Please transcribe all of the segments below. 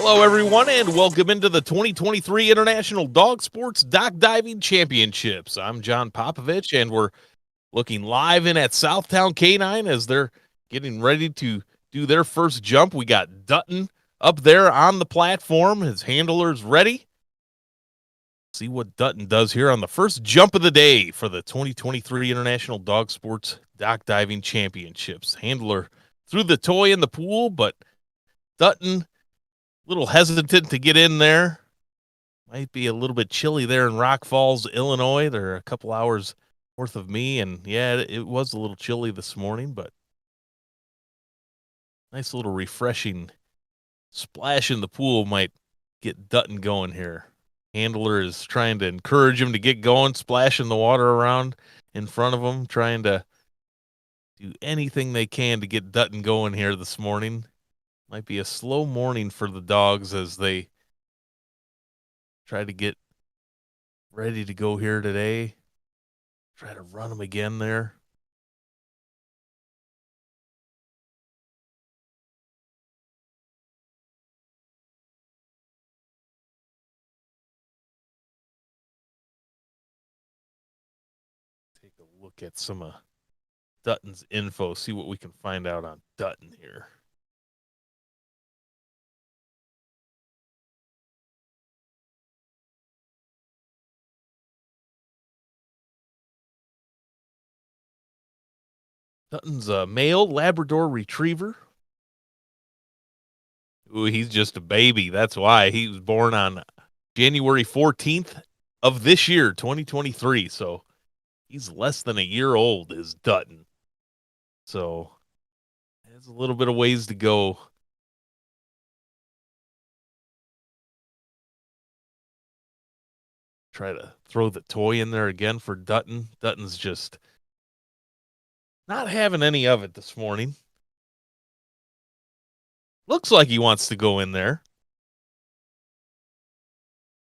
Hello, everyone, and welcome into the 2023 International Dog Sports Dock Diving Championships. I'm John Popovich, and we're looking live in at Southtown Canine as they're getting ready to do their first jump. We got Dutton up there on the platform. His handler's ready. See what Dutton does here on the first jump of the day for the 2023 International Dog Sports Dock Diving Championships. Handler threw the toy in the pool, but Dutton little hesitant to get in there. Might be a little bit chilly there in Rock Falls, Illinois. They're a couple hours north of me, and yeah, it was a little chilly this morning, but nice little refreshing splash in the pool might get Dutton going here. Handler is trying to encourage him to get going, splashing the water around in front of him, trying to do anything they can to get Dutton going here this morning. Might be a slow morning for the dogs as they try to get ready to go here today. Try to run him again there. Take a look at some of Dutton's info, see what we can find out on Dutton here. Dutton's a male Labrador Retriever. Ooh, he's just a baby. That's why he was born on January 14th of this year, 2023. So he's less than a year old, is Dutton. So there's a little bit of ways to go. Try to throw the toy in there again for Dutton. Dutton's just not having any of it this morning. Looks like he wants to go in there.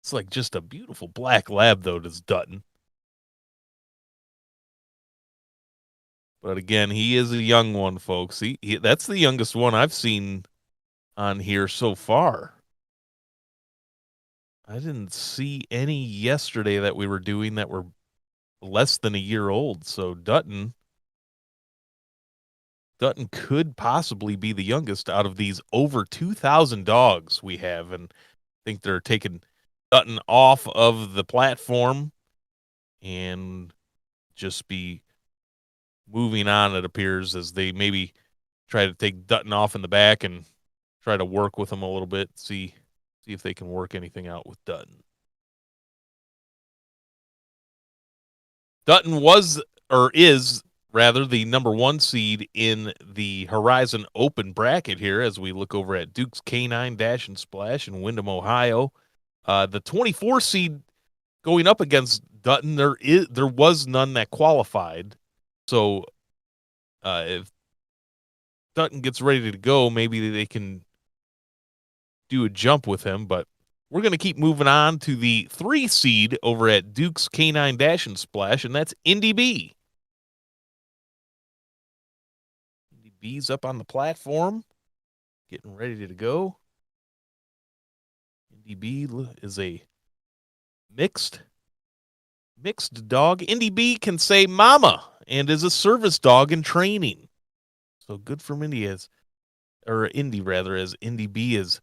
It's like just a beautiful black lab, though, does Dutton. But again, he is a young one, folks. That's the youngest one I've seen on here so far. I didn't see any yesterday that we were doing that were less than a year old. So Dutton could possibly be the youngest out of these over 2,000 dogs we have, and I think they're taking Dutton off of the platform and just be moving on, it appears, as they maybe try to take Dutton off in the back and try to work with him a little bit, see if they can work anything out with Dutton. Dutton was, or is rather, the number one seed in the Horizon Open bracket here as we look over at Duke's Canine Dash and Splash in Windham, Ohio. The 24 seed going up against Dutton, there was none that qualified. So if Dutton gets ready to go, maybe they can do a jump with him, but we're going to keep moving on to the 3 seed over at Duke's Canine Dash and Splash, and that's Indy B. Indy B's up on the platform, getting ready to go. Indy B is a mixed dog. Indy B can say mama and is a service dog in training. So good for Indy as Indy B is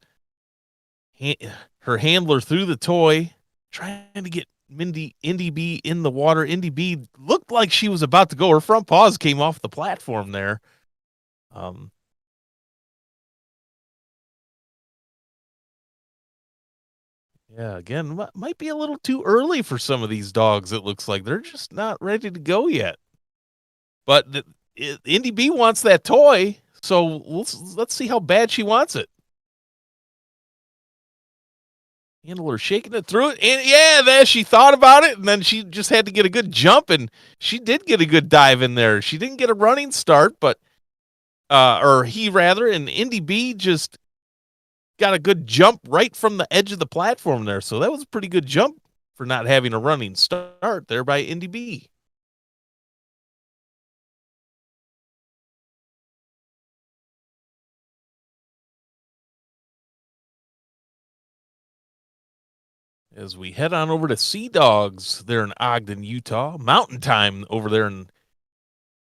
her handler threw the toy, trying to get Indy B in the water. Indy B looked like she was about to go. Her front paws came off the platform there. Yeah, again, might be a little too early for some of these dogs. It looks like they're just not ready to go yet. But Indy B wants that toy, so let's see how bad she wants it. Handler shaking it through it, and yeah, there she thought about it, and then she just had to get a good jump, and she did get a good dive in there. She didn't get a running start, but or he rather, and Indy B just got a good jump right from the edge of the platform there. So that was a pretty good jump for not having a running start there by Indy B. as we head on over to Sea Dogs there in Ogden, Utah. Mountain time over there in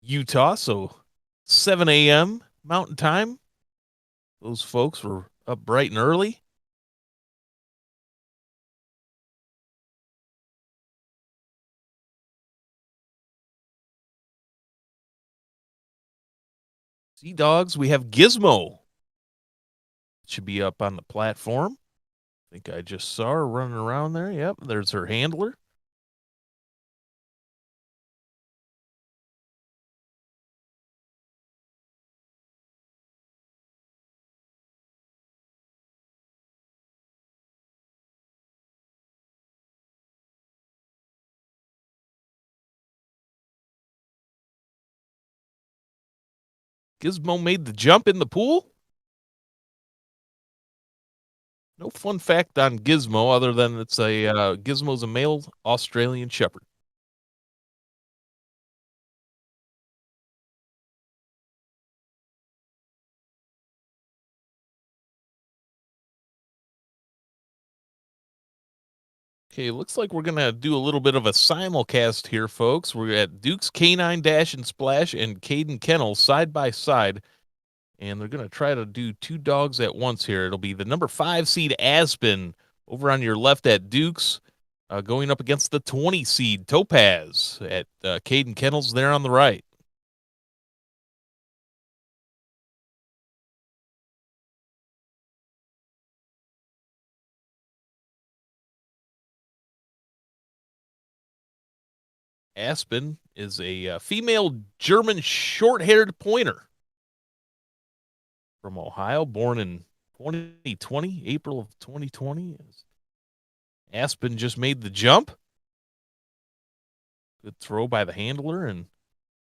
Utah. So 7 a.m. Mountain time. Those folks were up bright and early. Sea Dogs, we have Gizmo. Should be up on the platform. I think I just saw her running around there. Yep, there's her handler. Gizmo made the jump in the pool. No fun fact on Gizmo other than it's a Gizmo's a male Australian Shepherd. Okay, looks like we're gonna do a little bit of a simulcast here, folks. We're at Duke's Canine Dash and Splash and Caden Kennel side by side, and they're gonna try to do two dogs at once here. It'll be the number 5 seed Aspen over on your left at Duke's, going up against the 20 seed Topaz at Caden Kennel's there on the right. Aspen is a female German short-haired pointer from Ohio, born in 2020, April of 2020. Aspen just made the jump. Good throw by the handler and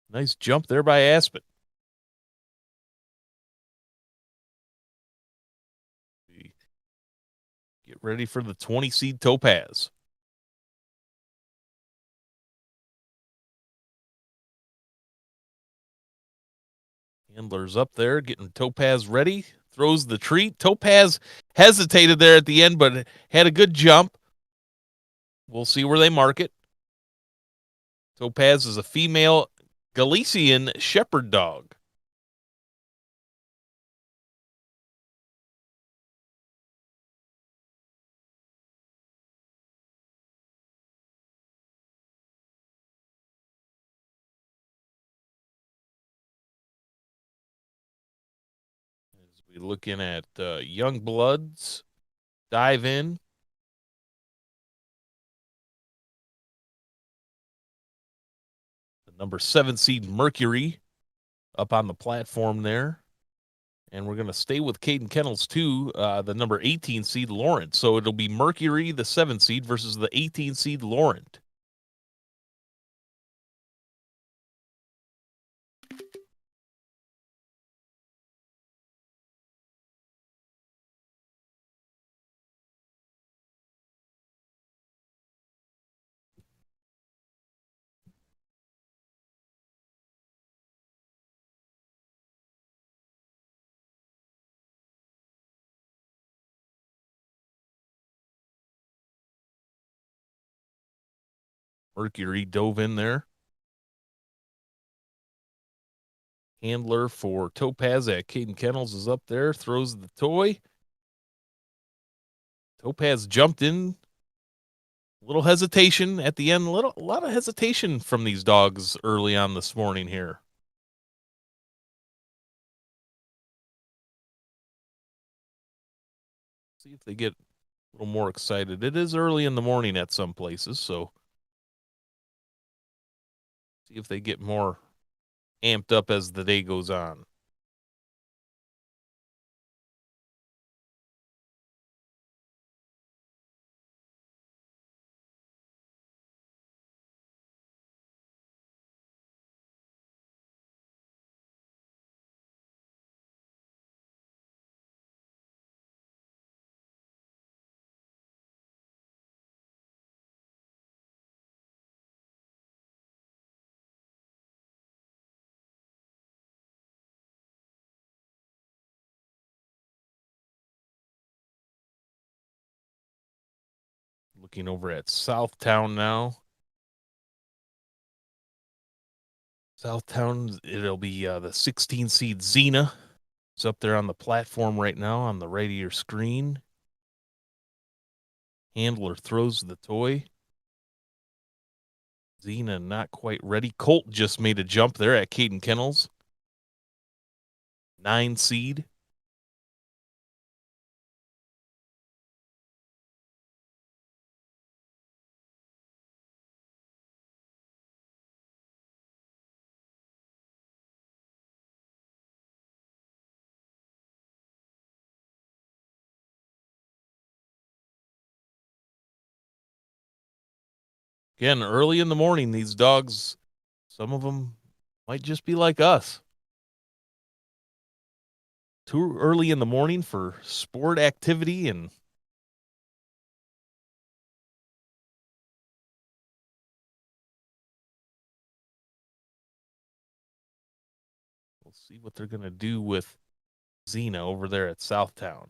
nice jump there by Aspen. Get ready for the 20 seed Topaz. Handler's up there getting Topaz ready. Throws the treat. Topaz hesitated there at the end, but had a good jump. We'll see where they mark it. Topaz is a female Galician shepherd dog. As we looking at young bloods, dive in. The number 7 seed Mercury up on the platform there. And we're going to stay with Caden Kennels too, the number 18 seed Laurent. So it'll be Mercury, the 7 seed, versus the 18 seed Laurent. Mercury dove in there. Handler for Topaz at Caden Kennels is up there, throws the toy. Topaz jumped in. A little hesitation at the end. A lot of hesitation from these dogs early on this morning here. See if they get a little more excited. It is early in the morning at some places, so see if they get more amped up as the day goes on. Looking over at Southtown now. Southtown, it'll be the 16 seed Xena. It's up there on the platform right now on the right of your screen. Handler throws the toy. Xena not quite ready. Colt just made a jump there at Caden Kennels. 9 seed. Again, early in the morning, these dogs, some of them might just be like us. Too early in the morning for sport activity, and we'll see what they're going to do with Xena over there at Southtown.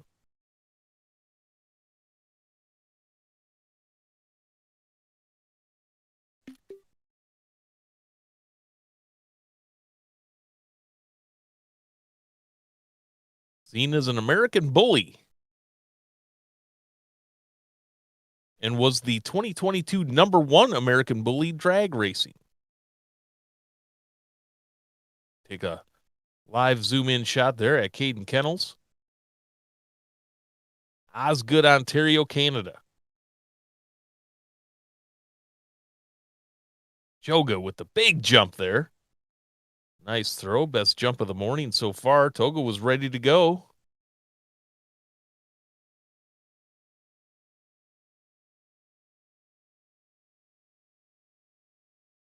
Xena's an American bully and was the 2022 #1 American bully drag racing. Take a live zoom in shot there at Caden Kennels. Osgood, Ontario, Canada. Joga with the big jump there. Nice throw. Best jump of the morning so far. Toga was ready to go.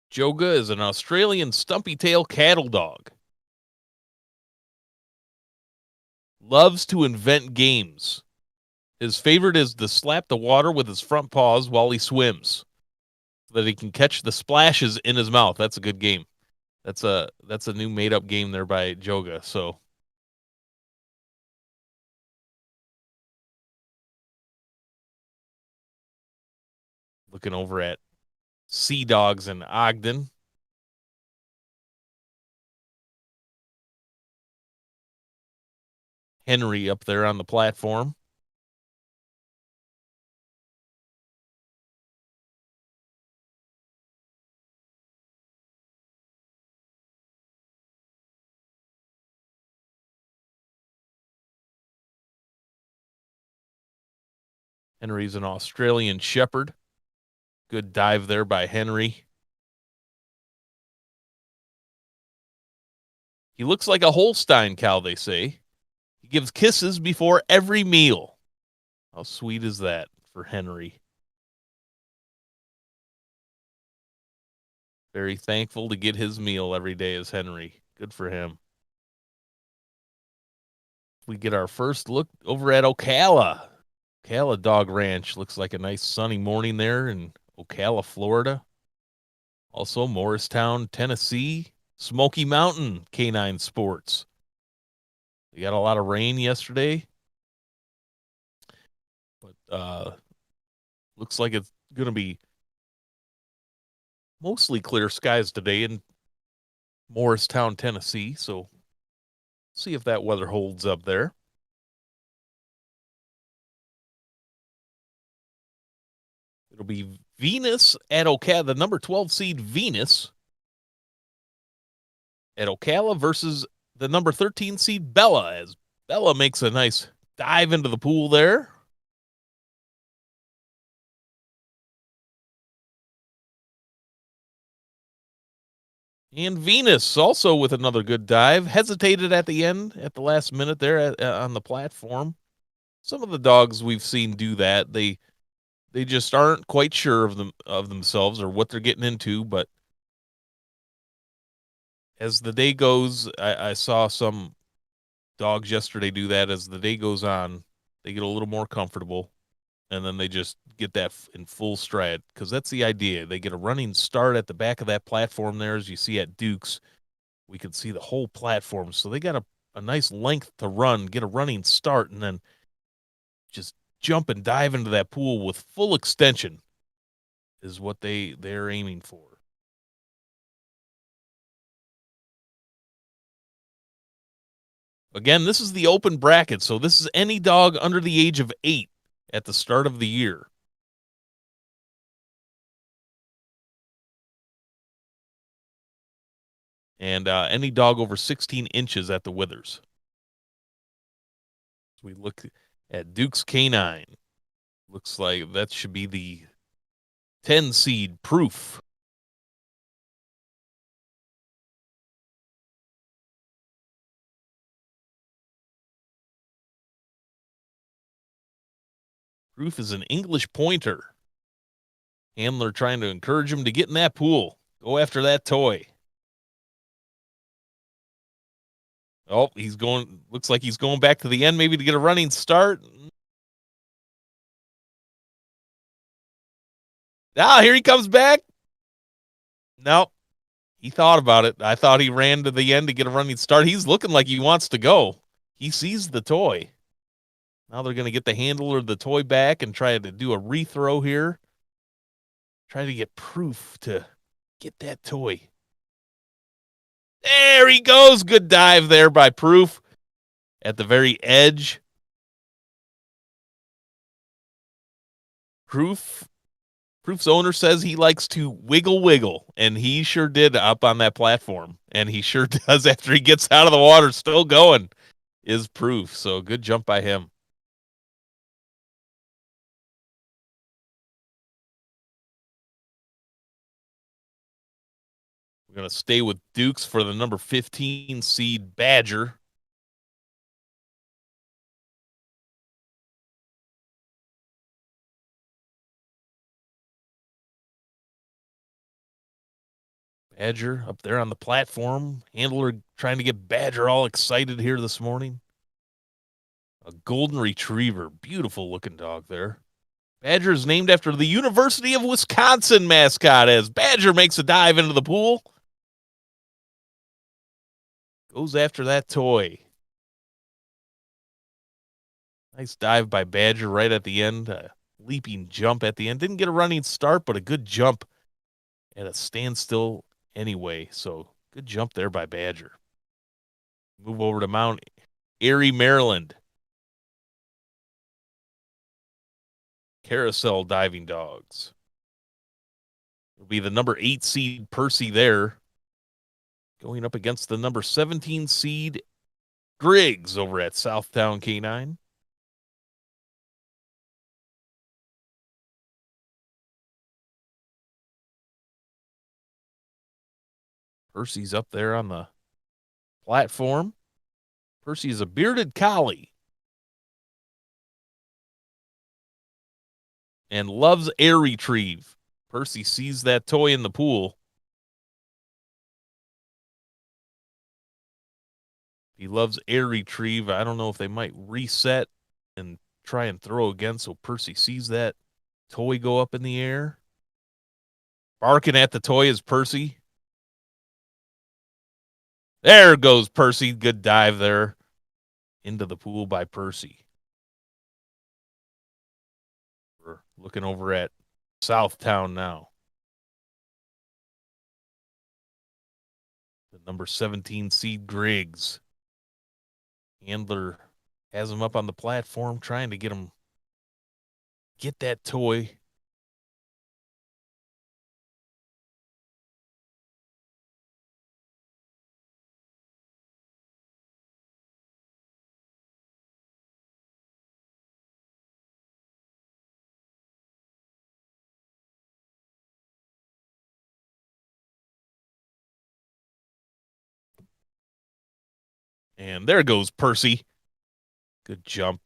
Joga is an Australian stumpy tail cattle dog. Loves to invent games. His favorite is to slap the water with his front paws while he swims so that he can catch the splashes in his mouth. That's a good game. That's a new made up game there by Joga. So looking over at Sea Dogs in Ogden. Henry up there on the platform. Henry's an Australian Shepherd. Good dive there by Henry. He looks like a Holstein cow, they say. He gives kisses before every meal. How sweet is that for Henry? Very thankful to get his meal every day as Henry. Good for him. We get our first look over at Ocala. Ocala Dog Ranch looks like a nice sunny morning there in Ocala, Florida. Also Morristown, Tennessee. Smoky Mountain Canine Sports. We got a lot of rain yesterday, but looks like it's going to be mostly clear skies today in Morristown, Tennessee. So see if that weather holds up there. It'll be Venus at Ocala, the number 12 seed Venus at Ocala versus the number 13 seed Bella, as Bella makes a nice dive into the pool there. And Venus also with another good dive. Hesitated at the end, at the last minute there on the platform. Some of the dogs we've seen do that. They just aren't quite sure of themselves or what they're getting into. But as the day goes, I saw some dogs yesterday do that. As the day goes on, they get a little more comfortable, and then they just get that in full stride, because that's the idea. They get a running start at the back of that platform there, as you see at Duke's. We can see the whole platform. So they got a nice length to run, get a running start, and then just jump and dive into that pool with full extension. is what they're aiming for. Again, this is the open bracket, so this is any dog under the age of 8 at the start of the year. And any dog over 16 inches at the withers. So we look at Duke's Canine. Looks like that should be the 10 seed Proof. Proof is an English pointer. Handler trying to encourage him to get in that pool. Go after that toy. Oh, he's going, looks like he's going back to the end maybe to get a running start. Ah, here he comes back. Nope. He thought about it. I thought he ran to the end to get a running start. He's looking like he wants to go. He sees the toy. Now they're going to get the handler of the toy back and try to do a rethrow here. Try to get Proof to get that toy. There he goes. Good dive there by Proof at the very edge. Proof's owner says he likes to wiggle, and he sure did up on that platform. And he sure does after he gets out of the water, still going, is Proof. So good jump by him. We're going to stay with Dukes for the number 15 seed Badger. Badger up there on the platform. Handler trying to get Badger all excited here this morning. A golden retriever. Beautiful looking dog there. Badger is named after the University of Wisconsin mascot as Badger makes a dive into the pool. Goes after that toy. Nice dive by Badger right at the end. A leaping jump at the end. Didn't get a running start, but a good jump at a standstill anyway. So good jump there by Badger. Move over to Mount Airy, Maryland. Carousel diving dogs. It'll be the number 8 seed Percy there. Going up against the number 17 seed Griggs over at Southtown K9. Percy's up there on the platform. Percy is a bearded collie and loves air retrieve. Percy sees that toy in the pool. He loves air retrieve. I don't know if they might reset and try and throw again so Percy sees that toy go up in the air. Barking at the toy is Percy. There goes Percy. Good dive there into the pool by Percy. We're looking over at Southtown now. The number 17 seed Griggs. Handler has him up on the platform trying to get that toy. And there goes Percy. Good jump.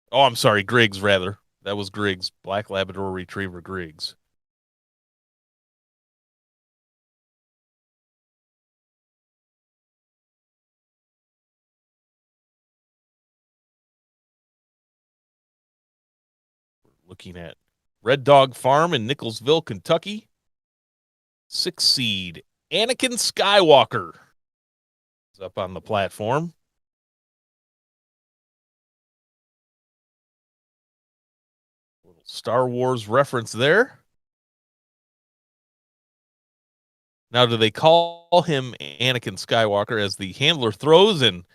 Oh, I'm sorry, Griggs, rather. That was Griggs. Black Labrador Retriever Griggs. We're looking at Red Dog Farm in Nicholsville, Kentucky. 6 seed Anakin Skywalker is up on the platform. Little Star Wars reference there. Now, do they call him Anakin Skywalker as the handler throws and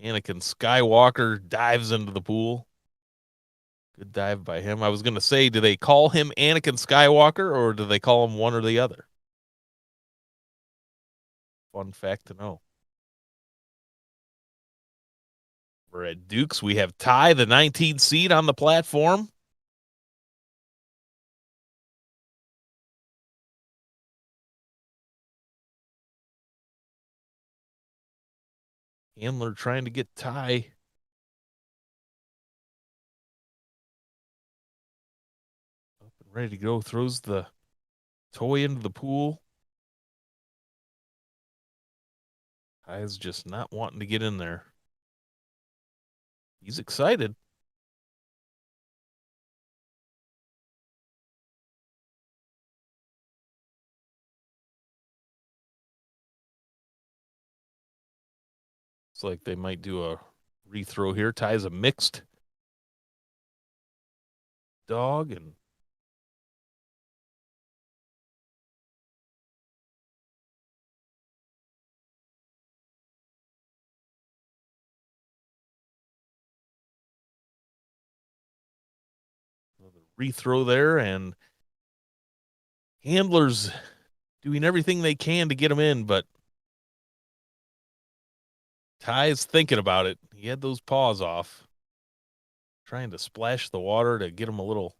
Anakin Skywalker dives into the pool? Good dive by him. I was going to say, do they call him Anakin Skywalker or do they call him one or the other? Fun fact to know. We're at Dukes. We have Ty, the 19th seed, on the platform. Handler trying to get Ty. Up and ready to go. Throws the toy into the pool. Ty's just not wanting to get in there. He's excited. It's like they might do a rethrow here. Ty's a mixed dog and another rethrow there, and handlers doing everything they can to get him in, but Ty's thinking about it. He had those paws off, trying to splash the water to get him a little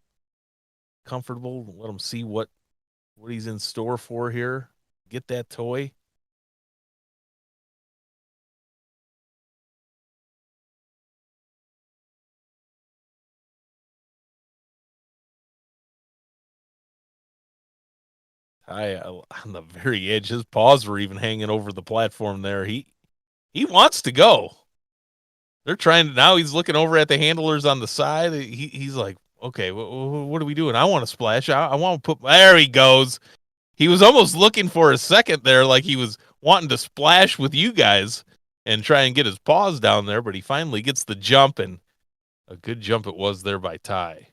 comfortable, let him see what he's in store for here. Get that toy. Ty on the very edge. His paws were even hanging over the platform there. He wants to go. They're trying to, now he's looking over at the handlers on the side. He's like, okay, what are we doing? I want to splash. I want to put, there he goes. He was almost looking for a second there, like he was wanting to splash with you guys and try and get his paws down there, but he finally gets the jump, and a good jump it was there by Ty.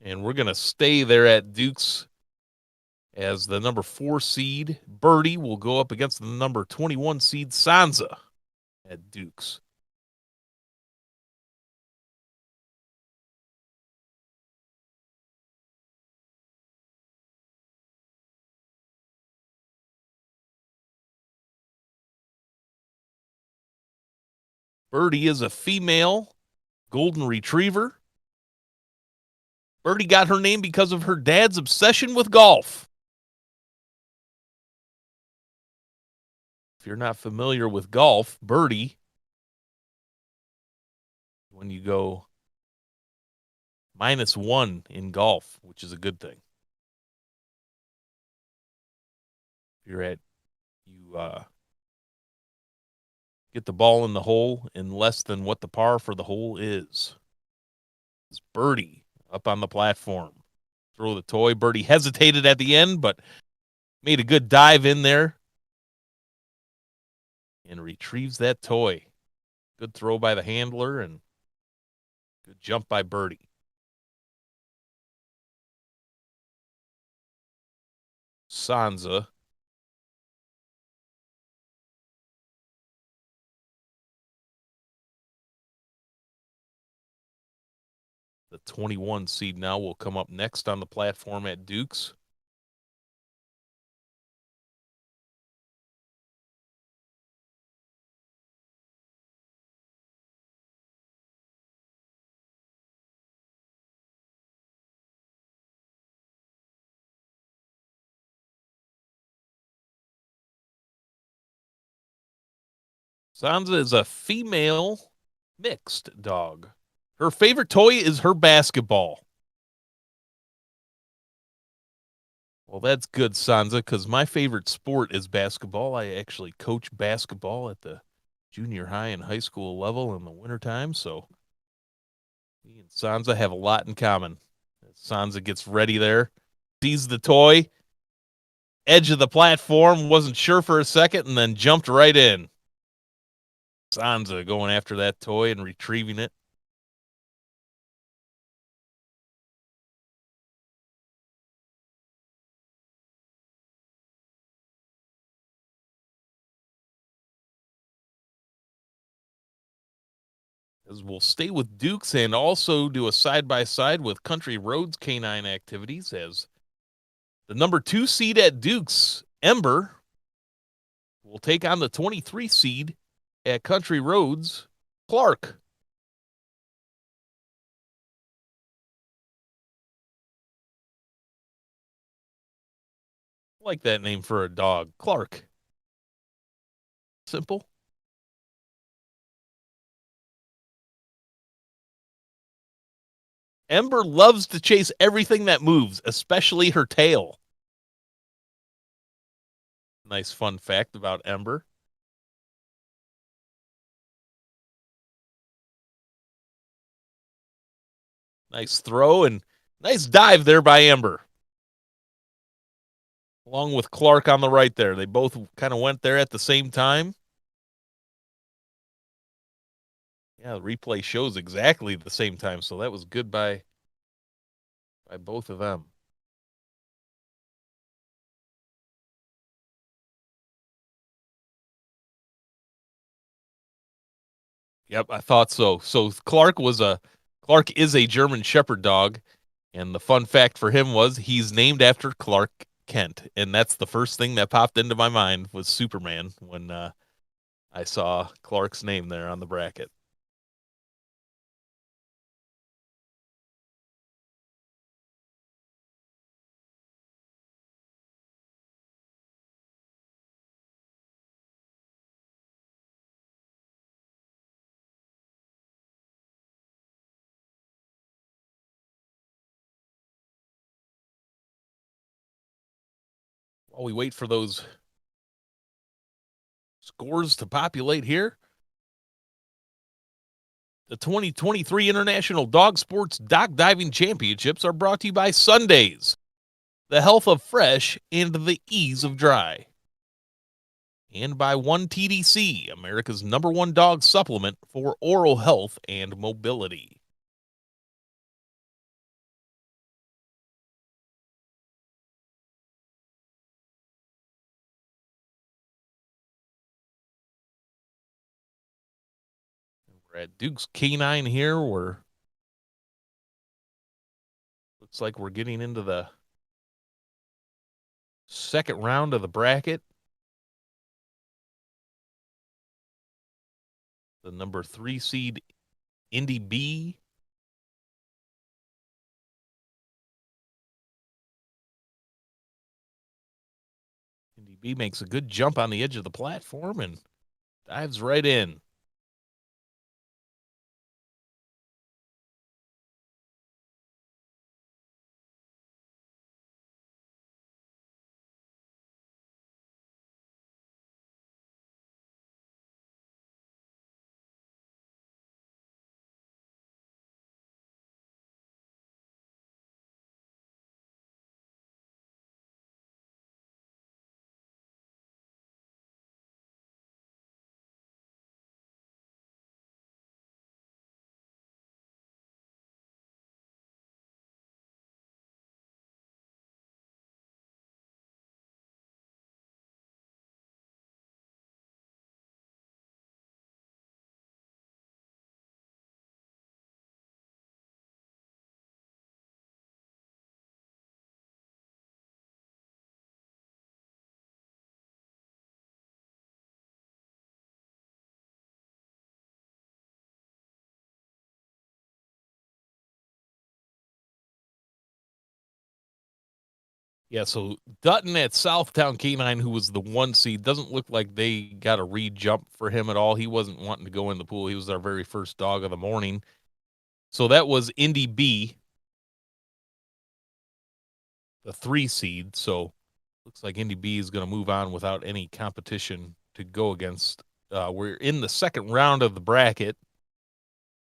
And we're going to stay there at Dukes as the number 4 seed, Birdie, will go up against the number 21 seed, Sansa, at Dukes. Birdie is a female golden retriever. Birdie got her name because of her dad's obsession with golf. If you're not familiar with golf, birdie, when you go -1 in golf, which is a good thing. You're at, you get the ball in the hole in less than what the par for the hole is. It's birdie up on the platform. Throw the toy. Birdie hesitated at the end, but made a good dive in there and retrieves that toy. Good throw by the handler and good jump by Birdie. Sansa. The 21 seed now will come up next on the platform at Dukes. Sansa is a female mixed dog. Her favorite toy is her basketball. Well, that's good, Sansa, because my favorite sport is basketball. I actually coach basketball at the junior high and high school level in the wintertime, so me and Sansa have a lot in common. Sansa gets ready there, sees the toy, edge of the platform, wasn't sure for a second, and then jumped right in. Sansa going after that toy and retrieving it. As we'll stay with Dukes and also do a side-by-side with Country Roads canine activities, as the number 2 seed at Dukes, Ember, will take on the 23 seed at Country Roads, Clark. I like that name for a dog, Clark. Simple. Ember loves to chase everything that moves, especially her tail. Nice fun fact about Ember. Nice throw and nice dive there by Ember. Along with Clark on the right there. They both kind of went there at the same time. Yeah, the replay shows exactly the same time, so that was good by both of them. Yep, I thought so. So Clark is a German Shepherd dog, and the fun fact for him was he's named after Clark Kent, and that's the first thing that popped into my mind was Superman when I saw Clark's name there on the bracket. While we wait for those scores to populate here, the 2023 International Dog Sports Dock Diving Championships are brought to you by Sundays, the health of fresh and the ease of dry, and by 1TDC, America's #1 dog supplement for oral health and mobility. We're at Duke's Canine here, where looks like we're getting into the second round of the bracket. The number 3 seed, Indy B. Indy B makes a good jump on the edge of the platform and dives right in. Yeah, so Dutton at Southtown Canine, who was the 1 seed, doesn't look like they got a re-jump for him at all. He wasn't wanting to go in the pool. He was our very first dog of the morning. So that was Indy B, the 3 seed. So looks like Indy B is going to move on without any competition to go against. We're in the second round of the bracket,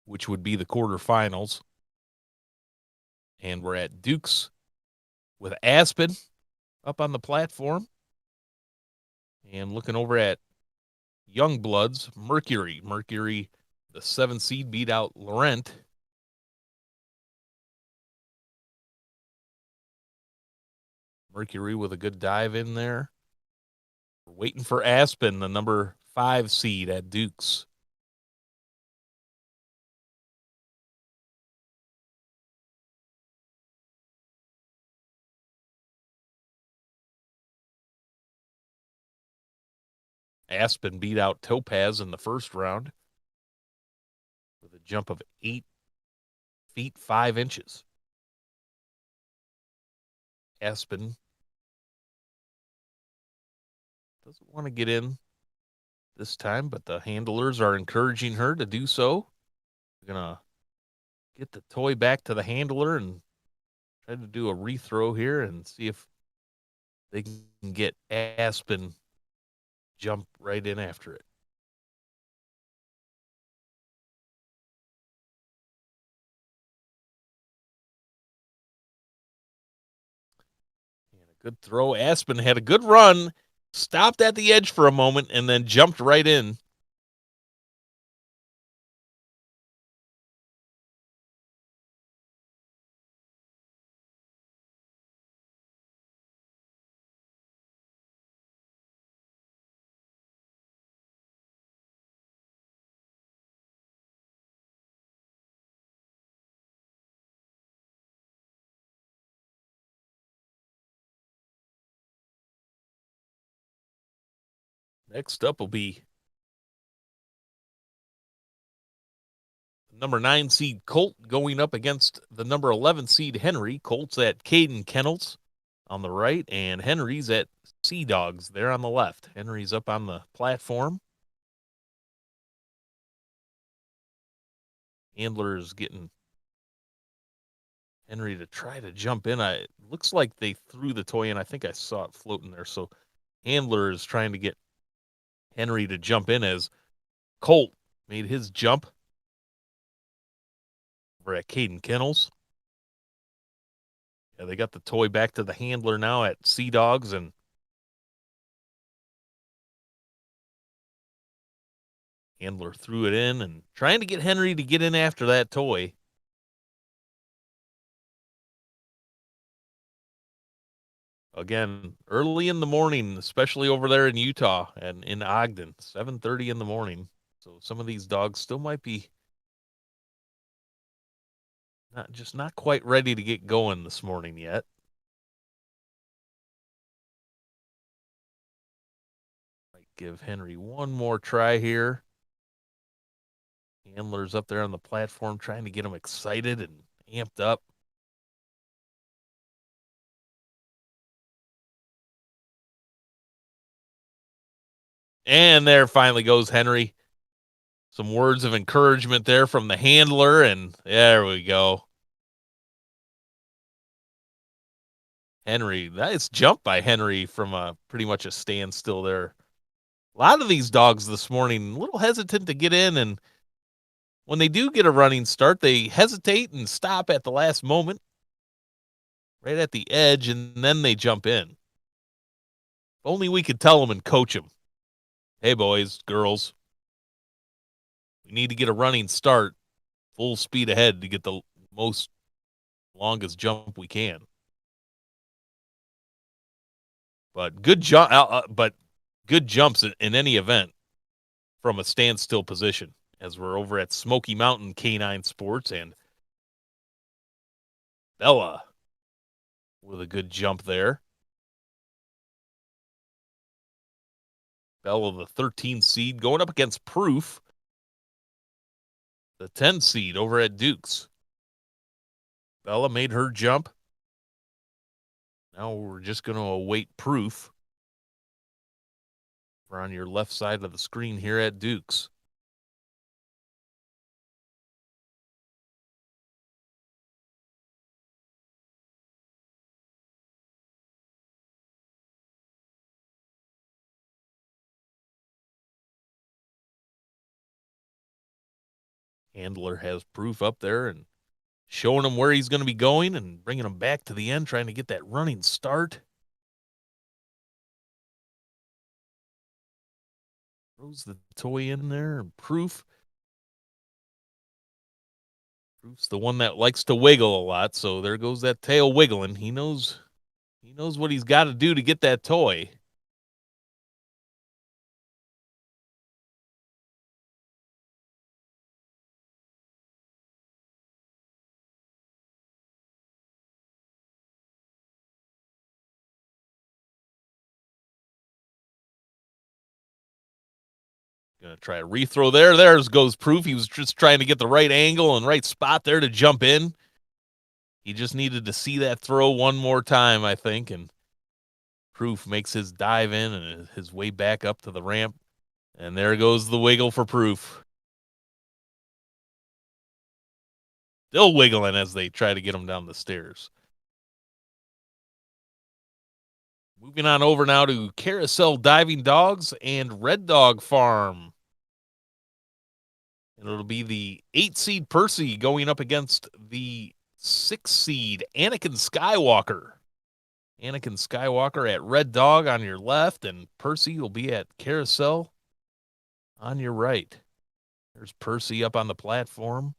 which would be the quarterfinals. And we're at Duke's with Aspen up on the platform. And looking over at young bloods, Mercury. Mercury, the 7 seed, beat out Laurent. Mercury with a good dive in there. We're waiting for Aspen, the number 5 seed at Dukes. Aspen beat out Topaz in the first round with a jump of 8 feet 5 inches. Aspen doesn't want to get in this time, but the handlers are encouraging her to do so. We're going to get the toy back to the handler and try to do a rethrow here and see if they can get Aspen jump right in after it. And a good throw. Aspen had a good run, stopped at the edge for a moment, and then jumped right in. Next up will be number 9 seed Colt going up against the number 11 seed Henry. Colt's at Caden Kennels on the right, and Henry's at Sea Dogs there on the left. Henry's up on the platform. Handler's getting Henry to try to jump in. It looks like they threw the toy in. I think I saw it floating there. So Handler is trying to get Henry to jump in as Colt made his jump over at Caden Kennels. Yeah, they got the toy back to the handler now at Sea Dogs, and handler threw it in and trying to get Henry to get in after that toy. Again, early in the morning, especially over there in Utah and in Ogden, 7:30 in the morning. So some of these dogs still might be not quite ready to get going this morning yet. Might give Henry one more try here. Handler's up there on the platform trying to get him excited and amped up. And there finally goes Henry. Some words of encouragement there from the handler, and there we go. Henry, nice jump by Henry from pretty much a standstill there. A lot of these dogs this morning, a little hesitant to get in, and when they do get a running start, they hesitate and stop at the last moment, right at the edge, and then they jump in. If only we could tell them and coach them. Hey, boys, girls, we need to get a running start, full speed ahead to get the most longest jump we can. But good jump, but good jumps in any event from a standstill position. As we're over at Smoky Mountain Canine Sports, and Bella with a good jump there. Bella, the 13 seed, going up against Proof, the 10 seed over at Dukes. Bella made her jump. Now we're just going to await Proof. We're on your left side of the screen here at Dukes. Handler has Proof up there and showing him where he's going to be going and bringing him back to the end, trying to get that running start. Throws the toy in there. Proof's the one that likes to wiggle a lot, so there goes that tail wiggling. He knows what he's got to do to get that toy. Gonna try a rethrow there. There's goes Proof. He was just trying to get the right angle and right spot there to jump in. He just needed to see that throw one more time, I think, and Proof makes his dive in and his way back up to the ramp. And there goes the wiggle for Proof. Still wiggling as they try to get him down the stairs. Moving on over now to Carousel Diving Dogs and Red Dog Farm. And it'll be the 8 seed Percy going up against the 6 seed Anakin Skywalker. Anakin Skywalker at Red Dog on your left, and Percy will be at Carousel on your right. There's Percy up on the platform.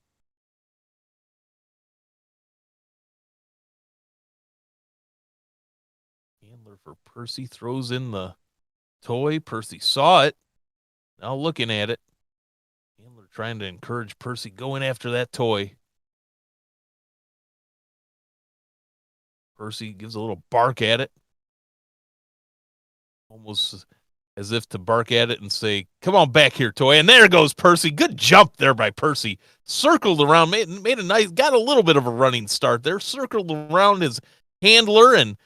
Handler for Percy throws in the toy. Percy saw it. Now looking at it. Handler trying to encourage Percy going after that toy. Percy gives a little bark at it. Almost as if to bark at it and say, come on back here, toy. And there goes Percy. Good jump there by Percy. Circled around, made a nice, got a little bit of a running start there. Circled around his handler and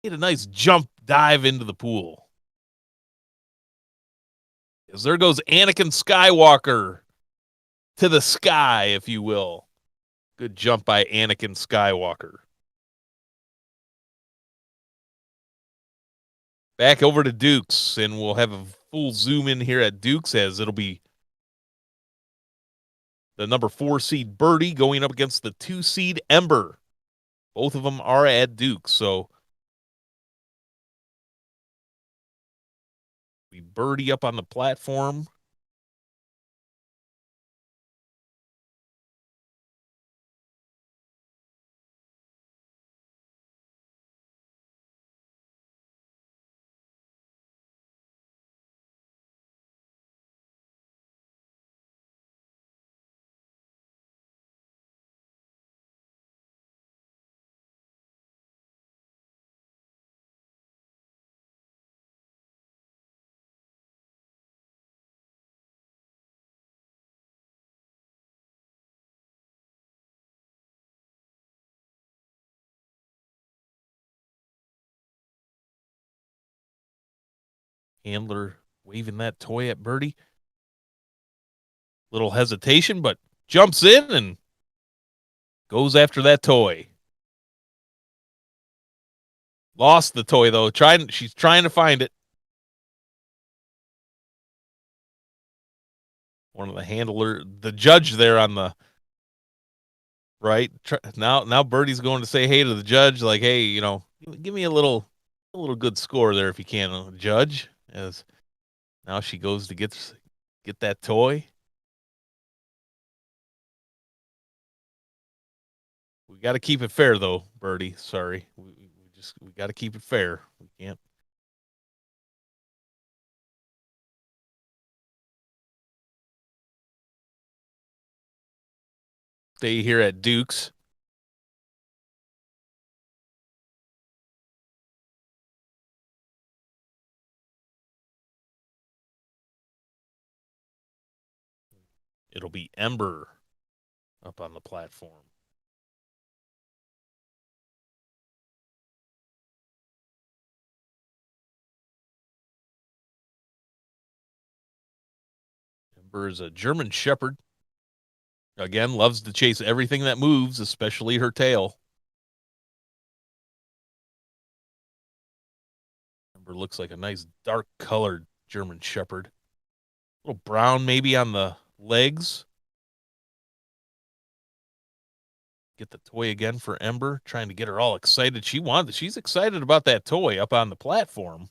made a nice jump dive into the pool. As there goes Anakin Skywalker to the sky, if you will. Good jump by Anakin Skywalker. Back over to Dukes, and we'll have a full zoom in here at Dukes as it'll be the number 4 seed Birdie going up against the 2 seed Ember. Both of them are at Dukes, so we Birdie up on the platform. Handler waving that toy at Birdie. Little hesitation, but jumps in and goes after that toy. Lost the toy though. She's trying to find it. One of the handler, the judge there on the right. Now Birdie's going to say hey to the judge, like, hey, give me a little good score there if you can, judge. As now she goes to get that toy. We got to keep it fair though, Birdie. Sorry, we got to keep it fair. We can't. Stay here at Duke's. It'll be Ember up on the platform. Ember is a German Shepherd. Again, loves to chase everything that moves, especially her tail. Ember looks like a nice dark colored German Shepherd. A little brown maybe on the legs. Get the toy again for Ember, trying to get her all excited. She's excited about that toy up on the platform.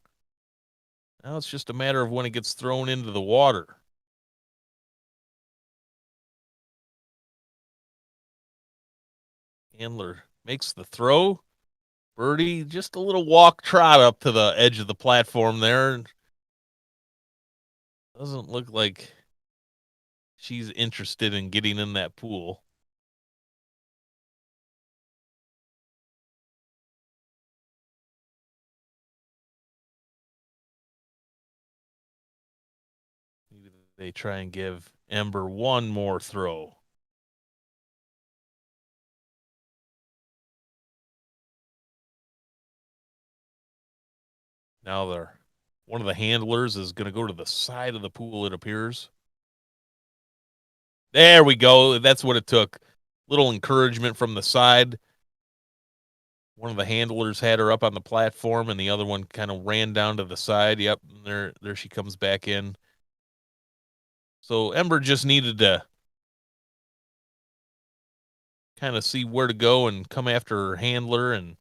Now it's just a matter of when it gets thrown into the water. Handler makes the throw. Birdie, just a little walk trot up to the edge of the platform there. Doesn't look like she's interested in getting in that pool. Maybe they try and give Ember one more throw. Now one of the handlers is going to go to the side of the pool, it appears. There we go. That's what it took. Little encouragement from the side. One of the handlers had her up on the platform, and the other one kind of ran down to the side. Yep, there she comes back in. So Ember just needed to kind of see where to go and come after her handler and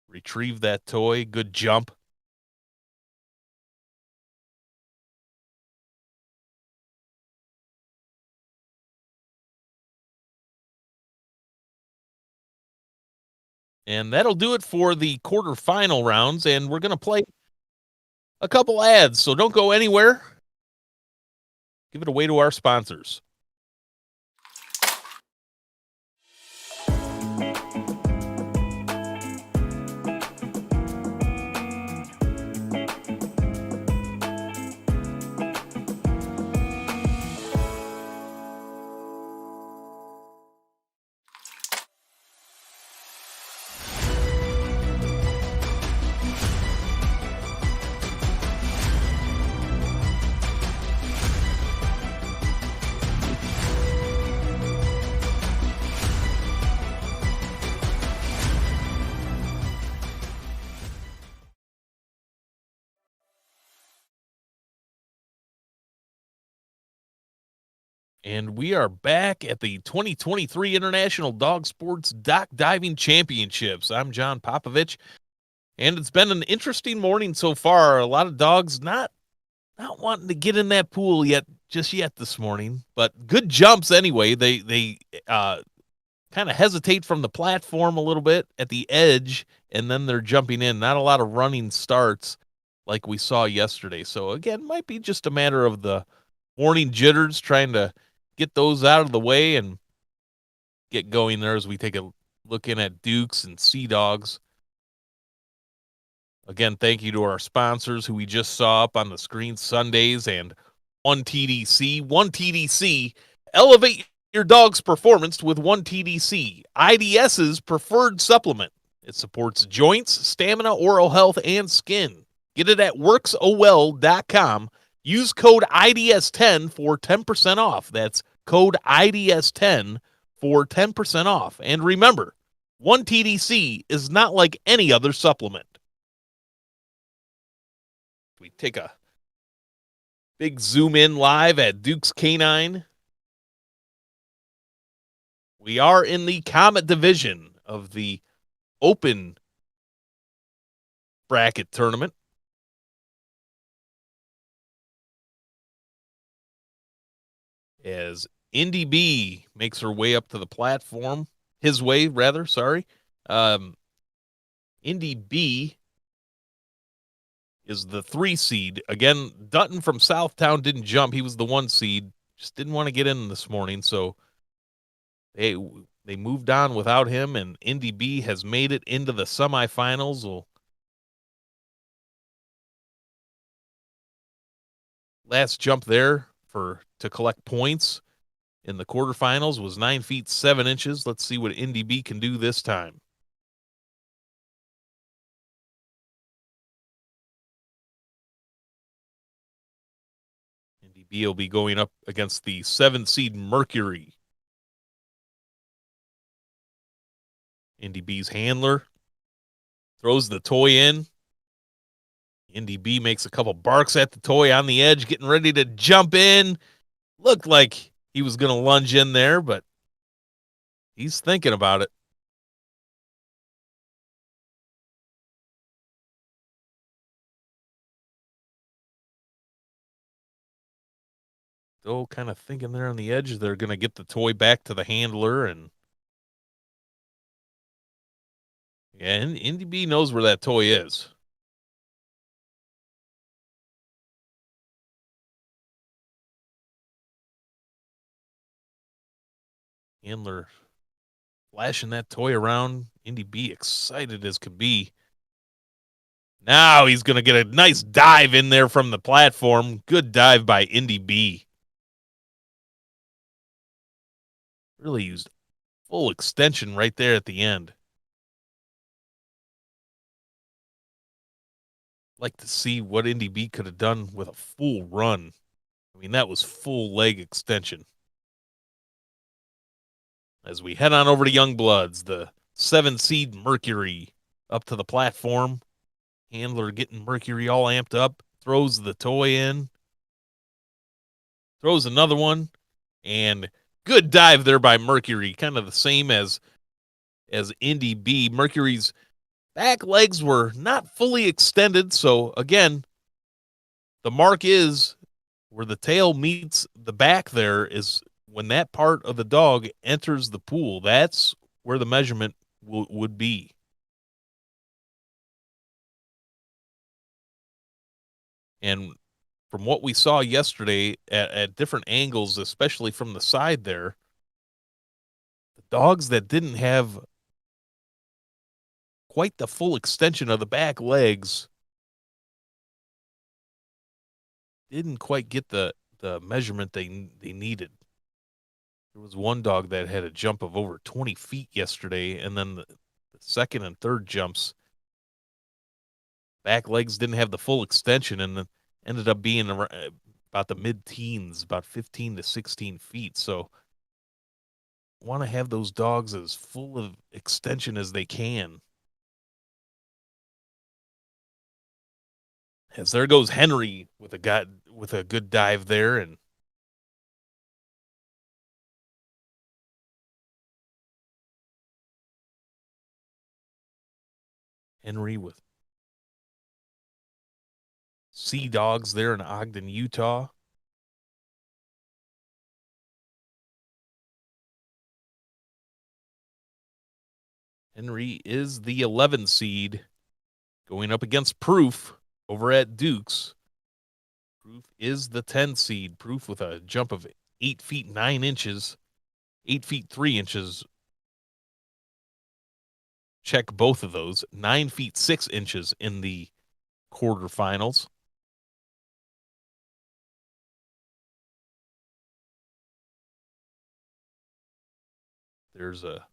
retrieve that toy. Good jump. And that'll do it for the quarterfinal rounds. And we're going to play a couple ads. So don't go anywhere. Give it away to our sponsors. And we are back at the 2023 International Dog Sports Dock Diving Championships. I'm John Popovich, and it's been an interesting morning so far. A lot of dogs not wanting to get in that pool just yet this morning, but good jumps anyway. They kind of hesitate from the platform a little bit at the edge, and then they're jumping in. Not a lot of running starts like we saw yesterday. So again, might be just a matter of the morning jitters, trying to get those out of the way and get going there as we take a look in at Dukes and Sea Dogs. Again, thank you to our sponsors who we just saw up on the screen, Sundays and 1TDC. 1TDC, elevate your dog's performance with 1TDC, IDS's preferred supplement. It supports joints, stamina, oral health, and skin. Get it at worksol.com. Use code IDS10 for 10% off. That's code IDS10 for 10% off. And remember, 1TDC is not like any other supplement. We take a big zoom in live at Duke's Canine. We are in the Comet division of the Open bracket tournament. As Indy B makes her way up to the platform, his way rather, sorry. Indy B is the 3 seed. Again, Dutton from Southtown didn't jump. He was the 1 seed. Just didn't want to get in this morning, so they moved on without him, and Indy B has made it into the semifinals. Last jump there to collect points in the quarterfinals was 9 feet 7 inches. Let's see what Indy B can do this time. Indy B will be going up against the 7 seed Mercury. Indy B's handler throws the toy in. Indy B makes a couple barks at the toy on the edge, getting ready to jump in. Looked like he was going to lunge in there, but he's thinking about it. Still kind of thinking they're on the edge. They're going to get the toy back to the handler. And yeah, Indy B knows where that toy is. Handler flashing that toy around. Indy B excited as could be. Now he's going to get a nice dive in there from the platform. Good dive by Indy B. Really used full extension right there at the end. Like to see what Indy B could have done with a full run. I mean, that was full leg extension. As we head on over to Youngbloods, the 7 seed Mercury up to the platform. Handler getting Mercury all amped up, throws the toy in, throws another one, and good dive there by Mercury. Kind of the same as Indy B. Mercury's back legs were not fully extended, so again, the mark is where the tail meets the back. There is when that part of the dog enters the pool. That's where the measurement would be. And from what we saw yesterday at different angles, especially from the side there, the dogs that didn't have quite the full extension of the back legs didn't quite get the measurement they needed. There was one dog that had a jump of over 20 feet yesterday, and then the second and third jumps, back legs didn't have the full extension, and ended up being about the mid-teens, about 15 to 16 feet. So want to have those dogs as full of extension as they can. As there goes Henry with a good dive there, and Henry with Sea Dogs there in Ogden, Utah. Henry is the 11 seed going up against Proof over at Duke's. Proof is the 10 seed. Proof with a jump of 8 feet 9 inches, 8 feet 3 inches. Check both of those. 9 feet 6 inches in the quarterfinals. There's a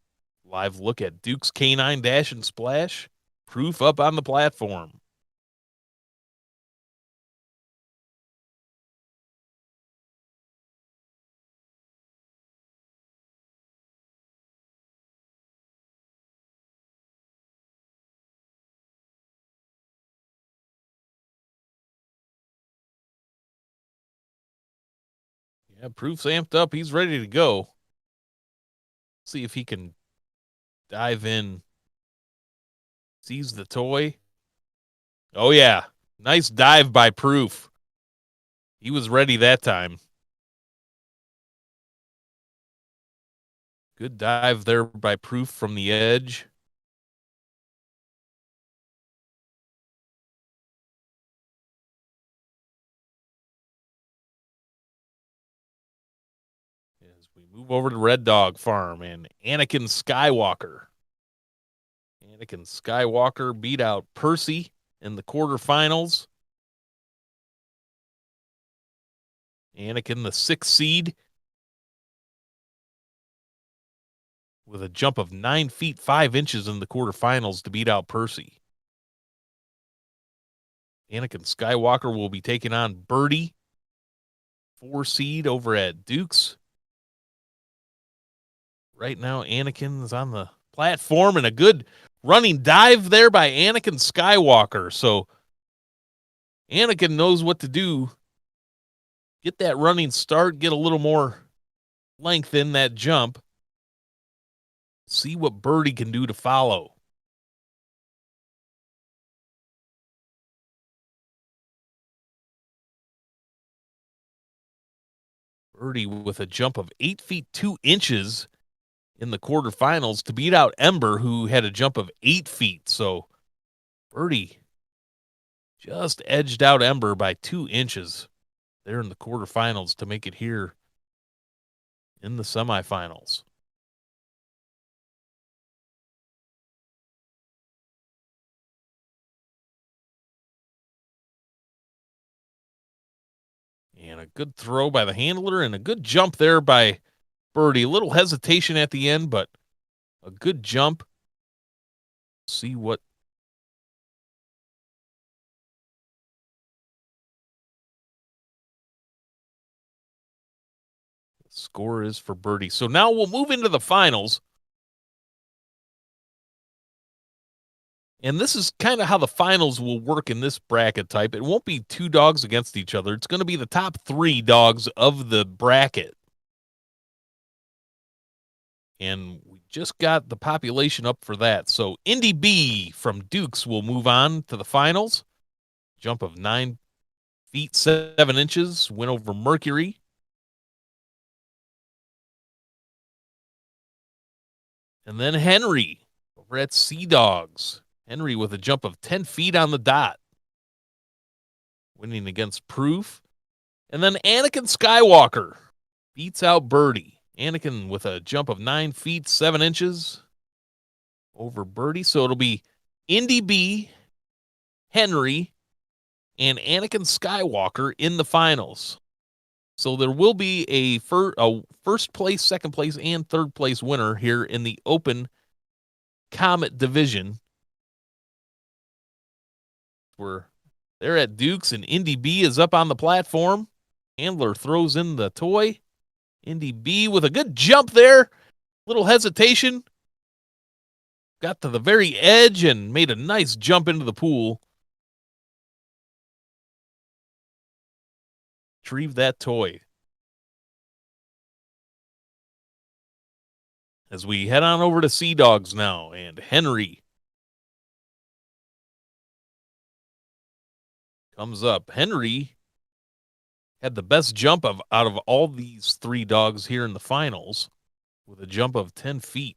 live look at Duke's Canine Dash and Splash. Proof up on the platform. Yeah, Proof's amped up. He's ready to go. See if he can dive in. Sees the toy. Oh, yeah. Nice dive by Proof. He was ready that time. Good dive there by Proof from the edge. As we move over to Red Dog Farm and Anakin Skywalker. Anakin Skywalker beat out Percy in the quarterfinals. Anakin, the 6 seed, with a jump of 9 feet 5 inches in the quarterfinals to beat out Percy. Anakin Skywalker will be taking on Birdie, 4 seed over at Duke's. Right now, Anakin is on the platform, and a good running dive there by Anakin Skywalker. So Anakin knows what to do. Get that running start, get a little more length in that jump. See what Birdie can do to follow. Birdie with a jump of 8 feet 2 inches in the quarterfinals to beat out Ember, who had a jump of 8 feet. So Birdie just edged out Ember by 2 inches there in the quarterfinals to make it here in the semifinals. And a good throw by the handler and a good jump there by Birdie. A little hesitation at the end, but a good jump. See what the score is for Birdie. So now we'll move into the finals. And this is kind of how the finals will work in this bracket type. It won't be two dogs against each other. It's going to be the top three dogs of the bracket. And we just got the population up for that. So Indy B from Dukes will move on to the finals. Jump of 9 feet 7 inches, win over Mercury. And then Henry over at Sea Dogs. Henry with a jump of 10 feet on the dot, winning against Proof. And then Anakin Skywalker beats out Birdie. Anakin with a jump of 9 feet 7 inches over Birdie. So it'll be Indy B, Henry, and Anakin Skywalker in the finals. So there will be a first place, second place, and third place winner here in the Open Comet division. Where they're at Dukes and Indy B is up on the platform. Handler throws in the toy. Indy B with a good jump there. Little hesitation. Got to the very edge and made a nice jump into the pool. Retrieve that toy. As we head on over to Sea Dogs now, and Henry comes up. Henry had the best jump out of all these three dogs here in the finals with a jump of 10 feet.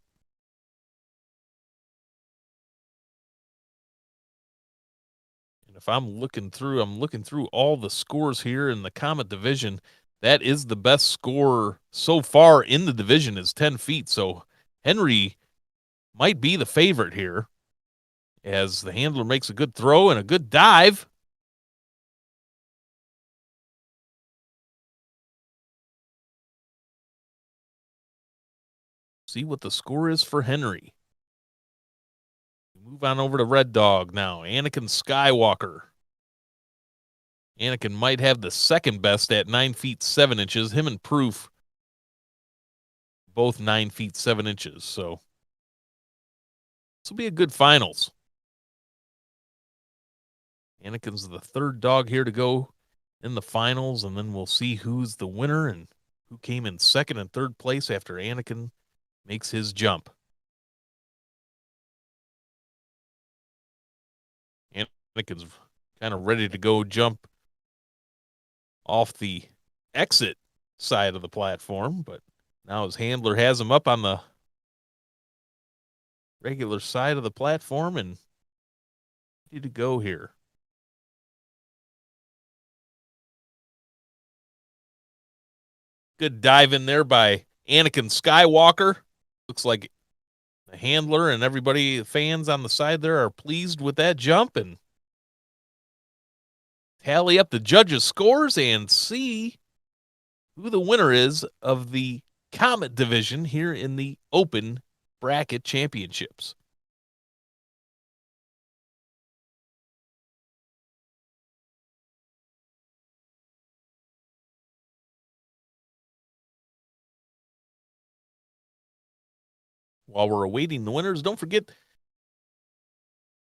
And if I'm looking through all the scores here in the Comet division. That is the best score so far in the division is 10 feet. So Henry might be the favorite here as the handler makes a good throw and a good dive. See what the score is for Henry. Move on over to Red Dog now. Anakin Skywalker. Anakin might have the second best at 9 feet 7 inches. Him and Proof, both 9 feet 7 inches. So this will be a good finals. Anakin's the third dog here to go in the finals, and then we'll see who's the winner and who came in second and third place after Anakin makes his jump. Anakin's kind of ready to go jump off the exit side of the platform, but now his handler has him up on the regular side of the platform and ready to go here. Good dive in there by Anakin Skywalker. Looks like the handler and everybody, fans on the side there, are pleased with that jump and tally up the judges' scores and see who the winner is of the Comet division here in the Open Bracket Championships. While we're awaiting the winners, don't forget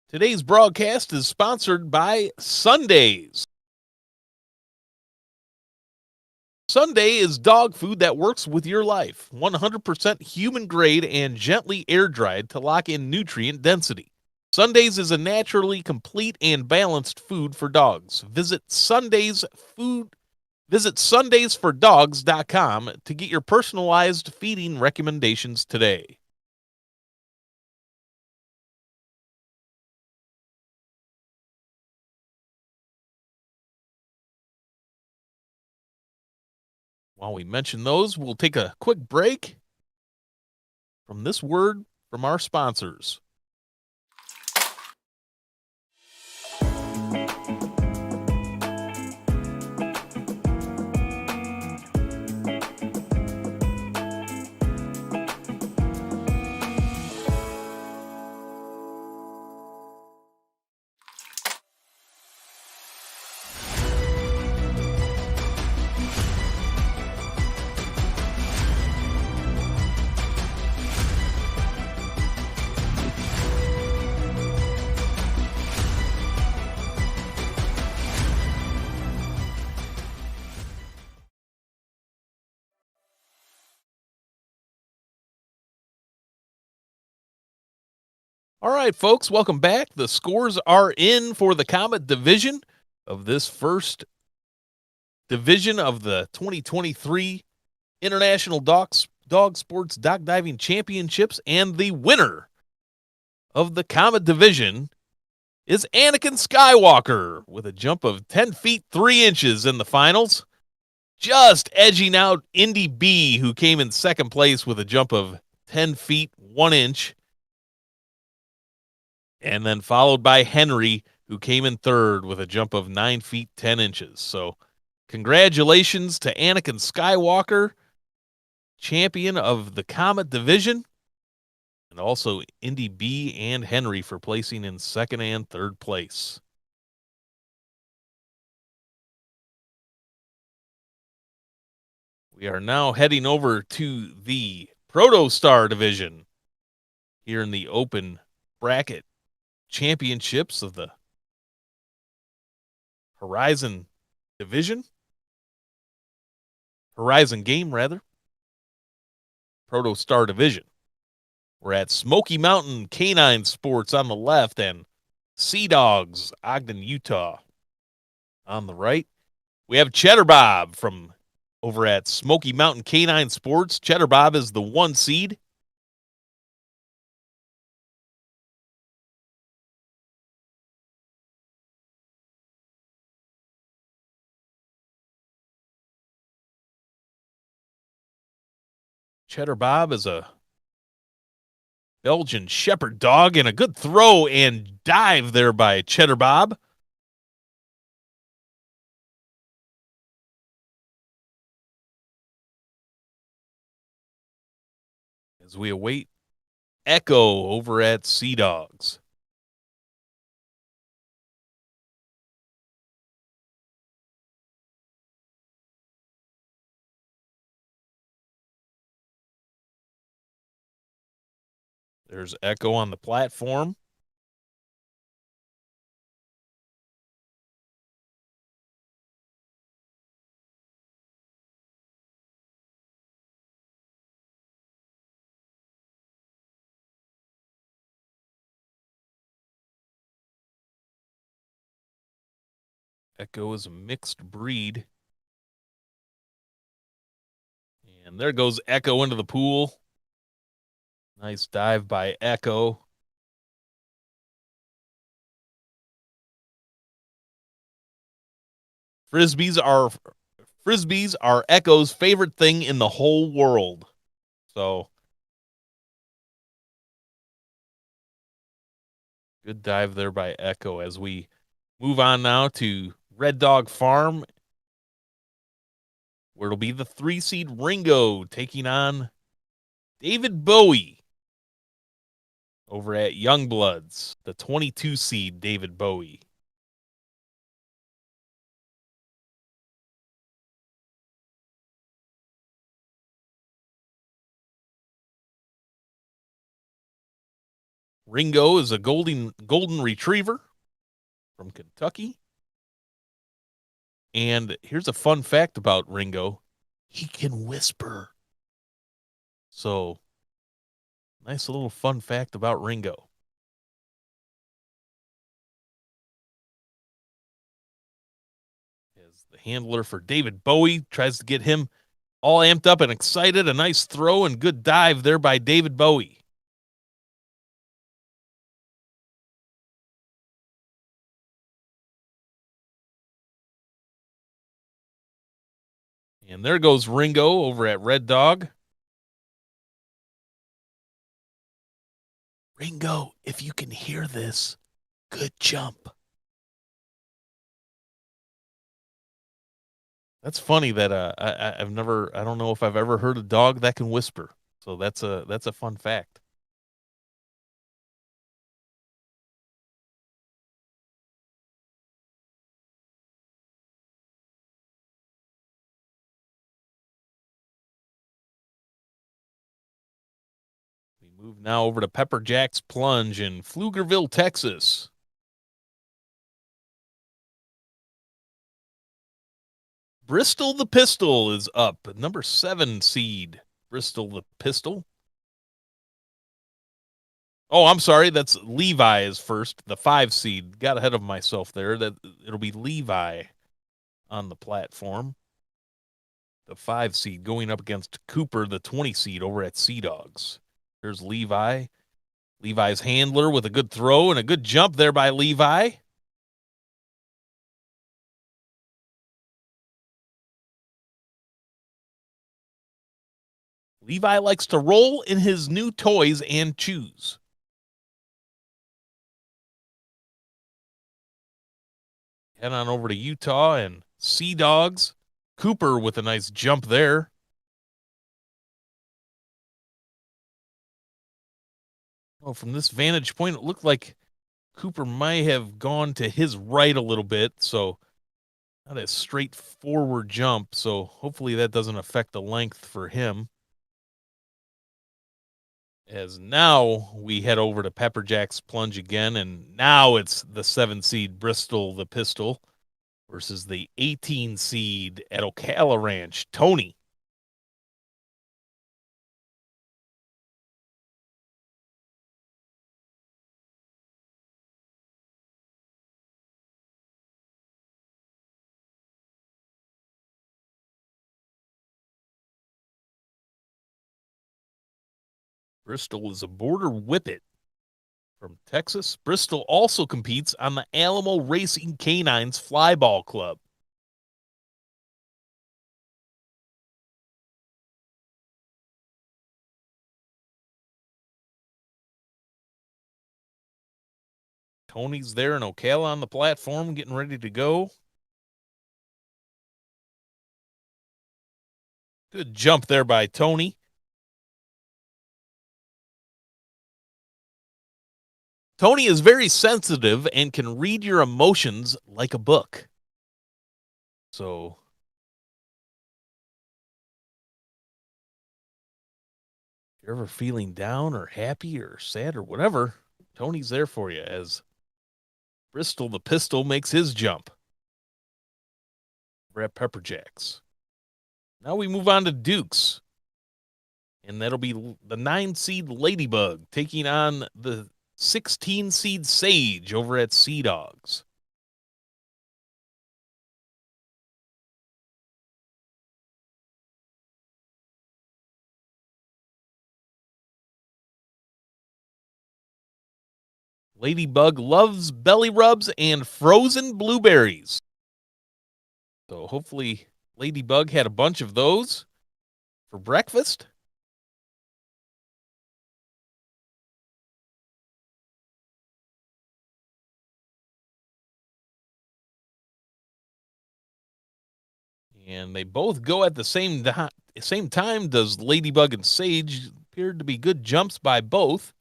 today's broadcast is sponsored by Sundays. Sunday is dog food that works with your life. 100% human grade and gently air dried to lock in nutrient density. Sundays is a naturally complete and balanced food for dogs. Visit Visit Sundaysfordogs.com to get your personalized feeding recommendations today. While we mention those, we'll take a quick break from this word from our sponsors. All right, folks, welcome back. The scores are in for the Comet division of this first division of the 2023 International Dog Sports Dog Diving Championships, and the winner of the Comet division is Anakin Skywalker with a jump of 10 feet 3 inches in the finals, just edging out Indy B, who came in second place with a jump of 10 feet 1 inch, and then followed by Henry, who came in third with a jump of 9 feet 10 inches. So congratulations to Anakin Skywalker, champion of the Comet division, and also Indy B and Henry for placing in second and third place. We are now heading over to the Protostar division here in the open bracket championships of the Horizon division. Horizon game, rather. Protostar division. We're at Smoky Mountain Canine Sports on the left and Sea Dogs, Ogden, Utah on the right. We have Cheddar Bob from over at Smoky Mountain Canine Sports. Cheddar Bob is the 1 seed. Cheddar Bob is a Belgian Shepherd dog, and a good throw and dive there by Cheddar Bob. As we await Echo over at Sea Dogs. There's Echo on the platform. Echo is a mixed breed. And there goes Echo into the pool. Nice dive by Echo. Frisbees are Echo's favorite thing in the whole world. So good dive there by Echo as we move on now to Red Dog Farm, where it'll be the 3 seed Ringo taking on David Bowie over at Youngbloods, the 22 seed David Bowie. Ringo is a golden retriever from Kentucky. And here's a fun fact about Ringo. He can whisper. So, nice little fun fact about Ringo. As The handler for David Bowie tries to get him all amped up and excited. A nice throw and good dive there by David Bowie. And there goes Ringo over at Red Dog. Ringo, if you can hear this, good jump. That's funny that I don't know if I've ever heard a dog that can whisper. So that's a fun fact. We move now over to Pepper Jack's Plunge in Pflugerville, Texas. Bristol the Pistol is up, number 7 seed. Bristol the Pistol. Oh, I'm sorry. That's Levi is first, the 5 seed. Got ahead of myself there. That it'll be Levi on the platform. The 5 seed going up against Cooper, the 20 seed over at Sea Dogs. There's Levi. Levi's handler with a good throw and a good jump there by Levi. Levi likes to roll in his new toys and choose. Head on over to Utah and Sea Dogs. Cooper with a nice jump there. Oh, from this vantage point, it looked like Cooper might have gone to his right a little bit, so not a straightforward jump. So hopefully that doesn't affect the length for him. As now we head over to Pepper Jack's Plunge again, and now it's the 7 seed Bristol the Pistol versus the 18 seed at Ocala Ranch, Tony. Bristol is a border whippet from Texas. Bristol also competes on the Alamo Racing Canines Flyball Club. Tony's there in Ocala on the platform getting ready to go. Good jump there by Tony. Tony is very sensitive and can read your emotions like a book. So, if you're ever feeling down or happy or sad or whatever, Tony's there for you as Bristol the Pistol makes his jump. We're at Pepper Jacks. Now we move on to Dukes. And that'll be the 9 seed Ladybug taking on the 16 seed Sage over at Sea Dogs. Ladybug loves belly rubs and frozen blueberries. So hopefully Ladybug had a bunch of those for breakfast. And they both go at the same time. Does Ladybug and Sage appeared to be good jumps by both.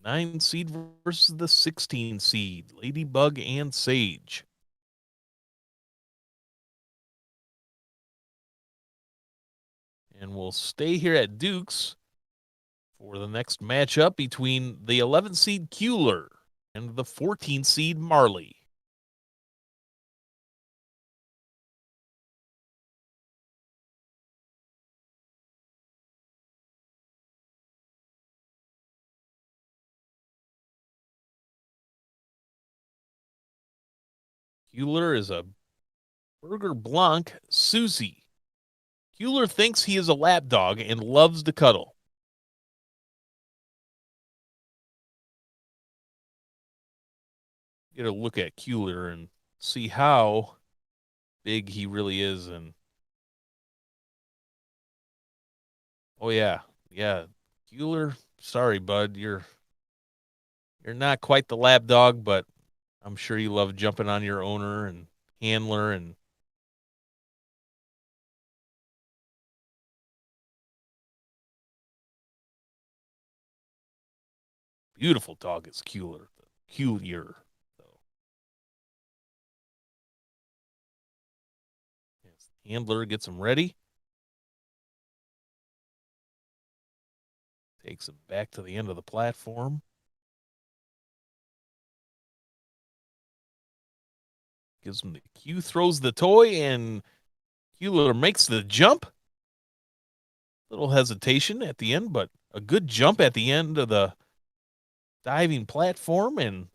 Nine seed versus the 16 seed, Ladybug and Sage. And we'll stay here at Dukes for the next matchup between the 11 seed Kueller and the 14 seed Marley. Kueller is a Burger Blanc Susie. Kueller thinks he is a lap dog and loves to cuddle. Get a look at Kueller and see how big he really is. And oh yeah, yeah, Kueller. Sorry, bud, you're not quite the lap dog, but I'm sure you love jumping on your owner and handler. And beautiful dog is Kueller. Kueller. So yes, handler gets him ready, takes him back to the end of the platform, gives him the cue, throws the toy, and Kueller makes the jump. Little hesitation at the end, but a good jump at the end of the diving platform, and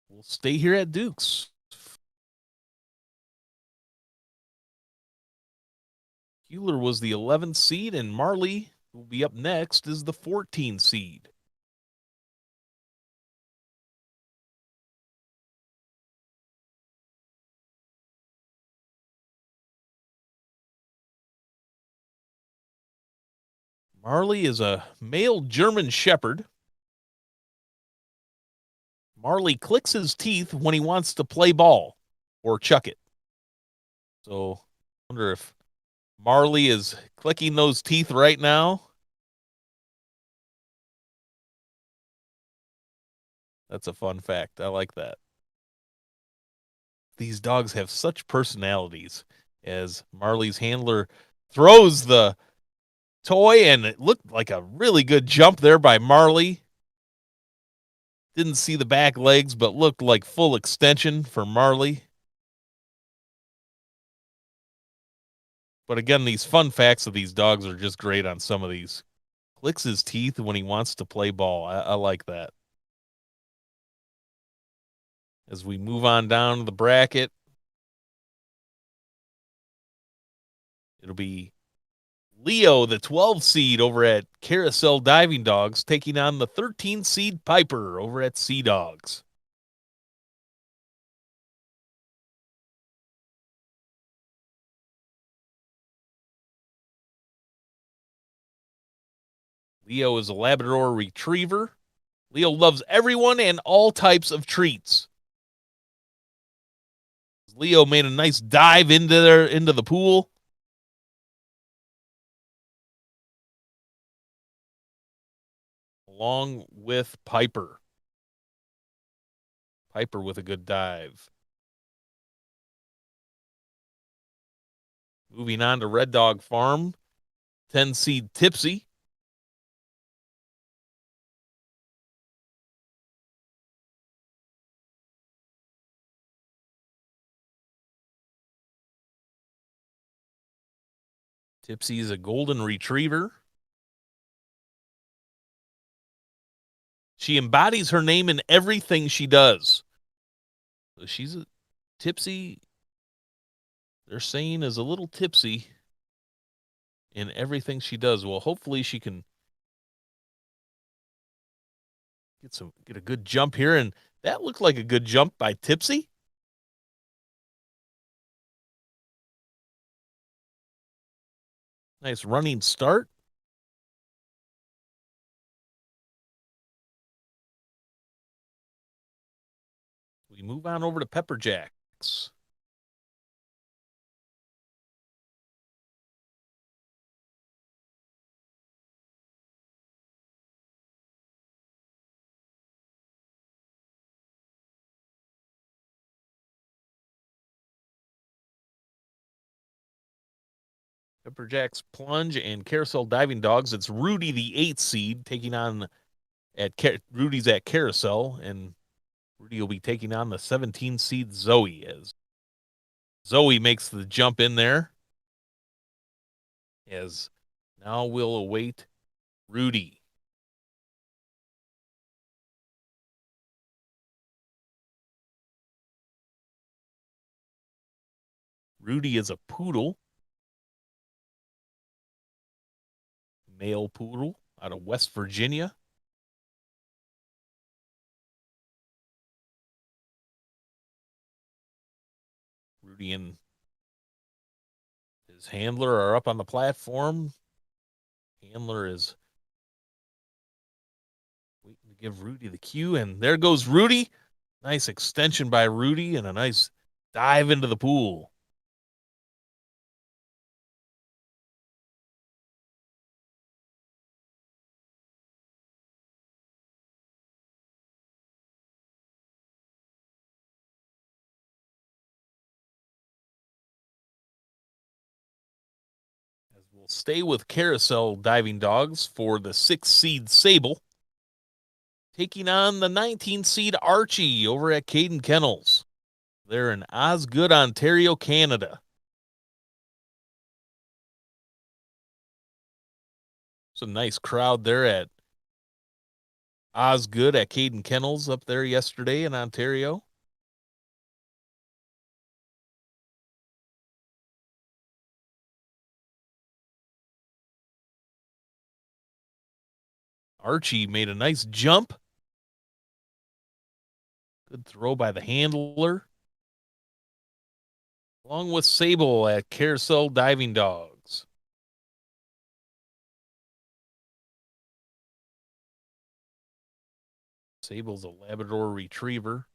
we'll stay here at Duke's. Kueller was the 11th seed, and Marley, who will be up next, is the 14th seed. Marley is a male German Shepherd. Marley clicks his teeth when he wants to play ball or chuck it. So, I wonder if Marley is clicking those teeth right now. That's a fun fact. I like that. These dogs have such personalities. As Marley's handler throws the toy, and it looked like a really good jump there by Marley. Didn't see the back legs, but looked like full extension for Marley. But again, these fun facts of these dogs are just great on some of these. Clicks his teeth when he wants to play ball. I like that. As we move on down to the bracket, it'll be Leo, the 12 seed over at Carousel Diving Dogs, taking on the 13 seed Piper over at Sea Dogs. Leo is a Labrador Retriever. Leo loves everyone and all types of treats. Leo made a nice dive into the pool. Along with Piper. Piper with a good dive. Moving on to Red Dog Farm, 10 seed Tipsy. Tipsy is a golden retriever. She embodies her name in everything she does. So she's a Tipsy. They're saying is a little tipsy in everything she does. Well, hopefully she can get a good jump here, and that looked like a good jump by Tipsy. Nice running start. We move on over to Pepper Jacks. Pepper Jacks Plunge and Carousel Diving Dogs. It's Rudy, the 8th seed, taking on Rudy's at Carousel, and Rudy will be taking on the 17 seed Zoe. As Zoe makes the jump in there, as now we'll await Rudy. Rudy is a poodle, male poodle out of West Virginia. Rudy and his handler are up on the platform. Handler is waiting to give Rudy the cue, and there goes Rudy. Nice extension by Rudy and a nice dive into the pool. As we'll stay with carousel diving dogs for the 6th seed Sable, taking on the 19th seed Archie over at Caden Kennels. They're in Osgood, Ontario, Canada. It's a nice crowd there at Osgood at Caden Kennels up there yesterday in Ontario. Archie made a nice jump. Good throw by the handler. Along with Sable at Carousel Diving Dogs. Sable's a Labrador Retriever.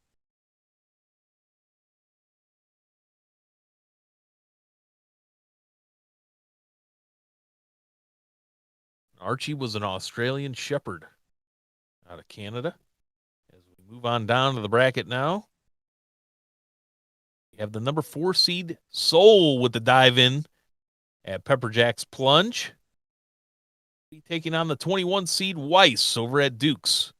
Archie was an Australian Shepherd out of Canada. As we move on down to the bracket now, we have the number 4 seed Soul with the dive in at Pepperjack's Plunge. Be taking on the 21 seed Weiss over at Duke's.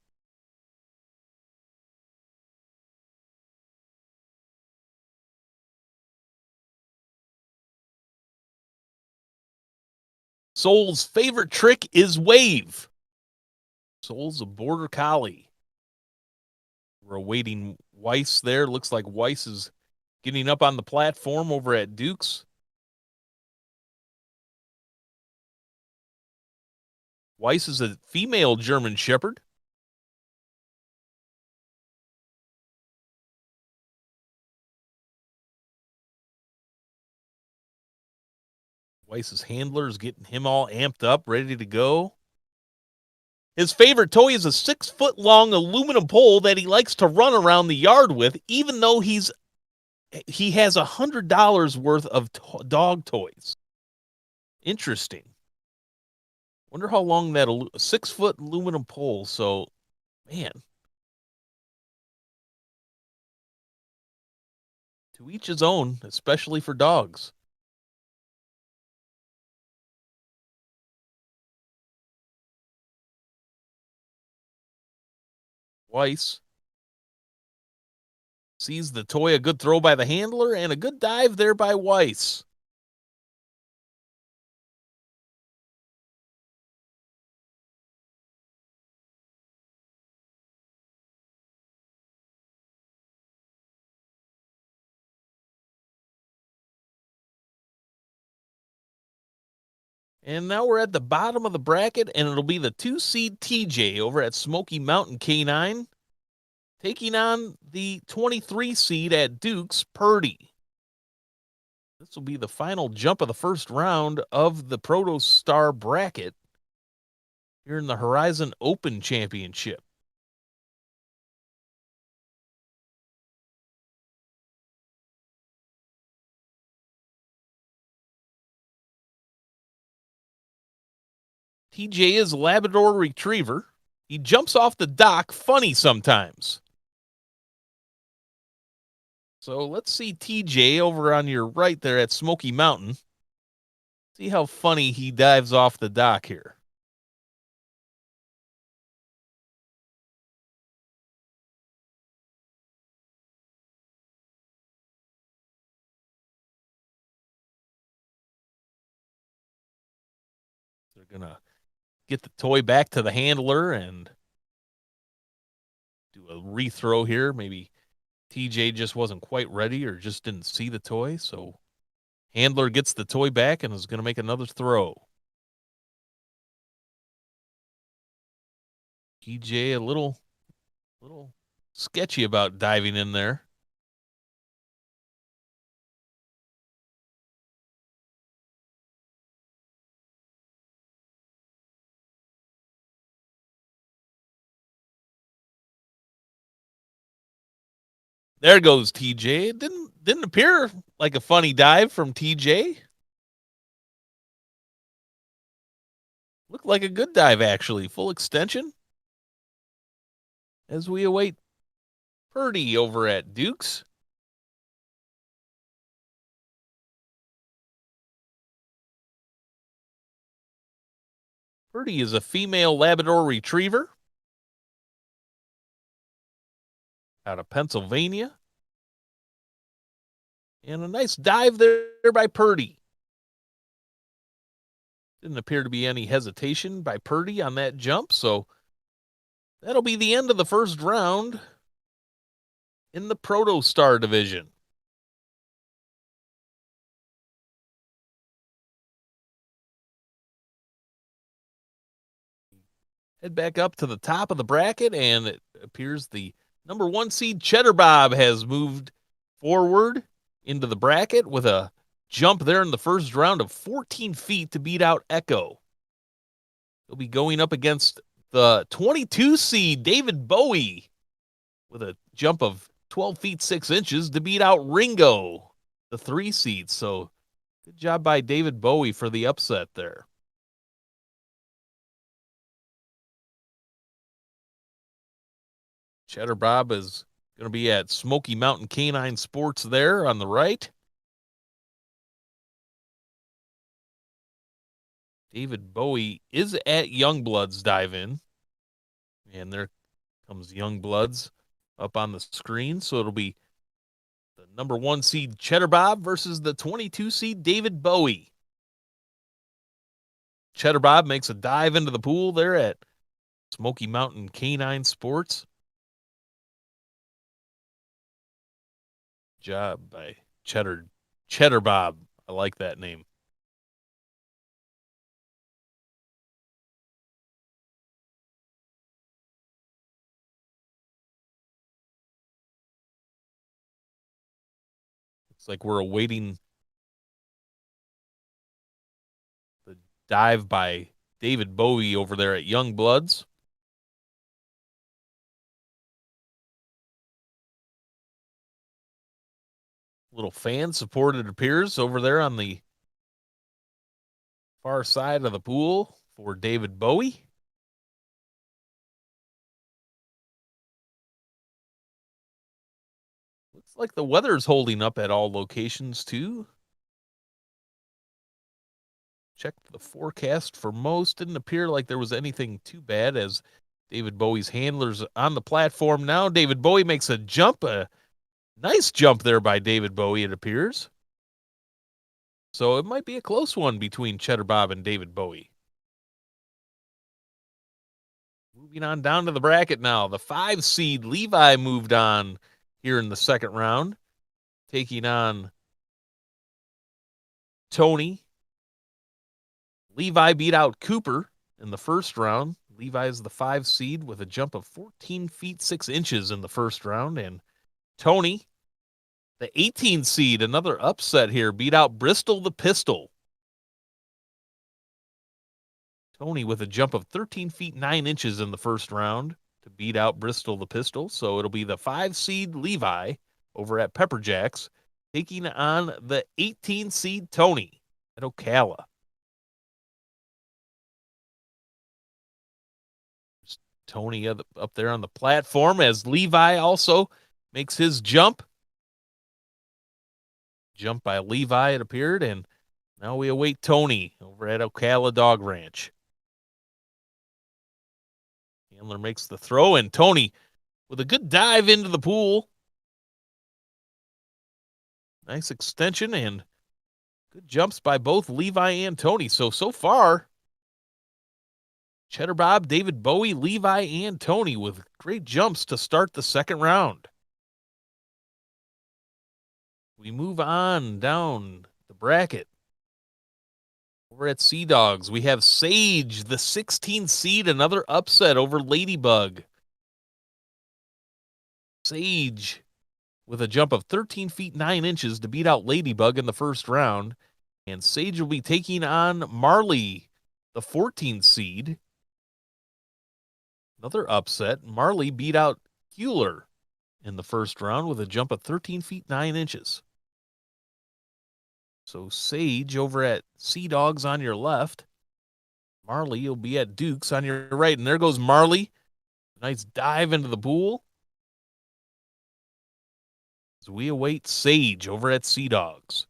Soul's favorite trick is wave. Soul's a border collie. We're awaiting Weiss there. Looks like Weiss is getting up on the platform over at Duke's. Weiss is a female German Shepherd. Weiss's handler is getting him all amped up, ready to go. His favorite toy is a 6-foot-long aluminum pole that he likes to run around the yard with, even though he has $100 worth of dog toys. Interesting. Wonder how long that 6-foot aluminum pole. So, man, to each his own, especially for dogs. Weiss sees the toy, a good throw by the handler, and a good dive there by Weiss. And now we're at the bottom of the bracket, and it'll be the 2 seed TJ over at Smoky Mountain K9 taking on the 23 seed at Duke's Purdy. This will be the final jump of the first round of the Protostar bracket here in the Horizon Open Championship. TJ is a Labrador Retriever. He jumps off the dock funny sometimes. So let's see TJ over on your right there at Smoky Mountain. See how funny he dives off the dock here. They're going to get the toy back to the handler and do a rethrow here. Maybe TJ just wasn't quite ready or just didn't see the toy. So Handler gets the toy back and is going to make another throw. TJ a little sketchy about diving in there. There goes TJ. It didn't appear like a funny dive from TJ. Looked like a good dive, actually. Full extension. As we await Purdy over at Duke's. Purdy is a female Labrador Retriever out of Pennsylvania. And a nice dive there by Purdy. Didn't appear to be any hesitation by Purdy on that jump, so that'll be the end of the first round in the Protostar division. Head back up to the top of the bracket, and it appears the number 1 seed Cheddar Bob has moved forward into the bracket with a jump there in the first round of 14 feet to beat out Echo. He'll be going up against the 22 seed David Bowie with a jump of 12 feet 6 inches to beat out Ringo, the 3 seed. So good job by David Bowie for the upset there. Cheddar Bob is going to be at Smoky Mountain Canine Sports there on the right. David Bowie is at Youngbloods Dive-In. And there comes Youngbloods up on the screen. So it'll be the number 1 seed Cheddar Bob versus the 22 seed David Bowie. Cheddar Bob makes a dive into the pool there at Smoky Mountain Canine Sports. Job by Cheddar Bob. I like that name. It's like we're awaiting the dive by David Bowie over there at Youngbloods. Little fan support, it appears, over there on the far side of the pool for David Bowie. Looks like the weather's holding up at all locations, too. Checked the forecast for most. Didn't appear like there was anything too bad as David Bowie's handler's on the platform now. David Bowie makes a jump, a nice jump there by David Bowie, it appears. So it might be a close one between Cheddar Bob and David Bowie. Moving on down to the bracket now. The 5 seed Levi moved on here in the second round, taking on Tony. Levi beat out Cooper in the first round. Levi is the 5 seed with a jump of 14 feet 6 inches in the first round. And Tony, the 18 seed, another upset here, beat out Bristol the Pistol. Tony with a jump of 13 feet 9 inches in the first round to beat out Bristol the Pistol. So it'll be the 5 seed Levi over at Pepper Jacks taking on the 18 seed Tony at Ocala. Tony up there on the platform as Levi also makes his jump. Jump by Levi, it appeared, and now we await Tony over at Ocala Dog Ranch. Handler makes the throw, and Tony with a good dive into the pool. Nice extension and good jumps by both Levi and Tony. So far, Cheddar Bob, David Bowie, Levi, and Tony with great jumps to start the second round. We move on down the bracket. Over at Sea Dogs, we have Sage, the 16th seed, another upset over Ladybug. Sage with a jump of 13 feet 9 inches to beat out Ladybug in the first round. And Sage will be taking on Marley, the 14th seed. Another upset. Marley beat out Hewler in the first round with a jump of 13 feet 9 inches. So Sage over at Sea Dogs on your left. Marley, you'll be at Dukes on your right. And there goes Marley. Nice dive into the pool. As we await Sage over at Sea Dogs.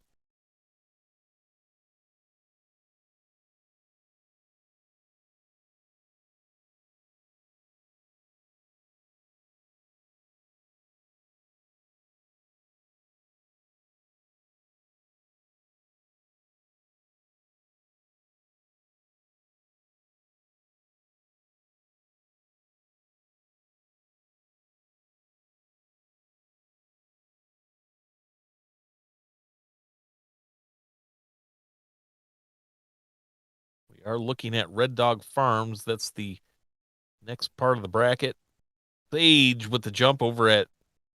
We are looking at Red Dog Farms. That's the next part of the bracket. Sage with the jump over at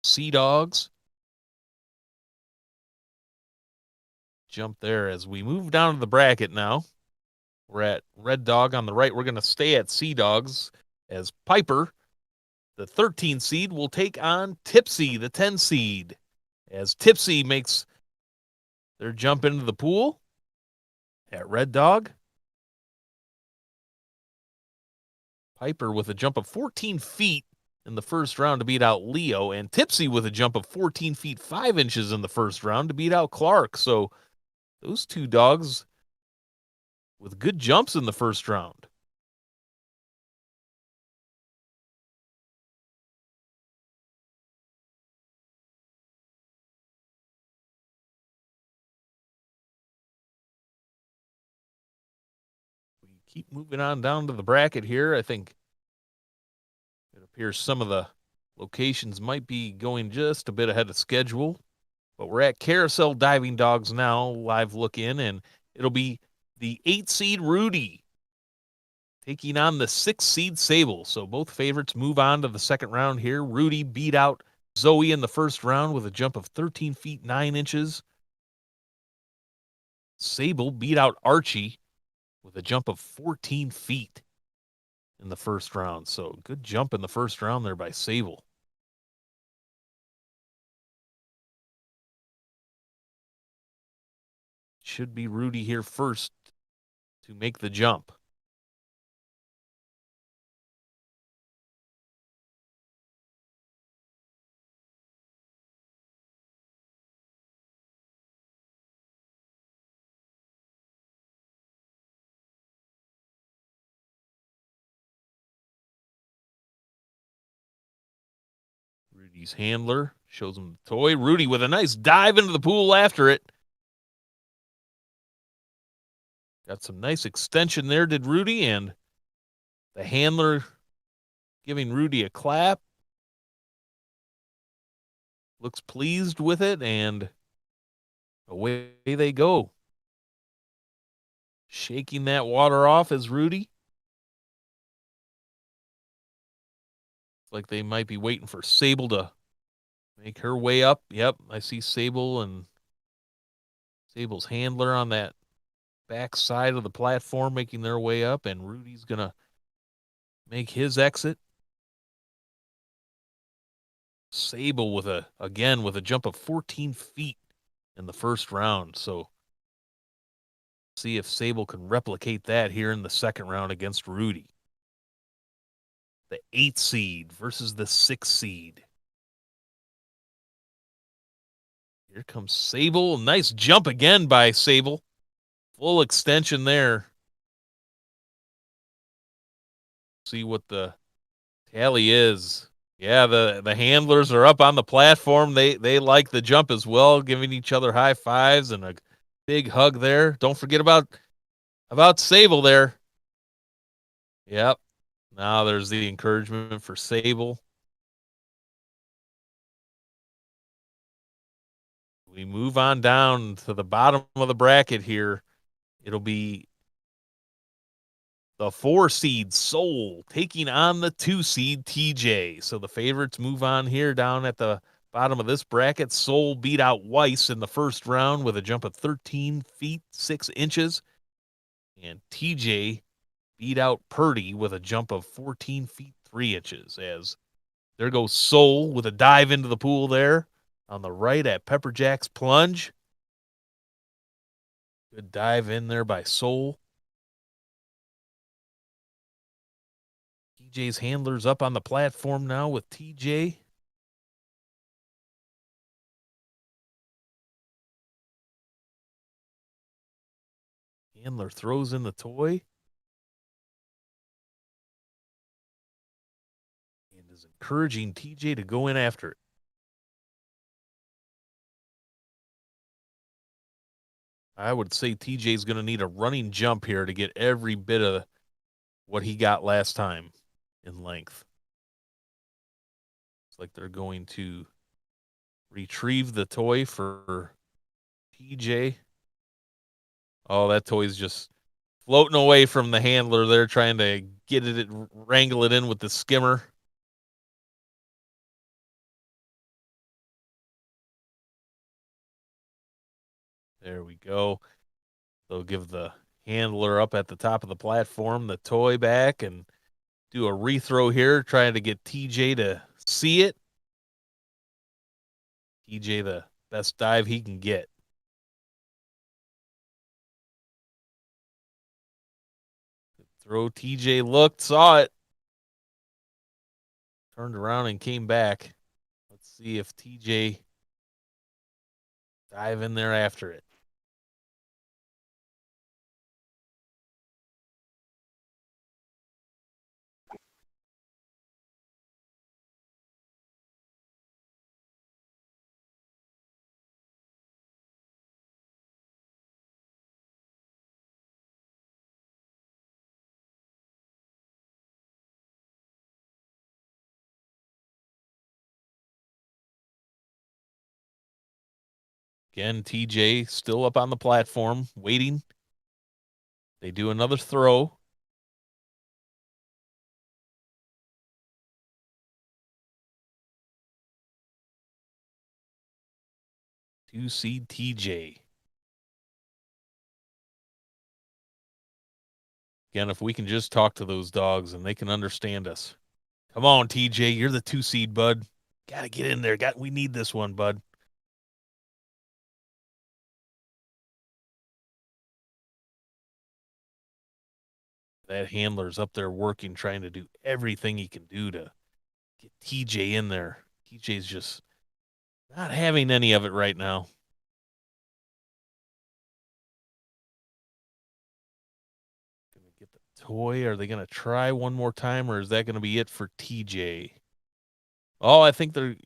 Sea Dogs. Jump there as we move down to the bracket now. We're at Red Dog on the right. We're going to stay at Sea Dogs as Piper, the 13 seed, will take on Tipsy, the 10 seed, as Tipsy makes their jump into the pool at Red Dog. Piper with a jump of 14 feet in the first round to beat out Leo, and Tipsy with a jump of 14 feet 5 inches in the first round to beat out Clark. So those two dogs with good jumps in the first round. We keep moving on down to the bracket here. I think it appears some of the locations might be going just a bit ahead of schedule, but we're at Carousel Diving Dogs now, live look in, and it'll be the 8 seed Rudy taking on the 6 seed Sable. So both favorites move on to the second round here. Rudy beat out Zoe in the first round with a jump of 13 feet 9 inches. Sable beat out Archie with a jump of 14 feet in the first round. So good jump in the first round there by Sable. Should be Rudy here first to make the jump. Rudy's handler shows him the toy. Rudy with a nice dive into the pool after it. Got some nice extension there, did Rudy, and the handler giving Rudy a clap. Looks pleased with it, and away they go. Shaking that water off as Rudy. Like they might be waiting for Sable to make her way up. Yep, I see Sable and Sable's handler on that back side of the platform making their way up, and Rudy's going to make his exit. Sable with a jump of 14 feet in the first round. So see if Sable can replicate that here in the second round against Rudy. The 8 seed versus the 6 seed. Here comes Sable. Nice jump again by Sable. Full extension there. See what the tally is. Yeah, the handlers are up on the platform. They like the jump as well, giving each other high fives and a big hug there. Don't forget about Sable there. Yep. Now there's the encouragement for Sable. We move on down to the bottom of the bracket here. It'll be the 4 seed Seoul taking on the 2 seed TJ. So the favorites move on here down at the bottom of this bracket. Seoul beat out Weiss in the first round with a jump of 13 feet 6 inches. And TJ beat out Purdy with a jump of 14 feet 3 inches. As there goes Seoul with a dive into the pool there on the right at Pepperjack's plunge. Good dive in there by Seoul. TJ's handler's up on the platform now with TJ. Handler throws in the toy and is encouraging TJ to go in after it. I would say TJ's going to need a running jump here to get every bit of what he got last time in length. It's like they're going to retrieve the toy for TJ. Oh, that toy's just floating away from the handler there, trying to get it, wrangle it in with the skimmer. There we go. They'll give the handler up at the top of the platform the toy back and do a rethrow here, trying to get TJ to see it. TJ, the best dive he can get. Throw. TJ looked, saw it, turned around and came back. Let's see if TJ dive in there after it. Again, TJ still up on the platform, waiting. They do another throw. Two seed TJ. Again, if we can just talk to those dogs and they can understand us. Come on, TJ, you're the 2 seed, bud. Got to get in there. We need this one, bud. That handler's up there working, trying to do everything he can do to get TJ in there. TJ's just not having any of it right now. Gonna get the toy. Are they gonna try one more time, or is that gonna be it for TJ? Oh, I think they're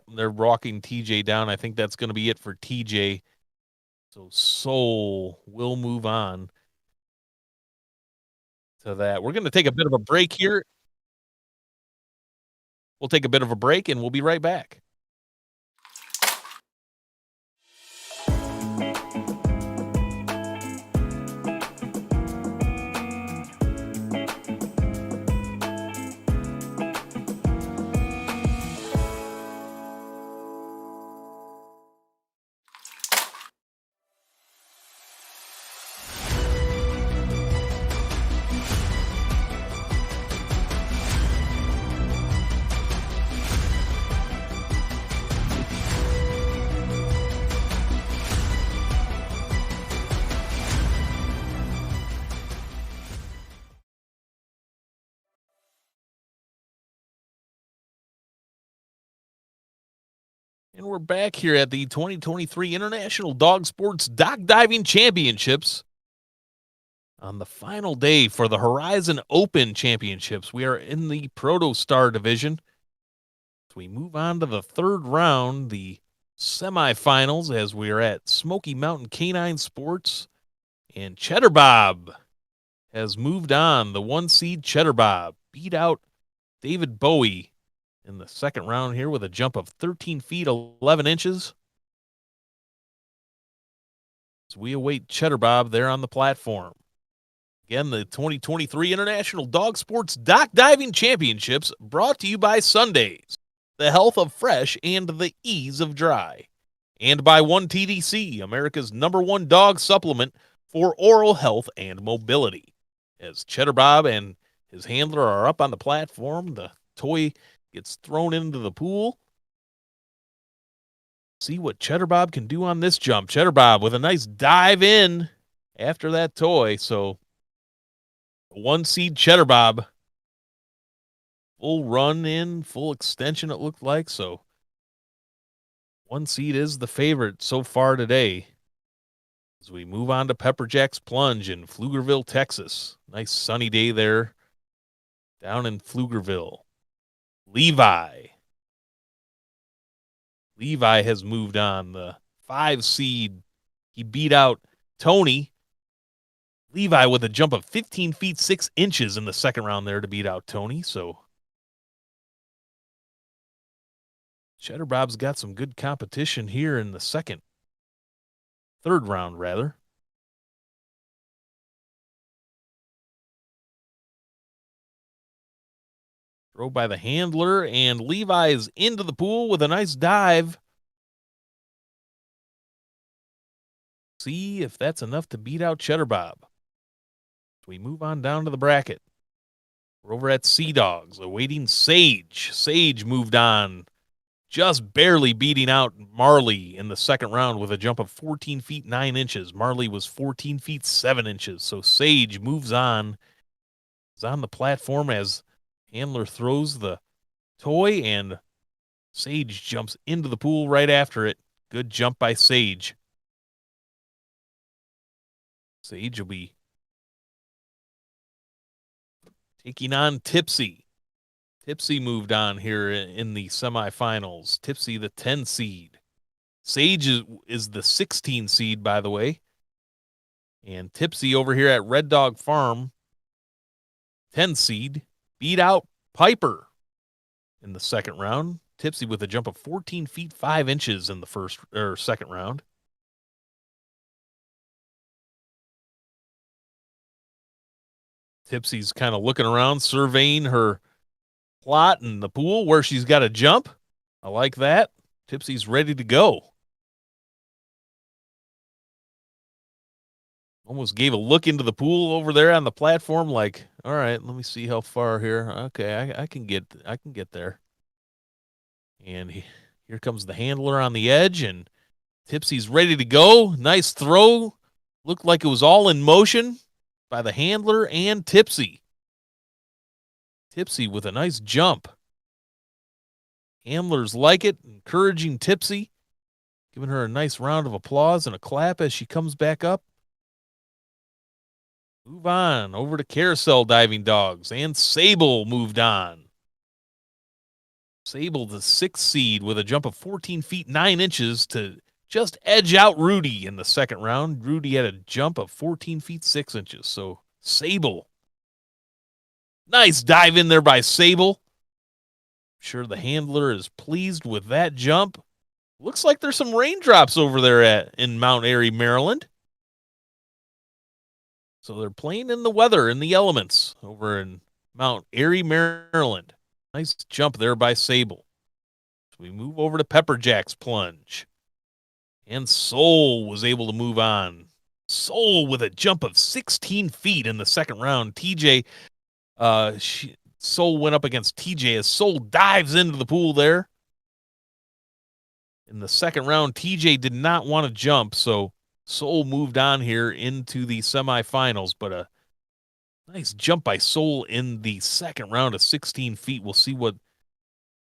rocking TJ down. I think that's gonna be it for TJ. So Soul will move on to that. We're gonna take a bit of a break here. We'll take a bit of a break and we'll be right back. And we're back here at the 2023 International Dog Sports Dock Diving Championships. On the final day for the Horizon Open Championships, we are in the Protostar division. So we move on to the third round, the semifinals, as we are at Smoky Mountain Canine Sports. And Cheddar Bob has moved on. The 1 seed Cheddar Bob beat out David Bowie in the second round here with a jump of 13 feet 11 inches. as we await Cheddar Bob there on the platform. Again, the 2023 International Dog Sports Dock Diving Championships brought to you by Sundays, the health of fresh and the ease of dry, and by 1TDC, America's #1 dog supplement for oral health and mobility. As Cheddar Bob and his handler are up on the platform, the toy gets thrown into the pool. See what Cheddar Bob can do on this jump. Cheddar Bob with a nice dive in after that toy. So 1 seed Cheddar Bob, full run in, full extension it looked like. So 1 seed is the favorite so far today. As we move on to Pepperjack's Plunge in Pflugerville, Texas. Nice sunny day there down in Pflugerville. Levi has moved on. The 5 seed, he beat out Tony. Levi with a jump of 15 feet 6 inches in the second round there to beat out Tony. So Cheddar Bob's got some good competition here in the third round rather. Throw by the handler, and Levi is into the pool with a nice dive. See if that's enough to beat out Cheddar Bob. So we move on down to the bracket. We're over at Sea Dogs, awaiting Sage. Sage moved on, just barely beating out Marley in the second round with a jump of 14 feet 9 inches. Marley was 14 feet 7 inches. So Sage moves on. Is on the platform as handler throws the toy, and Sage jumps into the pool right after it. Good jump by Sage. Sage will be taking on Tipsy. Tipsy moved on here in the semifinals. Tipsy, the 10 seed. Sage is the 16 seed, by the way. And Tipsy over here at Red Dog Farm, 10 seed, beat out Piper in the second round. Tipsy with a jump of 14 feet 5 inches in the second round. Tipsy's kind of looking around, surveying her plot in the pool where she's got to jump. I like that. Tipsy's ready to go. Almost gave a look into the pool over there on the platform like, all right, let me see how far here. Okay, I can get there. And here comes the handler on the edge, and Tipsy's ready to go. Nice throw. Looked like it was all in motion by the handler and Tipsy. Tipsy with a nice jump. Handlers like it, encouraging Tipsy, giving her a nice round of applause and a clap as she comes back up. Move on over to Carousel Diving Dogs, and Sable moved on. Sable, the 6th seed, with a jump of 14 feet 9 inches to just edge out Rudy in the second round. Rudy had a jump of 14 feet 6 inches. So Sable, nice dive in there by Sable. I'm sure the handler is pleased with that jump. Looks like there's some raindrops over there in Mount Airy, Maryland. So they're playing in the weather, in the elements over in Mount Airy, Maryland. Nice jump there by Sable. So we move over to Pepperjack's Plunge. And Soul was able to move on. Soul with a jump of 16 feet in the second round. Soul went up against TJ as Soul dives into the pool there. In the second round, TJ did not want to jump, so Soul moved on here into the semifinals, but a nice jump by Soul in the second round of 16 feet. We'll see what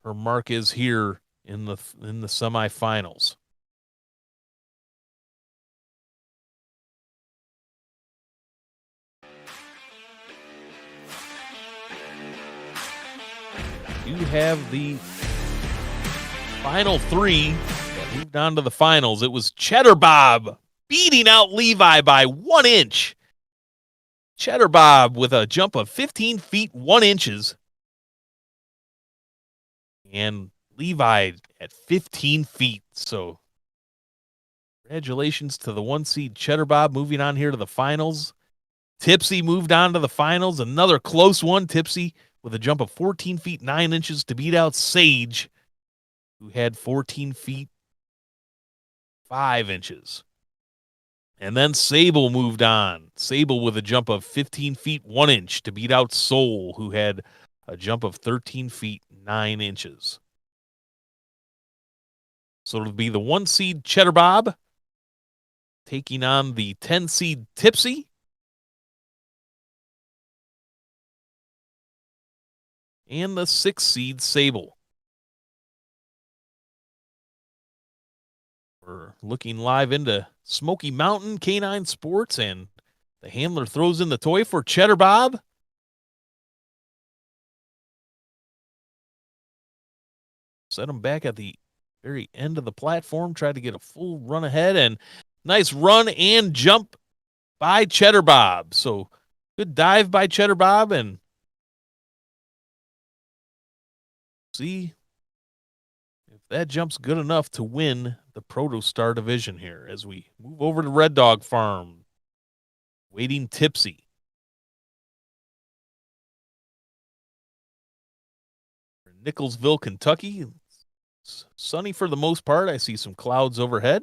her mark is here in the semifinals. You have the final three that moved on to the finals. It was Cheddar Bob beating out Levi by 1 inch. Cheddar Bob with a jump of 15 feet 1 inches. And Levi at 15 feet. So Congratulations to the 1 seed Cheddar Bob moving on here to the finals. Tipsy moved on to the finals. Another close one. Tipsy with a jump of 14 feet 9 inches to beat out Sage, who had 14 feet 5 inches. And then Sable moved on. Sable with a jump of 15 feet 1 inch to beat out Soul, who had a jump of 13 feet 9 inches. So it'll be the 1 seed Cheddar Bob taking on the 10 seed Tipsy. And the 6 seed Sable. We're looking live into Smoky Mountain Canine Sports, and the handler throws in the toy for Cheddar Bob. Set him back at the very end of the platform, tried to get a full run ahead, and nice run and jump by Cheddar Bob. So good dive by Cheddar Bob, and see if that jump's good enough to win the Protostar division here as we move over to Red Dog Farm. Waiting Tipsy. Nicholsville, Kentucky. It's sunny for the most part. I see some clouds overhead.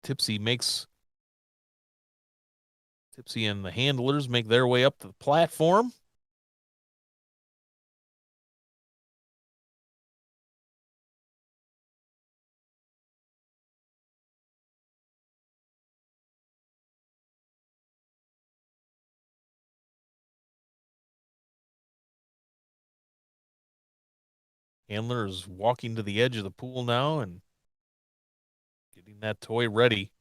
Tipsy and the handlers make their way up to the platform. Handler is walking to the edge of the pool now and getting that toy ready.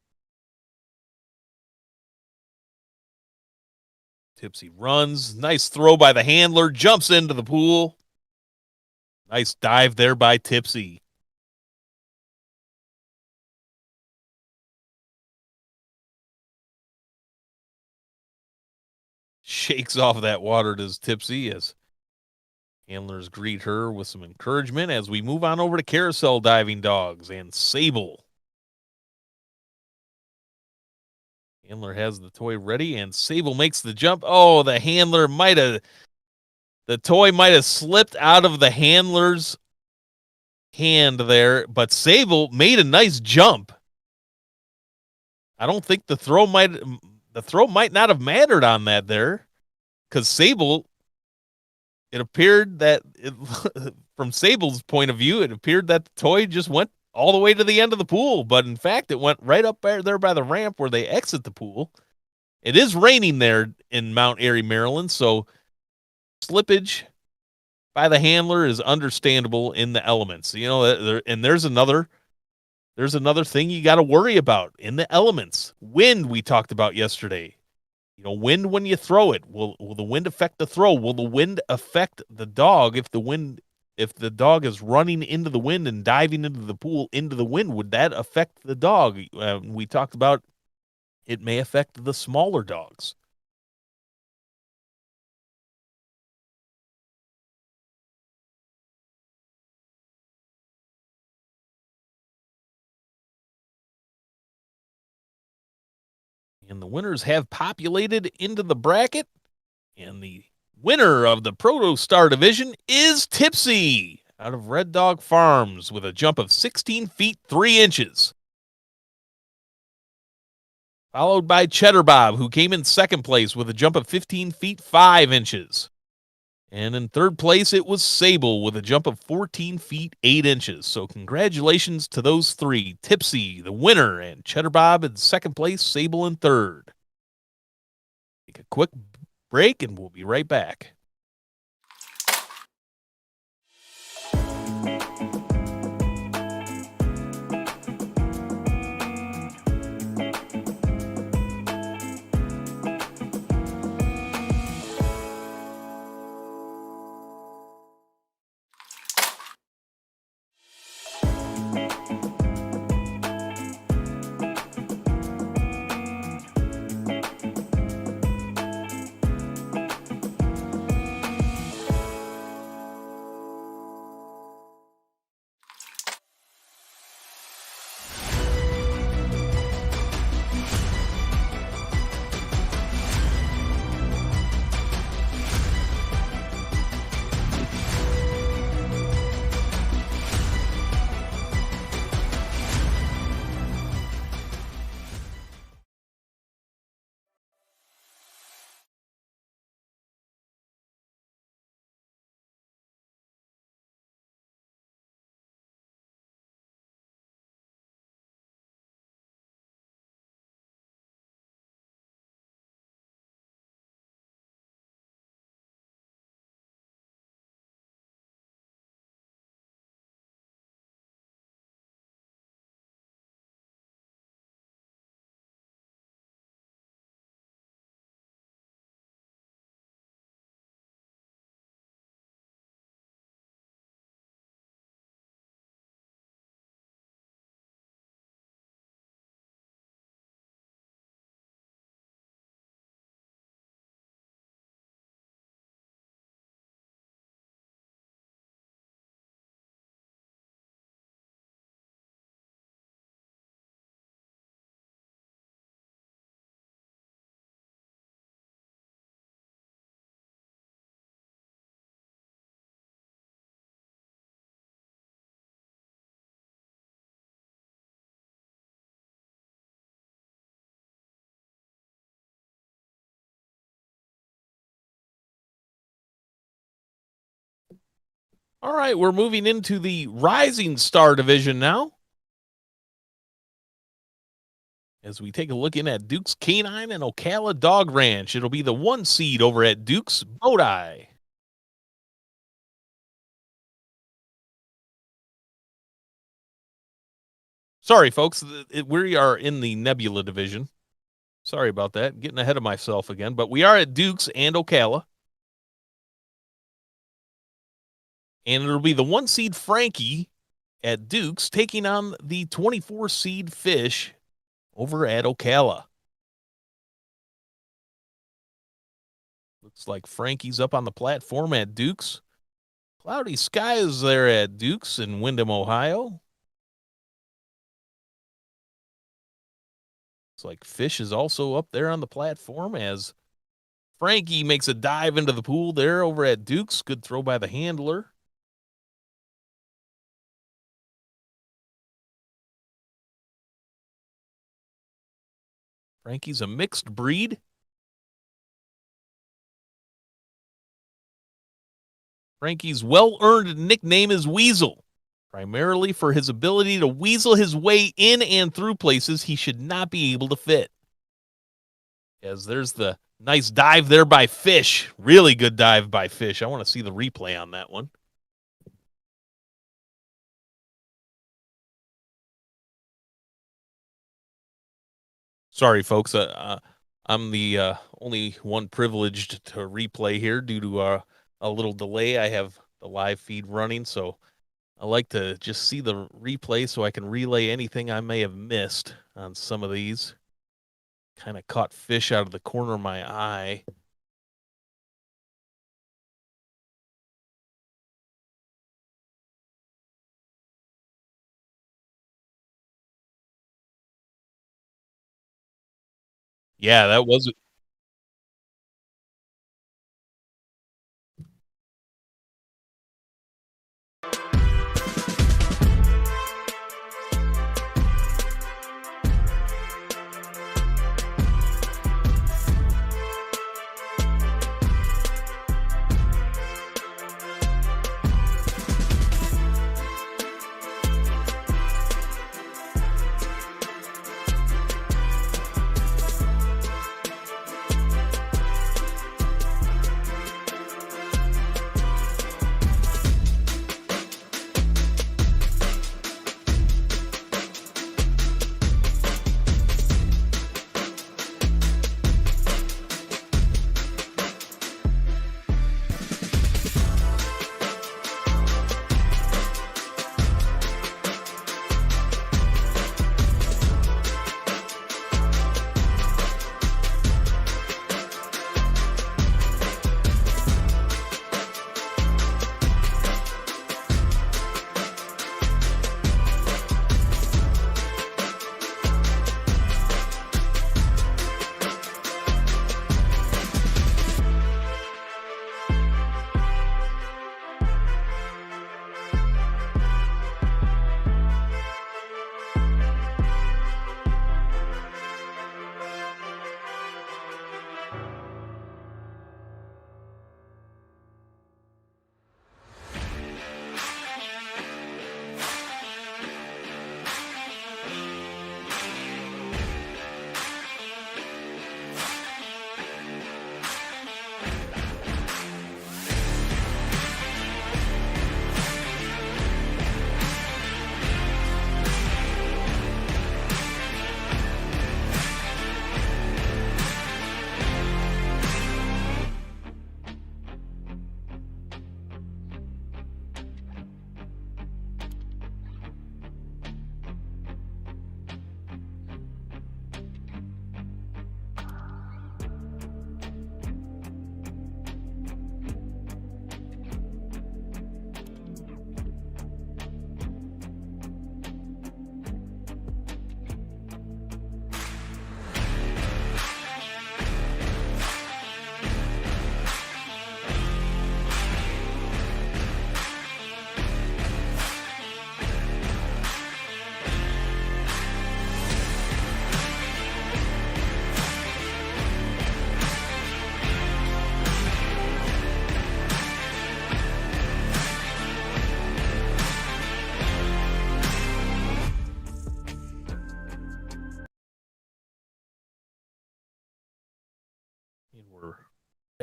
Tipsy runs. Nice throw by the handler. Jumps into the pool. Nice dive there by Tipsy. Shakes off that water, does Tipsy, as handlers greet her with some encouragement as we move on over to Carousel Diving Dogs and Sable. Handler has the toy ready, and Sable makes the jump. Oh, the toy might have slipped out of the handler's hand there, but Sable made a nice jump. I don't think the throw might not have mattered on that there, because Sable, it appeared that from Sable's point of view, it appeared that the toy just went all the way to the end of the pool, but in fact, it went right up there by the ramp where they exit the pool. It is raining there in Mount Airy, Maryland, so slippage by the handler is understandable in the elements. You know, and there's another thing you got to worry about in the elements. Wind, we talked about yesterday. You know, wind when you throw it. Will the wind affect the throw? Will the wind affect the dog? If the dog is running into the wind and diving into the pool into the wind, would that affect the dog? We talked about it may affect the smaller dogs. And the winners have populated into the bracket. And the winner of the Protostar division is Tipsy out of Red Dog Farms with a jump of 16 feet 3 inches. Followed by Cheddar Bob, who came in second place with a jump of 15 feet 5 inches. And in third place, it was Sable with a jump of 14 feet 8 inches. So congratulations to those three. Tipsy, the winner, and Cheddar Bob in second place, Sable in third. Take a quick break, and we'll be right back. All right, we're moving into the Rising Star division now. As we take a look in at Duke's Canine and Ocala Dog Ranch, it'll be the 1 seed over at Duke's Bodie. Sorry, folks, we are in the Nebula division. Sorry about that, getting ahead of myself again, but we are at Duke's and Ocala. And it'll be the 1 seed Frankie at Duke's taking on the 24 seed Fish over at Ocala. Looks like Frankie's up on the platform at Duke's. Cloudy skies there at Duke's in Windham, Ohio. Looks like Fish is also up there on the platform as Frankie makes a dive into the pool there over at Duke's. Good throw by the handler. Frankie's a mixed breed. Frankie's well-earned nickname is Weasel, primarily for his ability to weasel his way in and through places he should not be able to fit. As there's the nice dive there by Fish. Really good dive by Fish. I want to see the replay on that one. Sorry, folks. I'm the only one privileged to replay here due to a little delay. I have the live feed running, so I like to just see the replay so I can relay anything I may have missed on some of these. Kind of caught Fish out of the corner of my eye. Yeah, that was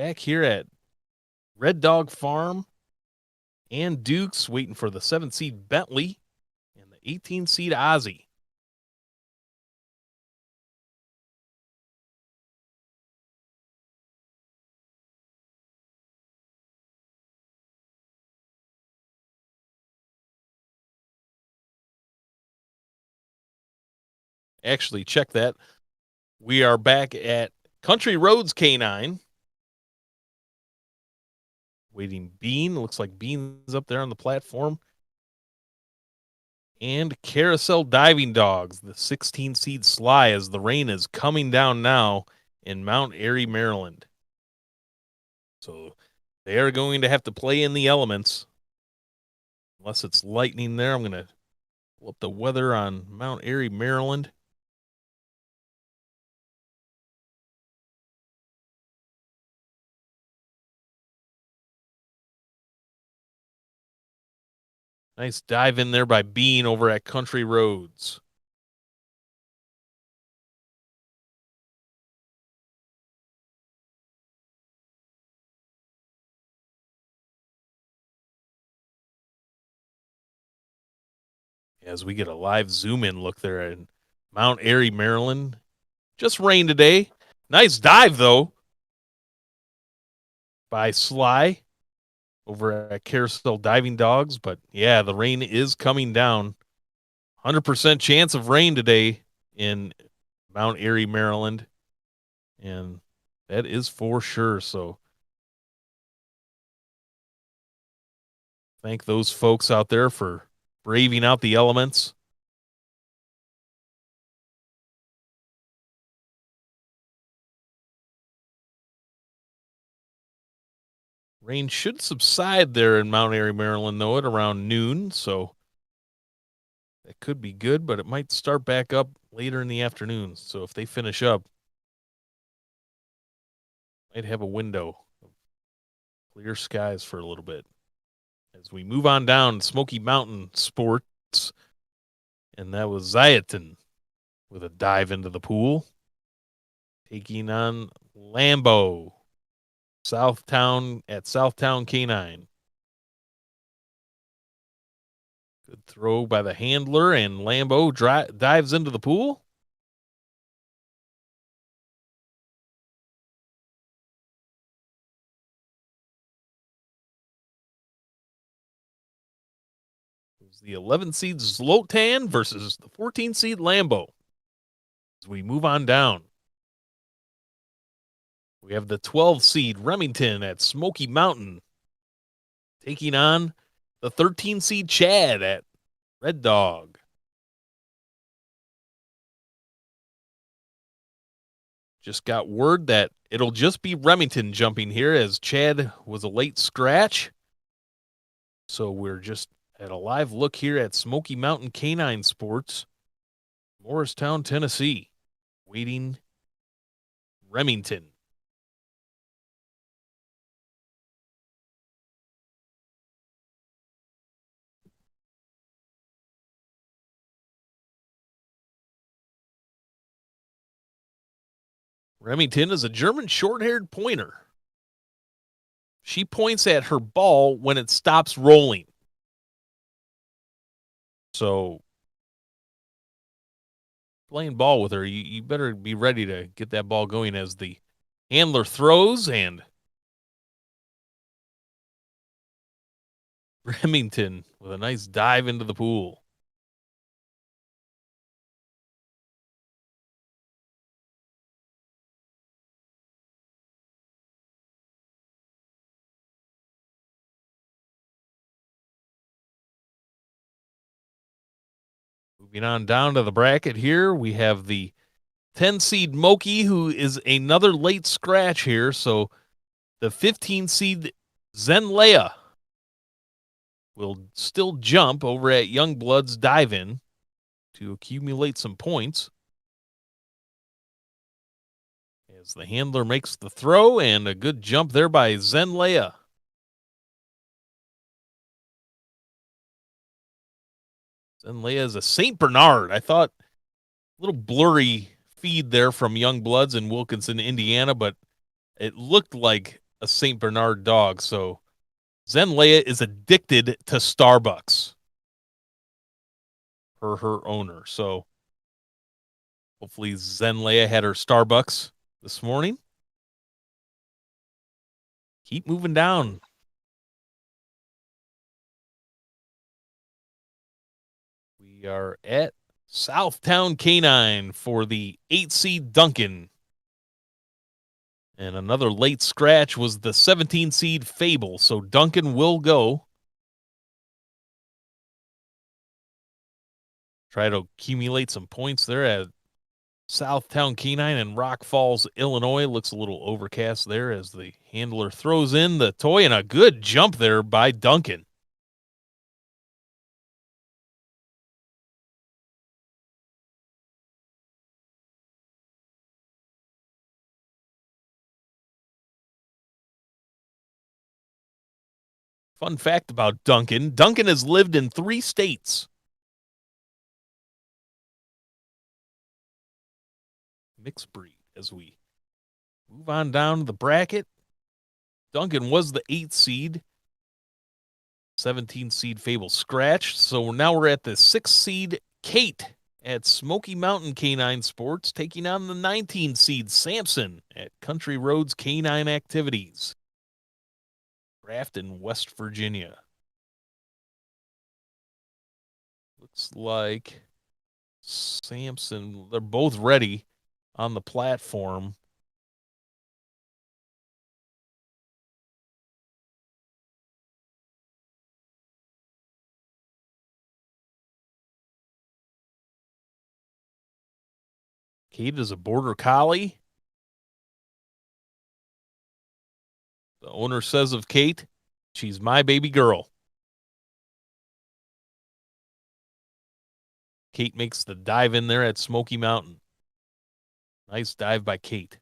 back here at Red Dog Farm and Dukes waiting for the 7th seed Bentley and the 18th seed Ozzy. Actually, check that. We are back at Country Roads K9. Waiting Bean. Looks like Bean's up there on the platform. And Carousel Diving Dogs, the 16 seed Sly, as the rain is coming down now in Mount Airy, Maryland. So they are going to have to play in the elements. Unless it's lightning there, I'm going to pull up the weather on Mount Airy, Maryland. Nice dive in there by Bean over at Country Roads. As we get a live zoom in look there in Mount Airy, Maryland. Just rain today. Nice dive, though, by Sly over at Carousel Diving Dogs. But yeah, the rain is coming down. 100% chance of rain today in Mount Airy, Maryland. And that is for sure. So thank those folks out there for braving out the elements. Rain should subside there in Mount Airy, Maryland, though, at around noon. So that could be good, but it might start back up later in the afternoon. So if they finish up, might have a window of clear skies for a little bit. As we move on down, Smoky Mountain Sports, and that was Zayatin with a dive into the pool, taking on Lambo, Southtown at Southtown K9. Good throw by the handler, and Lambo dives into the pool. It was the 11 seed Zlotan versus the 14 seed Lambo. As we move on down, we have the 12 seed Remington at Smoky Mountain taking on the 13 seed Chad at Red Dog. Just got word that it'll just be Remington jumping here as Chad was a late scratch. So we're just at a live look here at Smoky Mountain Canine Sports, Morristown, Tennessee, waiting Remington. Remington is a German short-haired pointer. She points at her ball when it stops rolling. So playing ball with her, you better be ready to get that ball going as the handler throws, and Remington with a nice dive into the pool. Moving on down to the bracket here, we have the 10 seed Moki, who is another late scratch here. So the 15 seed Zenleia will still jump over at Youngblood's dive in to accumulate some points. As the handler makes the throw, and a good jump there by Zenleia. Zenleia is a St. Bernard. I thought a little blurry feed there from Youngbloods in Wilkinson, Indiana, but it looked like a St. Bernard dog. So Zenleia is addicted to Starbucks per her owner. So hopefully Zenleia had her Starbucks this morning. Keep moving down. We are at Southtown Canine for the 8 seed Duncan. And another late scratch was the 17 seed Fable. So Duncan will go. Try to accumulate some points there at Southtown Canine in Rock Falls, Illinois. Looks a little overcast there as the handler throws in the toy, and a good jump there by Duncan. Fun fact about Duncan: Duncan has lived in 3 states. Mixed breed as we move on down the bracket. Duncan was the 8th seed. 17 seed Fable scratched. So now we're at the 6th seed Kate at Smoky Mountain Canine Sports, taking on the 19 seed Samson at Country Roads Canine Activities. Draft in West Virginia. Looks like Samson, they're both ready on the platform. Kate is a border collie. The owner says of Kate, she's my baby girl. Kate makes the dive in there at Smoky Mountain. Nice dive by Kate.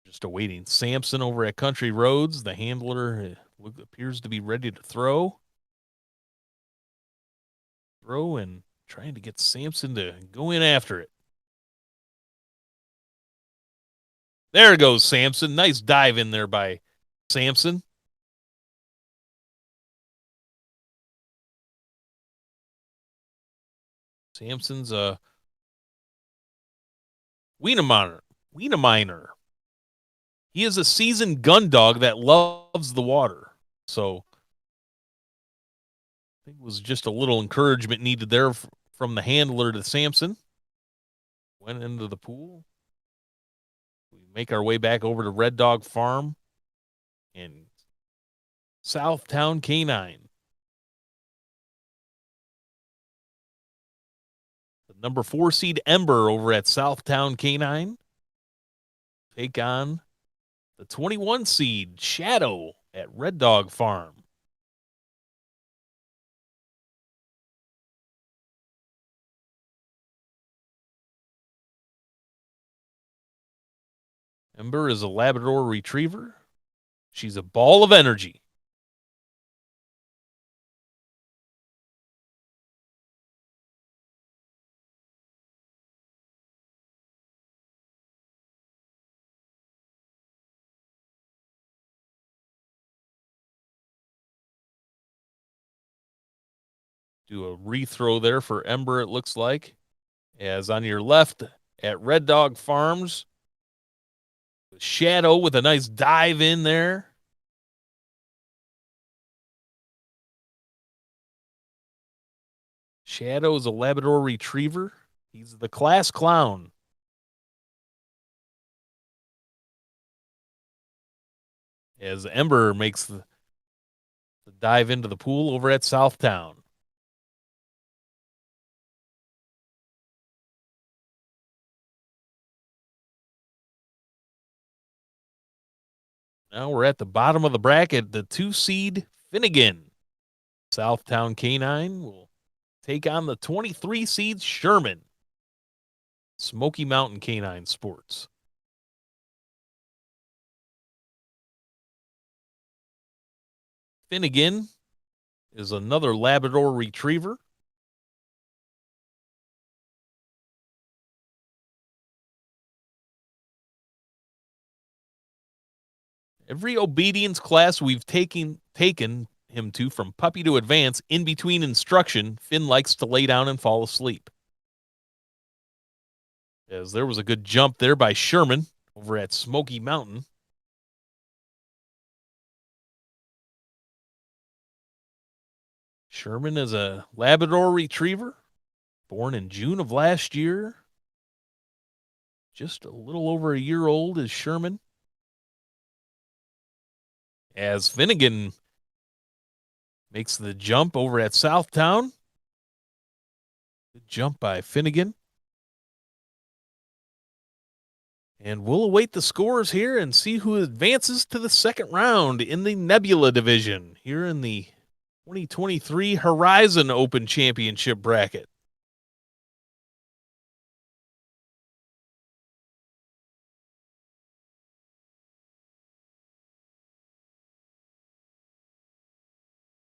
Just awaiting Samson over at Country Roads. The handler appears to be ready to throw. Throw and trying to get Samson to go in after it. There goes Samson. Nice dive in there by Samson. Samson's a Wieneminer. He is a seasoned gun dog that loves the water. So I think it was just a little encouragement needed there from the handler to Samson. Went into the pool. We make our way back over to Red Dog Farm in Southtown Canine. The number 4 seed Ember over at Southtown Canine take on the 21 seed Shadow at Red Dog Farm. Ember is a Labrador Retriever. She's a ball of energy. Do a rethrow there for Ember, it looks like. As on your left at Red Dog Farms, Shadow with a nice dive in there. Shadow is a Labrador Retriever. He's the class clown. As Ember makes the dive into the pool over at Southtown. Now we're at the bottom of the bracket. The 2 seed Finnegan. Southtown Canine will take on the 23 seed Sherman. Smoky Mountain Canine Sports. Finnegan is another Labrador Retriever. Every obedience class we've taken him to, from puppy to advance, in between instruction, Finn likes to lay down and fall asleep. As there was a good jump there by Sherman over at Smoky Mountain. Sherman is a Labrador Retriever, born in June of last year. Just a little over a year old is Sherman. As Finnegan makes the jump over at Southtown. Good jump by Finnegan. And we'll await the scores here and see who advances to the second round in the Nebula division here in the 2023 Horizon Open Championship bracket.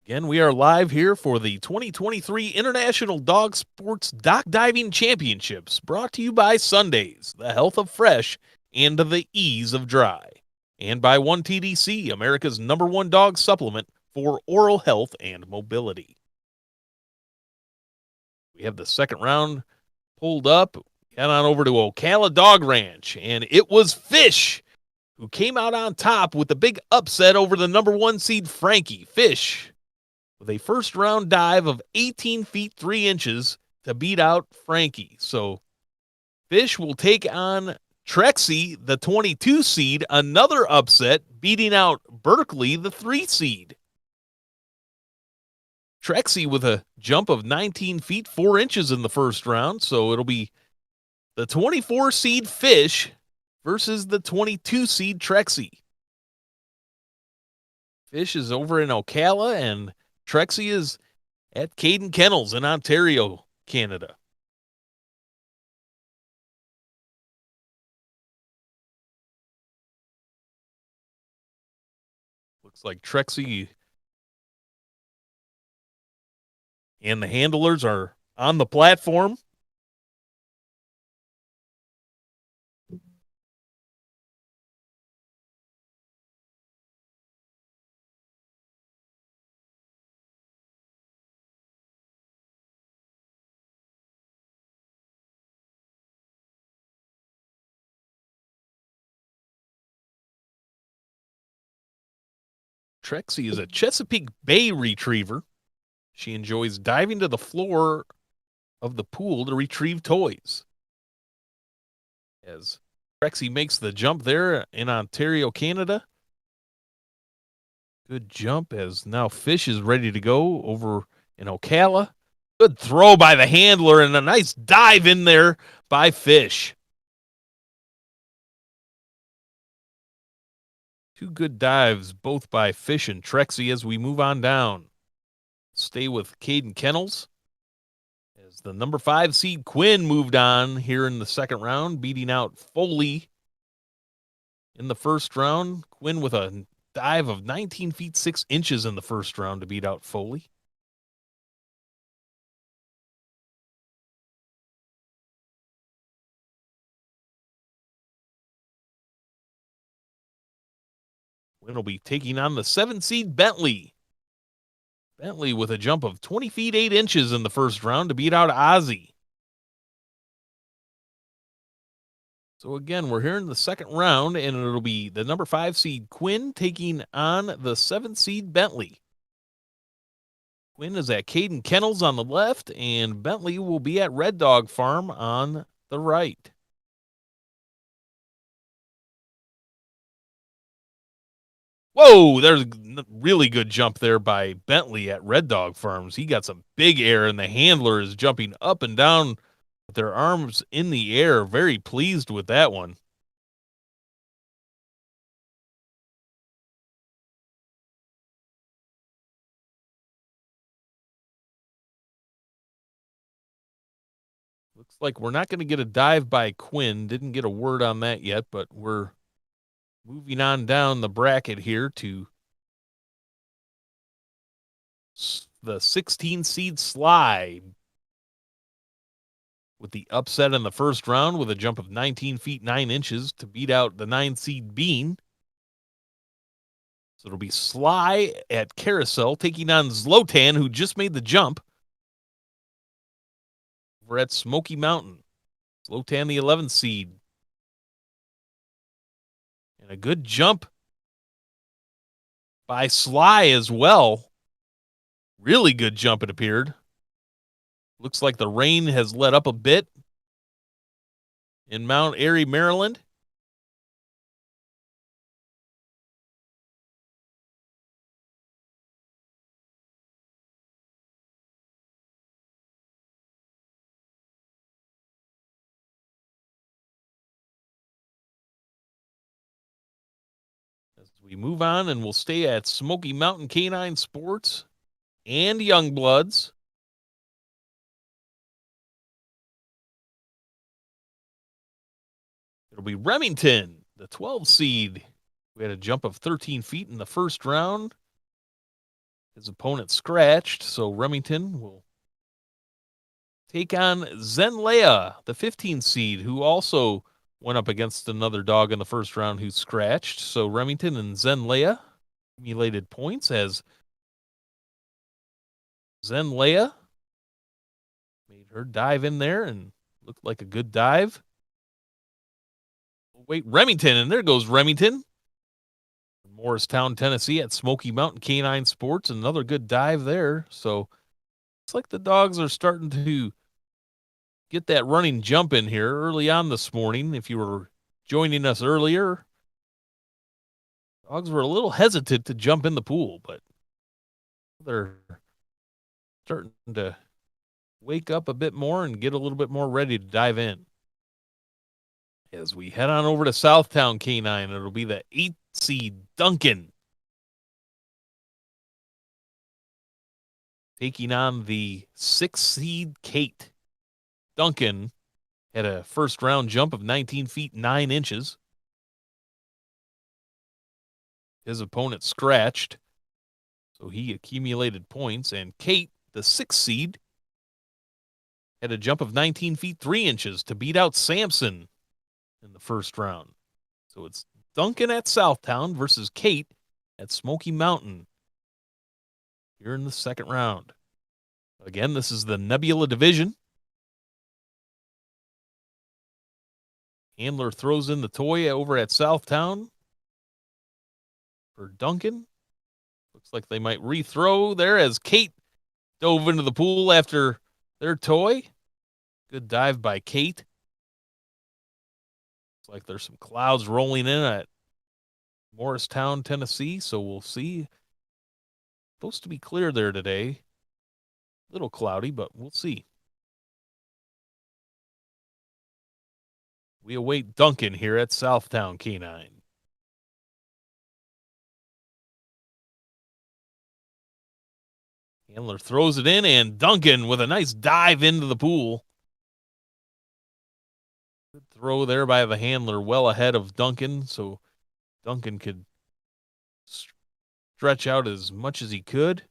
Again, we are live here for the 2023 International Dog Sports Dock Diving Championships, brought to you by Sundays, the health of fresh and the ease of dry, and by 1TDC, America's #1 dog supplement for oral health and mobility. We have the second round pulled up. Head on over to Ocala Dog Ranch, and it was Fish who came out on top with the big upset over the #1 seed Frankie. Fish with a first round dive of 18 feet 3 inches to beat out Frankie. So Fish will take on Trexie, the 22 seed, another upset, beating out Berkeley, the 3 seed. Trexie with a jump of 19 feet 4 inches in the first round. So it'll be the 24 seed Fish versus the 22 seed Trexie. Fish is over in Ocala, and Trexie is at Caden Kennels in Ontario, Canada. Looks like Trexie and the handlers are on the platform. Trexie is a Chesapeake Bay retriever. She enjoys diving to the floor of the pool to retrieve toys. As Trexie makes the jump there in Ontario, Canada. Good jump, as now Fish is ready to go over in Ocala. Good throw by the handler and a nice dive in there by Fish. Two good dives, both by Fish and Trexie, as we move on down. Stay with Caden Kennels, as the #5 seed Quinn moved on here in the second round, beating out Foley in the first round. Quinn with a dive of 19 feet 6 inches in the first round to beat out Foley. Quinn will be taking on the 7 seed Bentley. Bentley with a jump of 20 feet 8 inches in the first round to beat out Ozzy. So again, we're here in the second round, and it'll be the #5 seed Quinn taking on the 7 seed Bentley. Quinn is at Caden Kennels on the left, and Bentley will be at Red Dog Farm on the right. Whoa, there's a really good jump there by Bentley at Red Dog Farms. He got some big air, and the handler is jumping up and down with their arms in the air. Very pleased with that one. Looks like we're not going to get a dive by Quinn. Didn't get a word on that yet, but we're moving on down the bracket here to the 16 seed Sly, with the upset in the first round with a jump of 19 feet 9 inches to beat out the 9 seed Bean. So it'll be Sly at Carousel taking on Zlotan, who just made the jump. We're at Smoky Mountain. Zlotan, the 11th seed. And a good jump by Sly as well. Really good jump, it appeared. Looks like the rain has let up a bit in Mount Airy, Maryland. As we move on, and we'll stay at Smoky Mountain Canine Sports and Youngbloods. It'll be Remington, the 12 seed. We had a jump of 13 feet in the first round. His opponent scratched, so Remington will take on Zenleia, the 15 seed, who also went up against another dog in the first round who scratched. So Remington and Zenleia accumulated points as Zenleia made her dive in there and looked like a good dive. Wait, Remington, and there goes Remington. Morristown, Tennessee at Smoky Mountain Canine Sports. Another good dive there. So it's like the dogs are starting to get that running jump in here early on this morning. If you were joining us earlier, dogs were a little hesitant to jump in the pool, but they're starting to wake up a bit more and get a little bit more ready to dive in. As we head on over to Southtown Canine, it'll be the 8th seed Duncan taking on the 6th seed Kate. Duncan had a first round jump of 19 feet 9 inches. His opponent scratched, so he accumulated points. And Kate, the 6th seed, had a jump of 19 feet 3 inches to beat out Samson in the first round. So it's Duncan at Southtown versus Kate at Smoky Mountain here in the second round. Again, this is the Nebula division. Handler throws in the toy over at Southtown for Duncan. Looks like they might rethrow there as Kate dove into the pool after their toy. Good dive by Kate. Looks like there's some clouds rolling in at Morristown, Tennessee, so we'll see. Supposed to be clear there today. A little cloudy, but we'll see. We await Duncan here at Southtown Canine. Handler throws it in, and Duncan with a nice dive into the pool. Good throw there by the handler, well ahead of Duncan, so Duncan could stretch out as much as he could.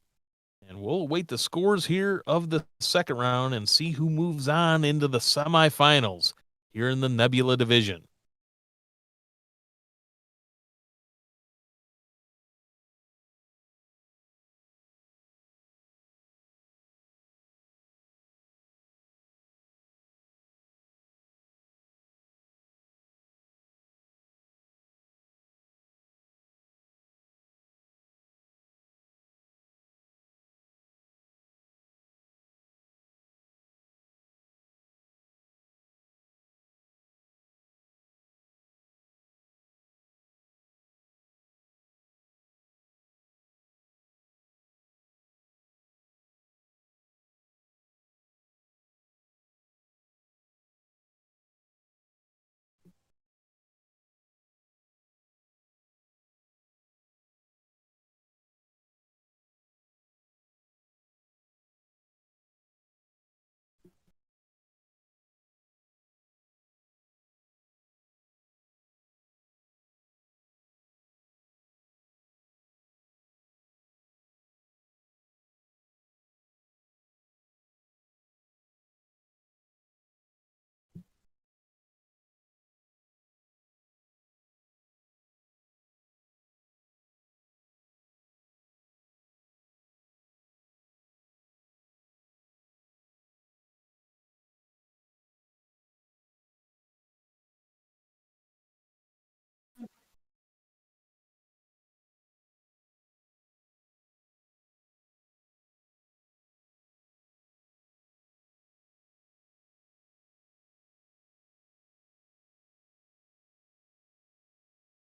And we'll await the scores here of the second round and see who moves on into the semifinals here in the Nebula division.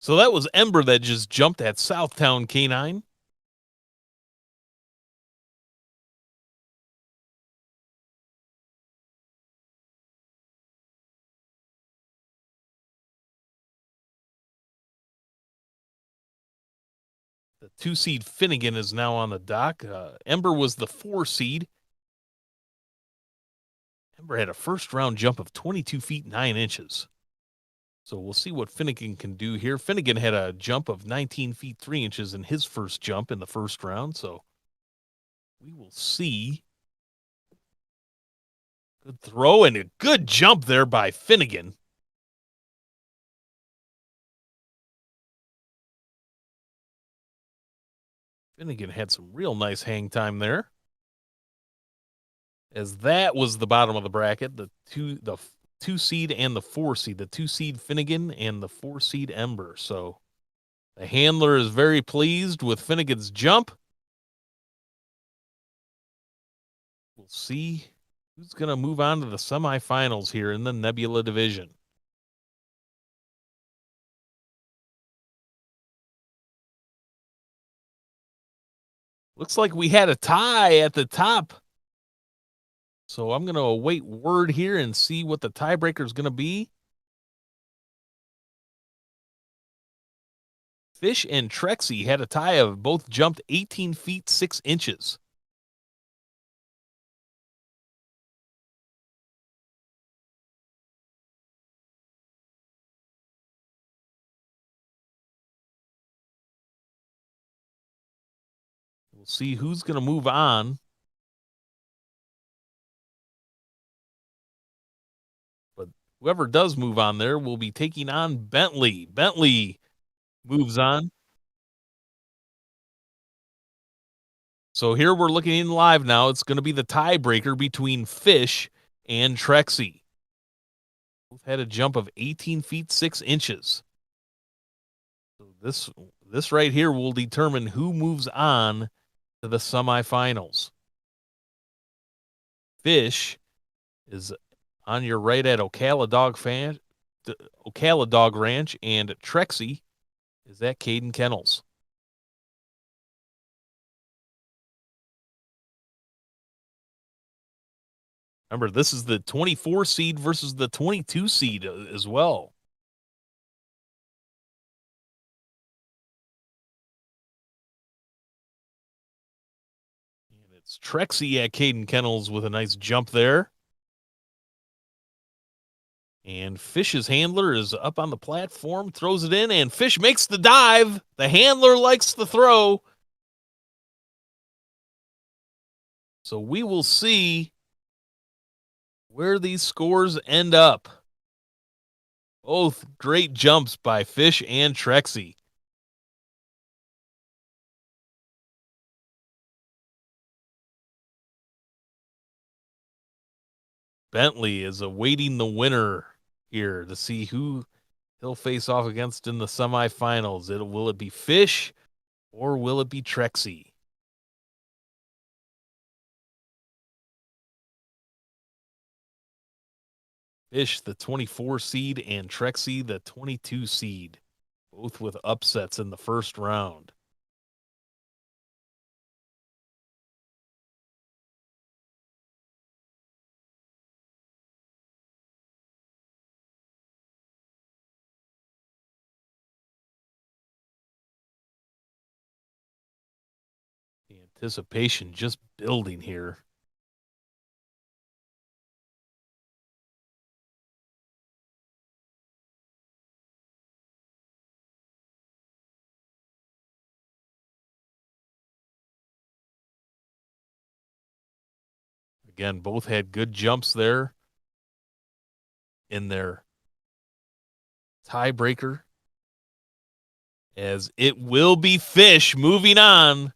So that was Ember that just jumped at Southtown K9. The 2 seed Finnegan is now on the dock. Ember was the 4 seed. Ember had a first round jump of 22 feet 9 inches. So we'll see what Finnegan can do here. Finnegan had a jump of 19 feet 3 inches in his first jump in the first round. So we will see. Good throw and a good jump there by Finnegan. Finnegan had some real nice hang time there. As that was the bottom of the bracket, the 2 seed and the 4 seed, the 2 seed Finnegan and the 4 seed Ember. So the handler is very pleased with Finnegan's jump. We'll see who's going to move on to the semifinals here in the Nebula division. Looks like we had a tie at the top. So I'm going to await word here and see what the tiebreaker is going to be. Fish and Trexie had a tie of both jumped 18 feet 6 inches. We'll see who's going to move on. But whoever does move on there will be taking on Bentley. Bentley moves on. So here we're looking in live now. It's going to be the tiebreaker between Fish and Trexie. Both had a jump of 18 feet 6 inches. So this right here will determine who moves on to the semifinals. Fish is on your right at Ocala Dog Ranch, and Trexie is at Caden Kennels. Remember, this is the 24 seed versus the 22 seed as well. And it's Trexie at Caden Kennels with a nice jump there. And Fish's handler is up on the platform, throws it in, and Fish makes the dive. The handler likes the throw. So we will see where these scores end up. Both great jumps by Fish and Trexie. Bentley is awaiting the winner here to see who he'll face off against in the semifinals. Will it be Fish or will it be Trexie? Fish, the 24 seed, and Trexie, the 22 seed, both with upsets in the first round. The anticipation just building here. Again, both had good jumps there in their tiebreaker, as it will be Fish moving on.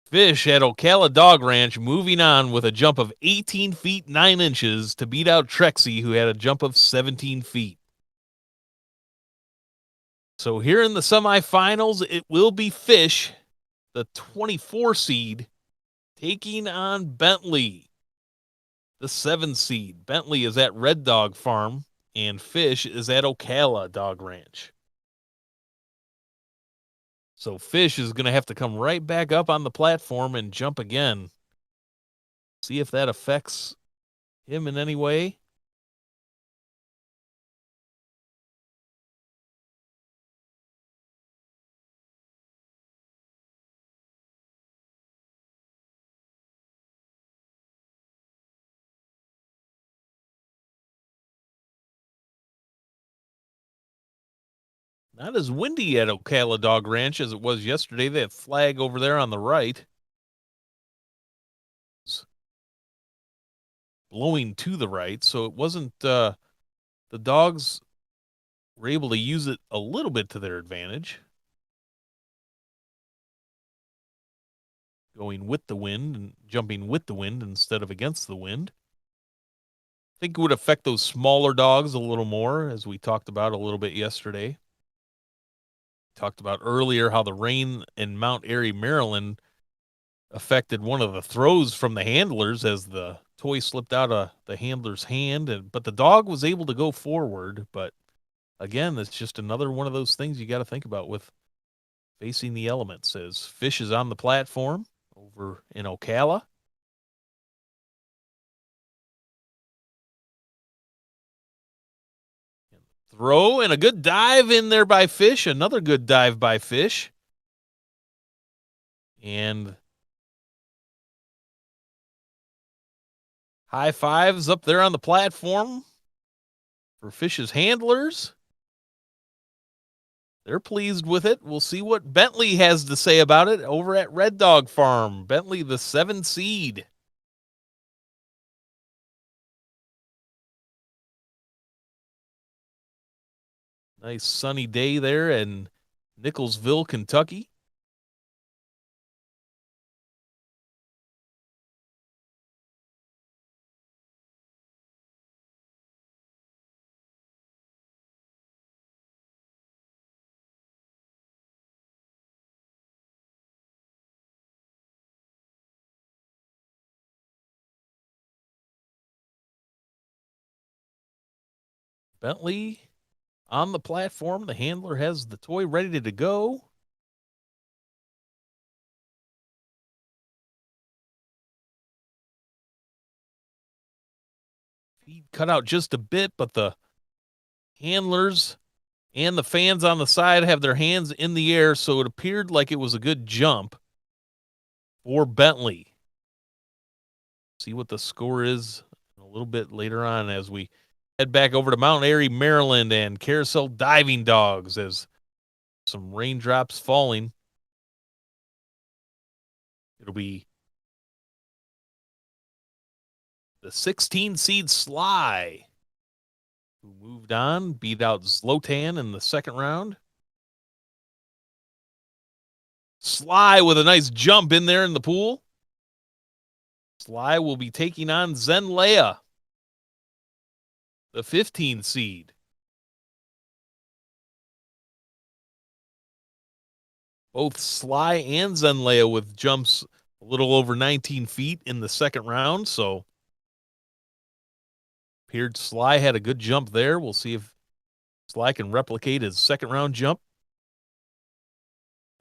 Fish at Ocala Dog Ranch moving on with a jump of 18 feet 9 inches to beat out Trexie, who had a jump of 17 feet. So here in the semifinals, it will be Fish, the 24 seed, taking on Bentley, the 7 seed. Bentley is at Red Dog Farm, and Fish is at Ocala Dog Ranch. So Fish is going to have to come right back up on the platform and jump again. See if that affects him in any way. Not as windy at Ocala Dog Ranch as it was yesterday. That flag over there on the right. It's blowing to the right, so it wasn't the dogs were able to use it a little bit to their advantage. Going with the wind and jumping with the wind instead of against the wind. I think it would affect those smaller dogs a little more, as we talked about a little bit yesterday. Talked about earlier how the rain in Mount Airy, Maryland affected one of the throws from the handlers as the toy slipped out of the handler's hand, but the dog was able to go forward. But again, it's just another one of those things you got to think about with facing the elements. As Fish is on the platform over in Ocala. Throw and a good dive in there by Fish. Another good dive by Fish. And high fives up there on the platform for Fish's handlers. They're pleased with it. We'll see what Bentley has to say about it over at Red Dog Farm. Bentley, the 7 seed. Nice sunny day there in Nicholsville, Kentucky. Bentley on the platform. The handler has the toy ready to go. Feet cut out just a bit, but the handlers and the fans on the side have their hands in the air, so it appeared like it was a good jump for Bentley. See what the score is a little bit later on as we head back over to Mount Airy, Maryland, and Carousel Diving Dogs as some raindrops falling. It'll be the 16 seed Sly, who moved on, beat out Zlotan in the second round. Sly with a nice jump in there in the pool. Sly will be taking on Zenleia, the 15 seed. Both Sly and Zenleia with jumps a little over 19 feet in the second round, so appeared Sly had a good jump there. We'll see if Sly can replicate his second round jump.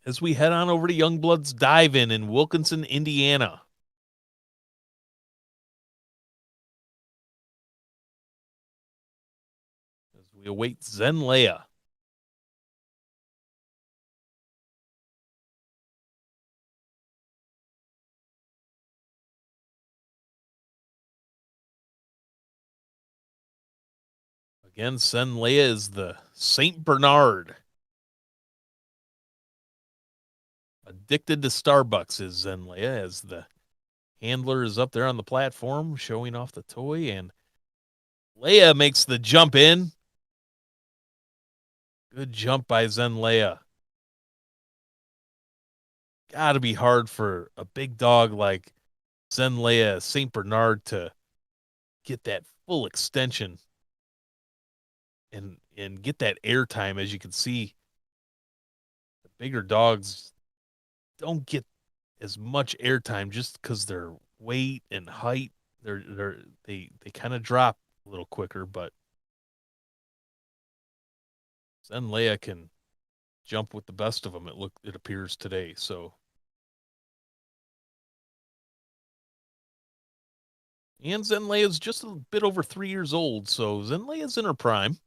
As we head on over to Youngblood's Dive-In in Wilkinson, Indiana. As we await Zenleia. Again, Zenleia is the St. Bernard. Addicted to Starbucks is Zenleia as the handler is up there on the platform showing off the toy, and Leia makes the jump in. Good jump by Zenleia. Got to be hard for a big dog like Zenleia St. Bernard to get that full extension and get that air time. As you can see, the bigger dogs don't get as much air time just because their weight and height. They kind of drop a little quicker, but Zenleia can jump with the best of them. It appears today. So, and Zenlea is just a bit over 3 years old. So Zenlea is in her prime.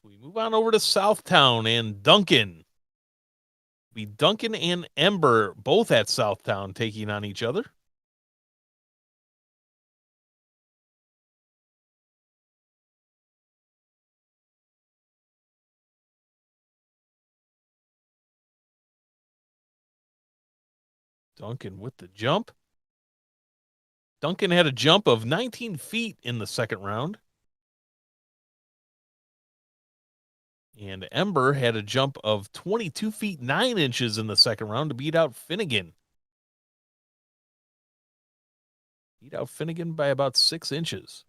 We move on over to Southtown and Duncan. Duncan and Ember both at Southtown taking on each other. Duncan with the jump. Duncan had a jump of 19 feet in the second round. And Ember had a jump of 22 feet 9 inches in the second round to beat out Finnegan. Beat out Finnegan by about 6 inches.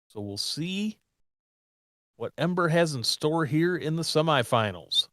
So we'll see what Ember has in store here in the semifinals.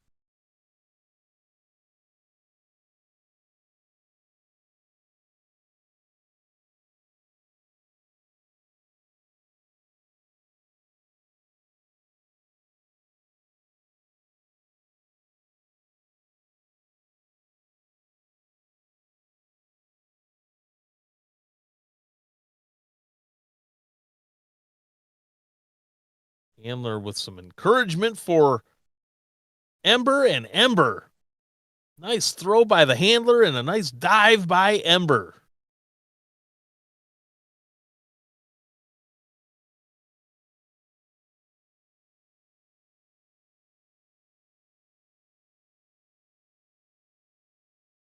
Handler with some encouragement for Ember, and Ember. Nice throw by the handler and a nice dive by Ember.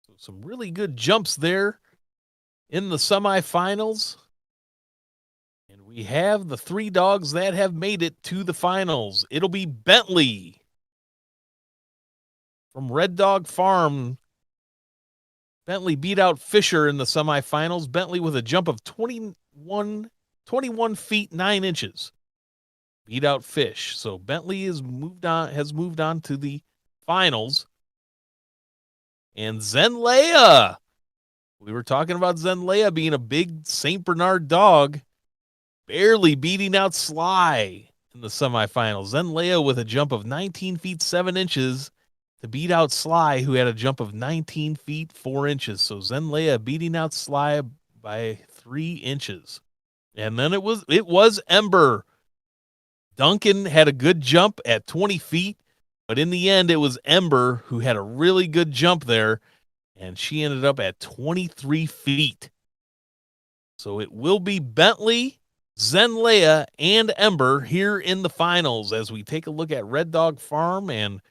So some really good jumps there in the semifinals. And we have the 3 dogs that have made it to the finals. It'll be Bentley from Red Dog Farm. Bentley beat out Fisher in the semifinals. Bentley with a jump of 21 feet 9 inches. Beat out Fish. So Bentley has moved on to the finals. And Zenlea. We were talking about Zenlea being a big St. Bernard dog, barely beating out Sly in the semifinals. Zenlea with a jump of 19 feet 7 inches to beat out Sly, who had a jump of 19 feet 4 inches. So Zenlea beating out Sly by 3 inches. And then it was Ember. Duncan had a good jump at 20 feet, but in the end, it was Ember who had a really good jump there, and she ended up at 23 feet. So it will be Bentley, Zenlea, and Ember here in the finals as we take a look at Red Dog Farm, and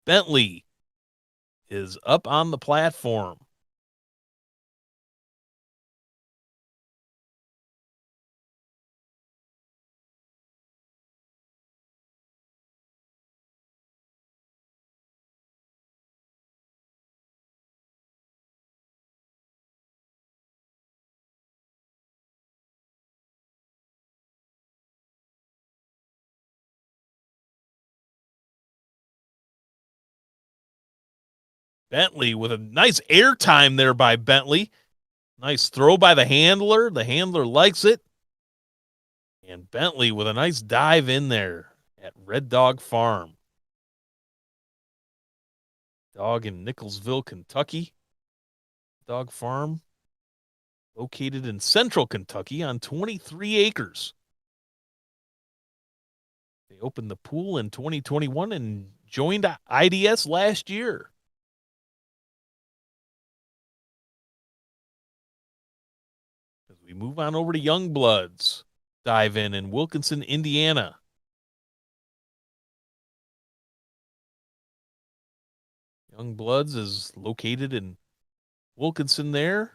Bentley is up on the platform. Bentley with a nice air time there by Bentley. Nice throw by the handler. The handler likes it. And Bentley with a nice dive in there at Red Dog Farm. Dog in Nicholsville, Kentucky. Dog Farm located in central Kentucky on 23 acres. They opened the pool in 2021 and joined IDS last year. As we move on over to Youngbloods, dive in Wilkinson, Indiana. Youngbloods is located in Wilkinson there.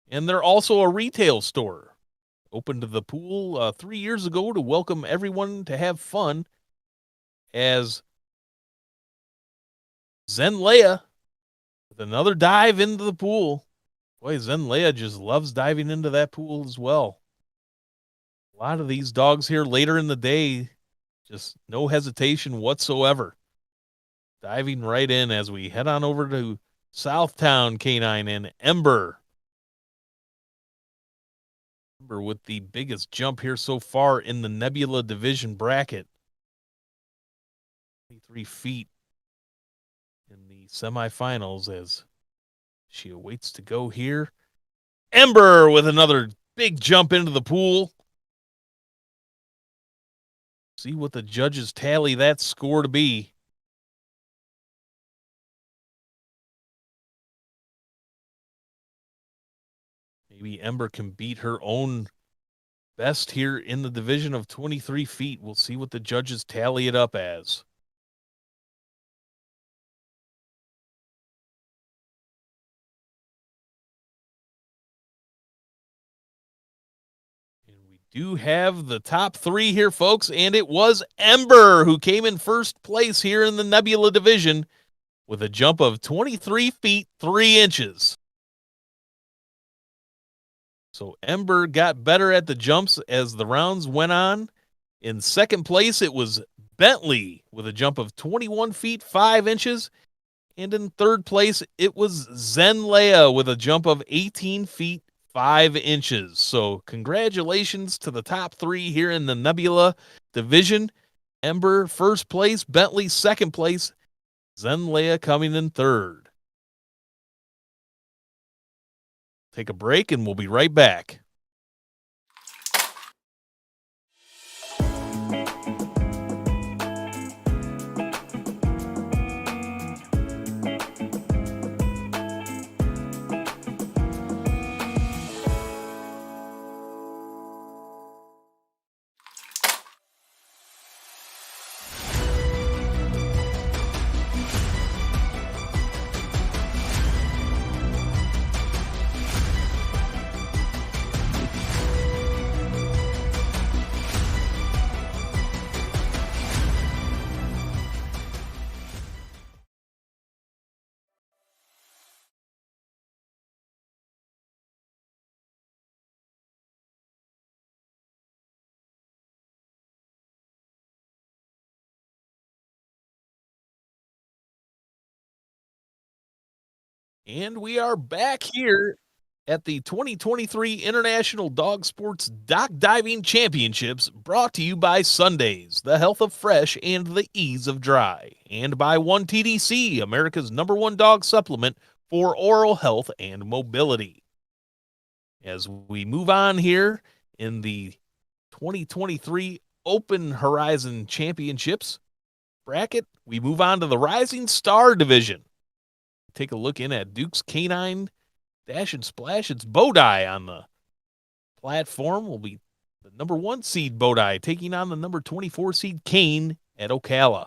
And they're also a retail store. Opened to the pool 3 years ago to welcome everyone to have fun as Zenlea with another dive into the pool. Boy, Zenlea just loves diving into that pool as well. A lot of these dogs here later in the day, just no hesitation whatsoever. Diving right in as we head on over to Southtown Canine and Ember. Ember with the biggest jump here so far in the Nebula division bracket. 23 feet in the semifinals as she awaits to go here. Ember with another big jump into the pool. See what the judges tally that score to be. Maybe Ember can beat her own best here in the division of 23 feet. We'll see what the judges tally it up as. And we do have the top three here, folks, and it was Ember who came in first place here in the Nebula division with a jump of 23 feet 3 inches. So Ember got better at the jumps as the rounds went on. In second place, it was Bentley with a jump of 21 feet 5 inches. And in third place, it was Zenleia with a jump of 18 feet 5 inches. So congratulations to the top three here in the Nebula division. Ember first place, Bentley second place, Zenleia coming in third. Take a break and we'll be right back. And we are back here at the 2023 International Dog Sports Dock Diving Championships, brought to you by Sundays, the health of fresh and the ease of dry, and by 1TDC, America's #1 dog supplement for oral health and mobility. As we move on here in the 2023 Open Horizon Championships bracket, we move on to the Rising Star Division. Take a look in at Duke's Canine Dash and Splash. It's Bodai on the platform. Will be the #1 seed Bodai taking on the #24 seed Kane at Ocala.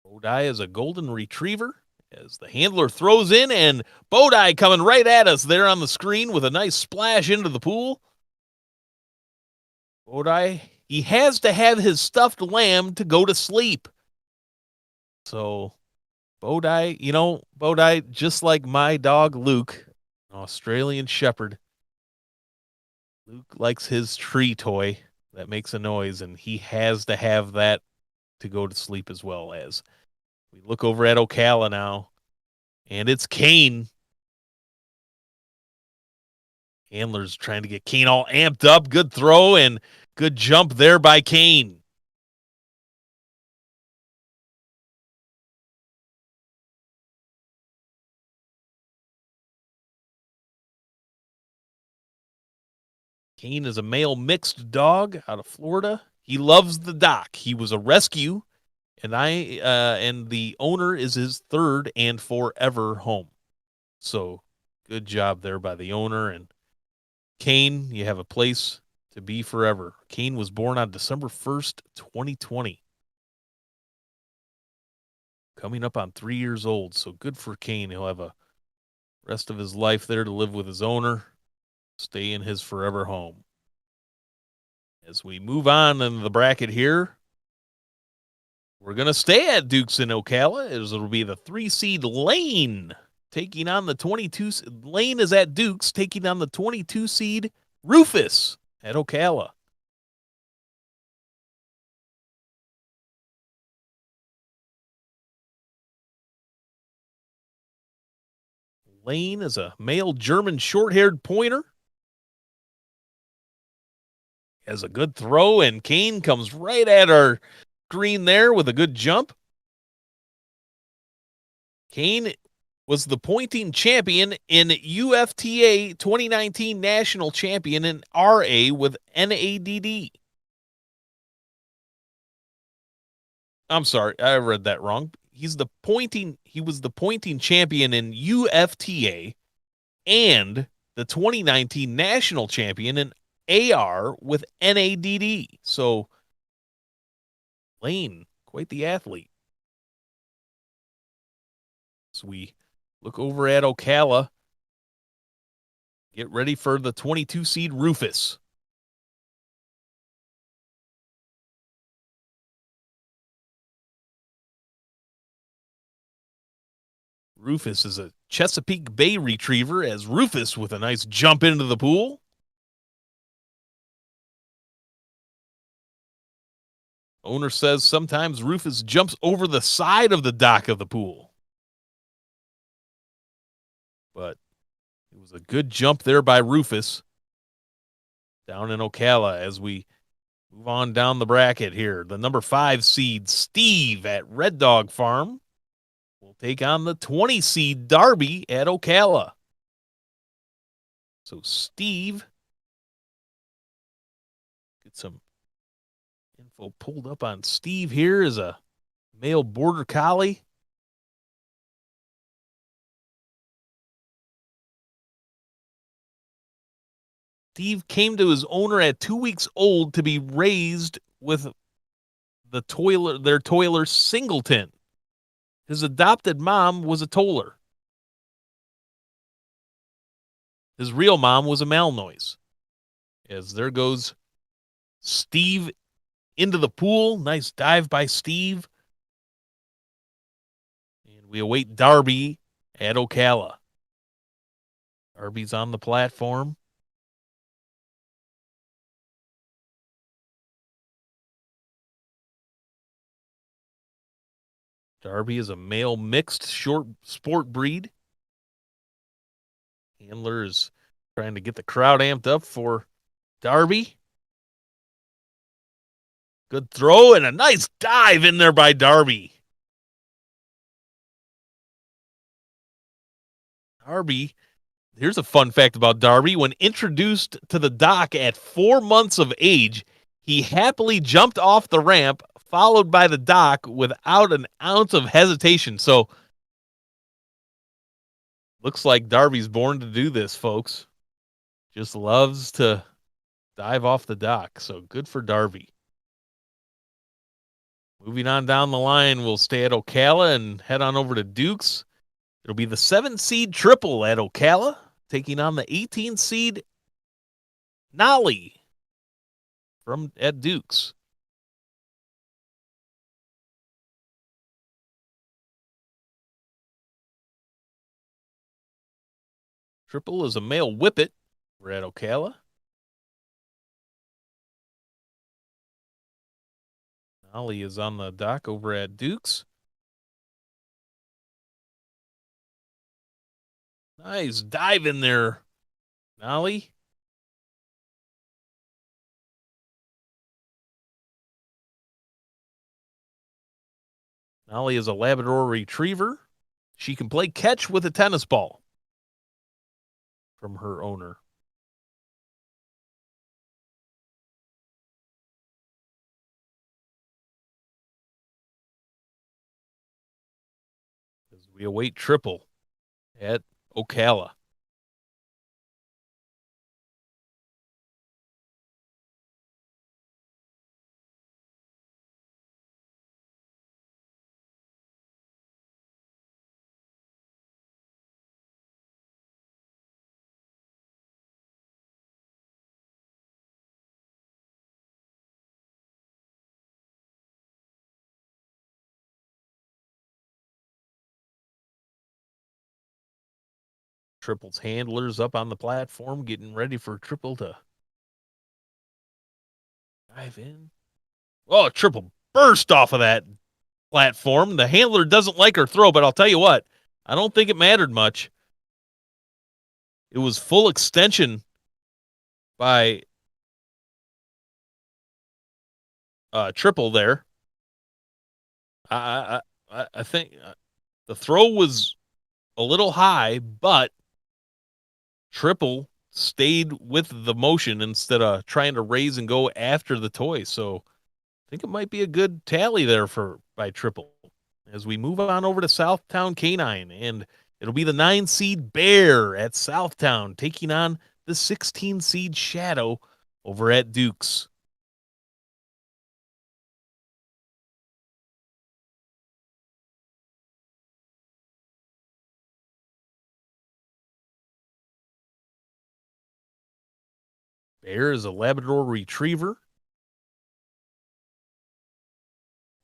Bodai is a golden retriever as the handler throws in, and Bodai coming right at us there on the screen with a nice splash into the pool. Bodai, he has to have his stuffed lamb to go to sleep. So Bodai, Bodai, just like my dog Luke, an Australian Shepherd. Luke likes his tree toy that makes a noise, and he has to have that to go to sleep as well. As we look over at Ocala now, and it's Kane. Handler's trying to get Kane all amped up. Good throw and good jump there by Kane. Kane is a male mixed dog out of Florida. He loves the dock. He was a rescue, and and the owner is his third and forever home. So good job there by the owner. And Kane, you have a place to be forever. Kane was born on December 1st, 2020. Coming up on 3 years old. So good for Kane. He'll have a rest of his life there to live with his owner, stay in his forever home. As we move on in the bracket here, we're going to stay at Dukes in Ocala, as it'll be the 3 seed Lane taking on the 22. Lane is at Dukes taking on the 22 seed Rufus at Ocala. Lane is a male German short-haired pointer. Has a good throw, and Kane comes right at our screen there with a good jump. Kane was the pointing champion in UFTA 2019 national champion in RA with NADD. I'm sorry, I read that wrong. He was the pointing champion in UFTA and the 2019 national champion in AR with NADD. So Lane, quite the athlete. So we look over at Ocala. Get ready for the 22 seed Rufus. Rufus is a Chesapeake Bay retriever, as Rufus with a nice jump into the pool. Owner says sometimes Rufus jumps over the side of the dock of the pool. But it was a good jump there by Rufus down in Ocala as we move on down the bracket here. The number 5 seed, Steve at Red Dog Farm, will take on the 20 seed Darby at Ocala. So Steve, get some info pulled up on Steve here, is a male border collie. Steve came to his owner at 2 weeks old to be raised with their toiler Singleton. His adopted mom was a toller. His real mom was a Malinois. As there goes Steve into the pool. Nice dive by Steve. And we await Darby at Ocala. Darby's on the platform. Darby is a male mixed short sport breed. Handler is trying to get the crowd amped up for Darby. Good throw and a nice dive in there by Darby. Darby, here's a fun fact about Darby. When introduced to the dock at 4 months of age, he happily jumped off the ramp, followed by the dock without an ounce of hesitation. So, looks like Darby's born to do this, folks. Just loves to dive off the dock. So, good for Darby. Moving on down the line, we'll stay at Ocala and head on over to Dukes. It'll be the 7 seed Triple at Ocala, taking on the 18 seed Nolly at Dukes. Triple is a male whippet. We're at Ocala. Nolly is on the dock over at Dukes. Nice dive in there, Nolly. Nolly is a Labrador retriever. She can play catch with a tennis ball from her owner. As we await Triple at Ocala. Triple's handlers up on the platform, getting ready for Triple to dive in. Oh, Triple burst off of that platform. The handler doesn't like her throw, but I'll tell you what, I don't think it mattered much. It was full extension by Triple there. I think the throw was a little high, but Triple stayed with the motion instead of trying to raise and go after the toy. So I think it might be a good tally there for by Triple. As we move on over to Southtown Canine, and it'll be the 9 seed Bear at Southtown taking on the 16 seed Shadow over at Dukes. Bear is a Labrador Retriever.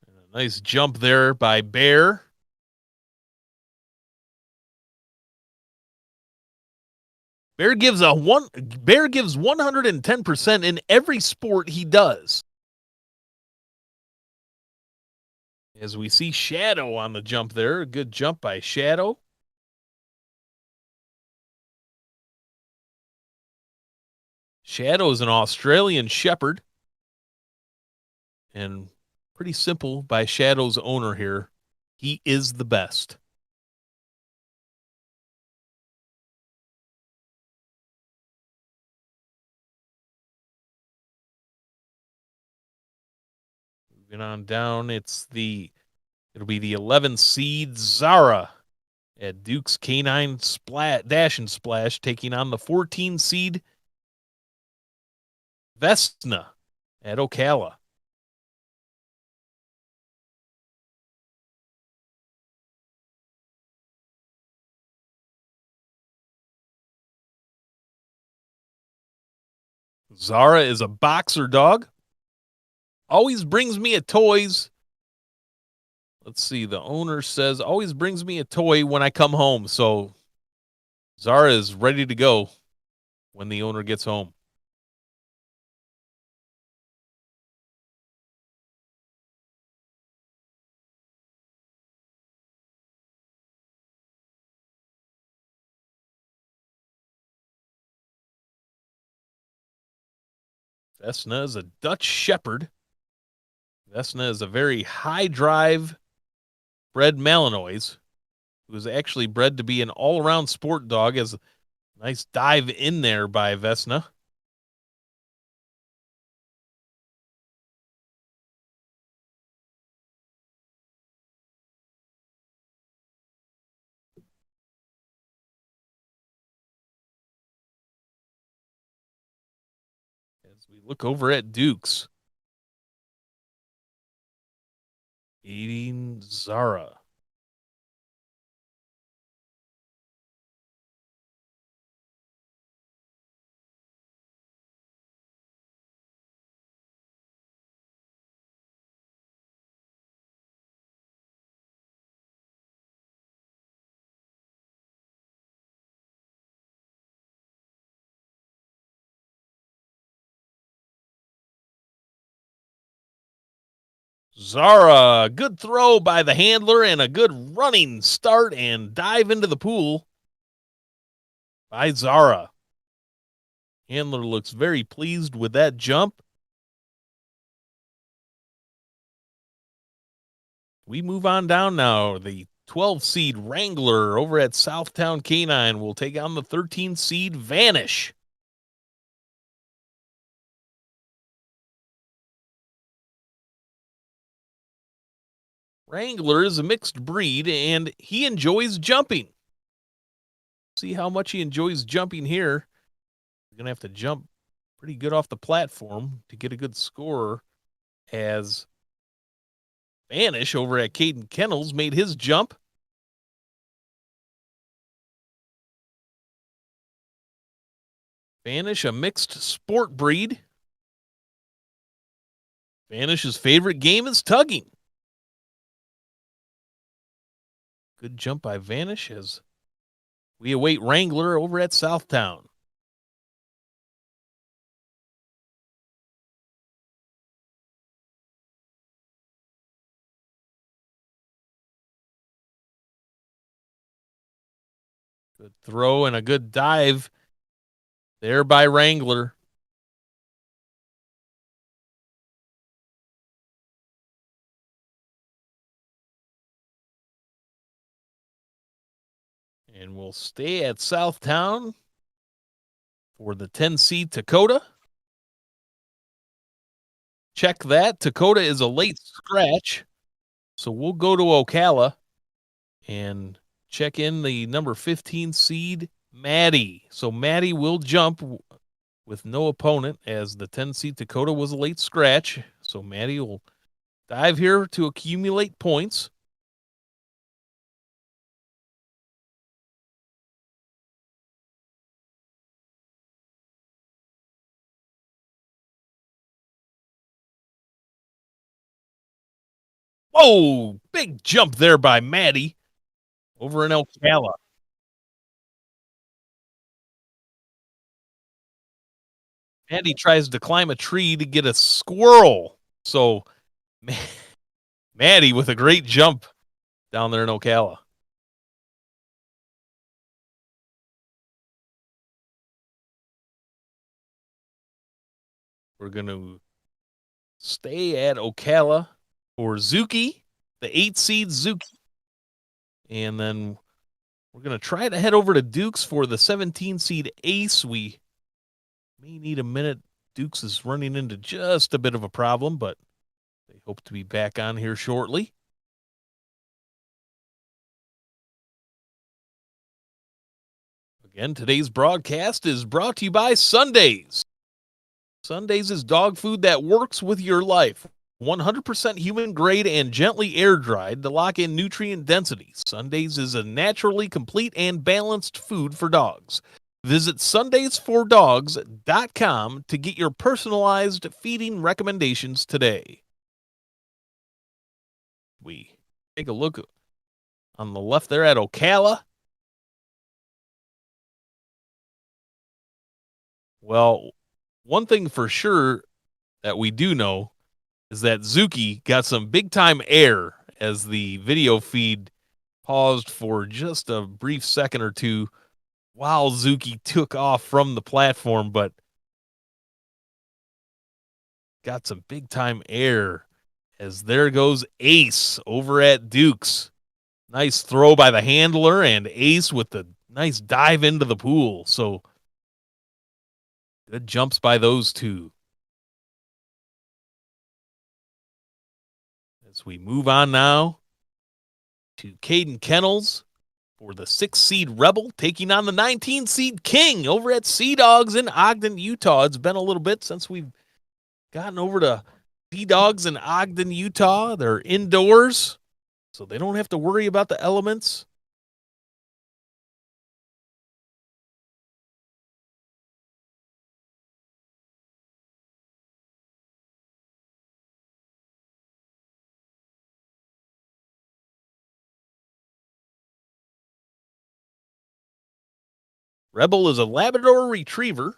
And a nice jump there by Bear. Bear gives 110% in every sport he does. As we see Shadow on the jump there, a good jump by Shadow. Shadow is an Australian Shepherd, and pretty simple by Shadow's owner here. He is the best. Moving on down, it'll be the 11 seed Zara at Duke's Canine Dash and Splash taking on the 14 seed Vesna at Ocala. Zara is a boxer dog. Always brings me a toys. Let's see. The owner says always brings me a toy when I come home. So Zara is ready to go when the owner gets home. Vesna is a Dutch Shepherd. Vesna is a very high drive bred Malinois who is actually bred to be an all around sport dog. As a nice dive in there by Vesna. As we look over at Dukes, eating Zara. Zara, good throw by the handler and a good running start and dive into the pool by Zara. Handler looks very pleased with that jump. We move on down now. The 12 seed Wrangler over at Southtown Canine will take on the 13 seed Vanish. Wrangler is a mixed breed and he enjoys jumping. See how much he enjoys jumping here. He's going to have to jump pretty good off the platform to get a good score, as Vanish over at Caden Kennels made his jump. Vanish, a mixed sport breed. Vanish's favorite game is tugging. Good jump by Vanish as we await Wrangler over at Southtown. Good throw and a good dive there by Wrangler. And we'll stay at Southtown for the 10 seed Dakota. Check that. Dakota is a late scratch. So we'll go to Ocala and check in the number 15 seed, Maddie. So Maddie will jump with no opponent as the 10 seed Dakota was a late scratch. So Maddie will dive here to accumulate points. Whoa, big jump there by Maddie over in Ocala. Maddie tries to climb a tree to get a squirrel. So Maddie with a great jump down there in Ocala. We're going to stay at Ocala for Zuki, the 8 seed Zuki. And then we're going to try to head over to Dukes for the 17 seed Ace. We may need a minute. Dukes is running into just a bit of a problem, but they hope to be back on here shortly. Again, today's broadcast is brought to you by Sundays. Sundays is dog food that works with your life. 100% human grade and gently air dried to lock in nutrient density. Sundays is a naturally complete and balanced food for dogs. Visit sundaysfordogs.com to get your personalized feeding recommendations today. We take a look on the left there at Ocala. Well, one thing for sure that we do know is that Zuki got some big time air as the video feed paused for just a brief second or two while Zuki took off from the platform, but got some big time air as there goes Ace over at Dukes. Nice throw by the handler and Ace with the nice dive into the pool. So good jumps by those two. As we move on now to Caden Kennels for the 6 seed Rebel taking on the 19 seed King over at Sea Dogs in Ogden, Utah. It's been a little bit since we've gotten over to Sea Dogs in Ogden, Utah. They're indoors, so they don't have to worry about the elements. Rebel is a Labrador Retriever.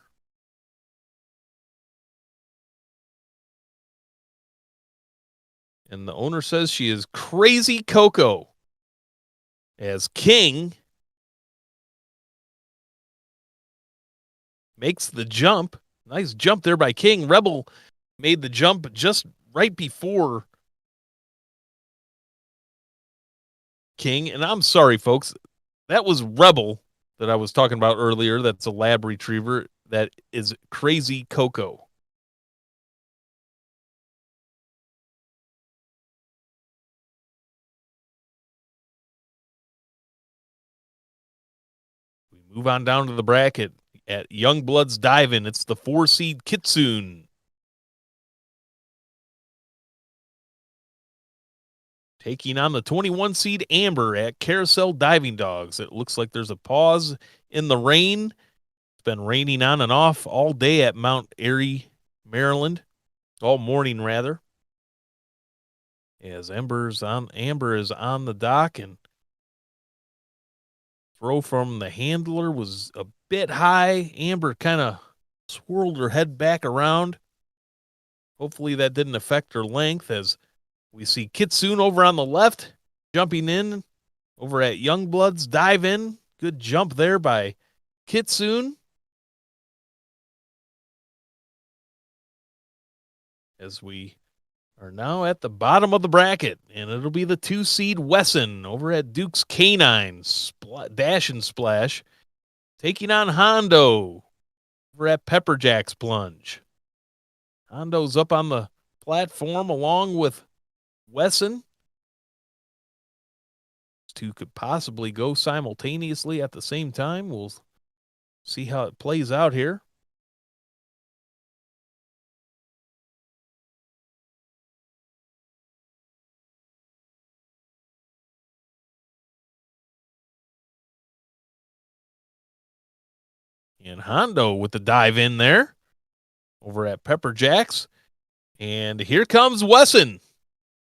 And the owner says she is crazy Coco. As King makes the jump. Nice jump there by King. Rebel made the jump just right before King. And I'm sorry, folks. That was Rebel that I was talking about earlier. That's a lab retriever. That is crazy Coco. We move on down to the bracket at Youngblood's Dive-In. It's the 4 seed Kitsune taking on the 21 seed Amber at Carousel Diving Dogs. It looks like there's a pause in the rain. It's been raining on and off all day at Mount Airy, Maryland, all morning rather. As Amber is on the dock, and throw from the handler was a bit high. Amber kind of swirled her head back around. Hopefully that didn't affect her length, as we see Kitsune over on the left jumping in over at Youngblood's Dive-In. Good jump there by Kitsune. As we are now at the bottom of the bracket, and it'll be the 2 seed Wesson over at Duke's Canine Dash and Splash, taking on Hondo over at Pepperjack's Plunge. Hondo's up on the platform along with Wesson. These two could possibly go simultaneously at the same time. We'll see how it plays out here. And Hondo with the dive in there over at Pepperjack's. And here comes Wesson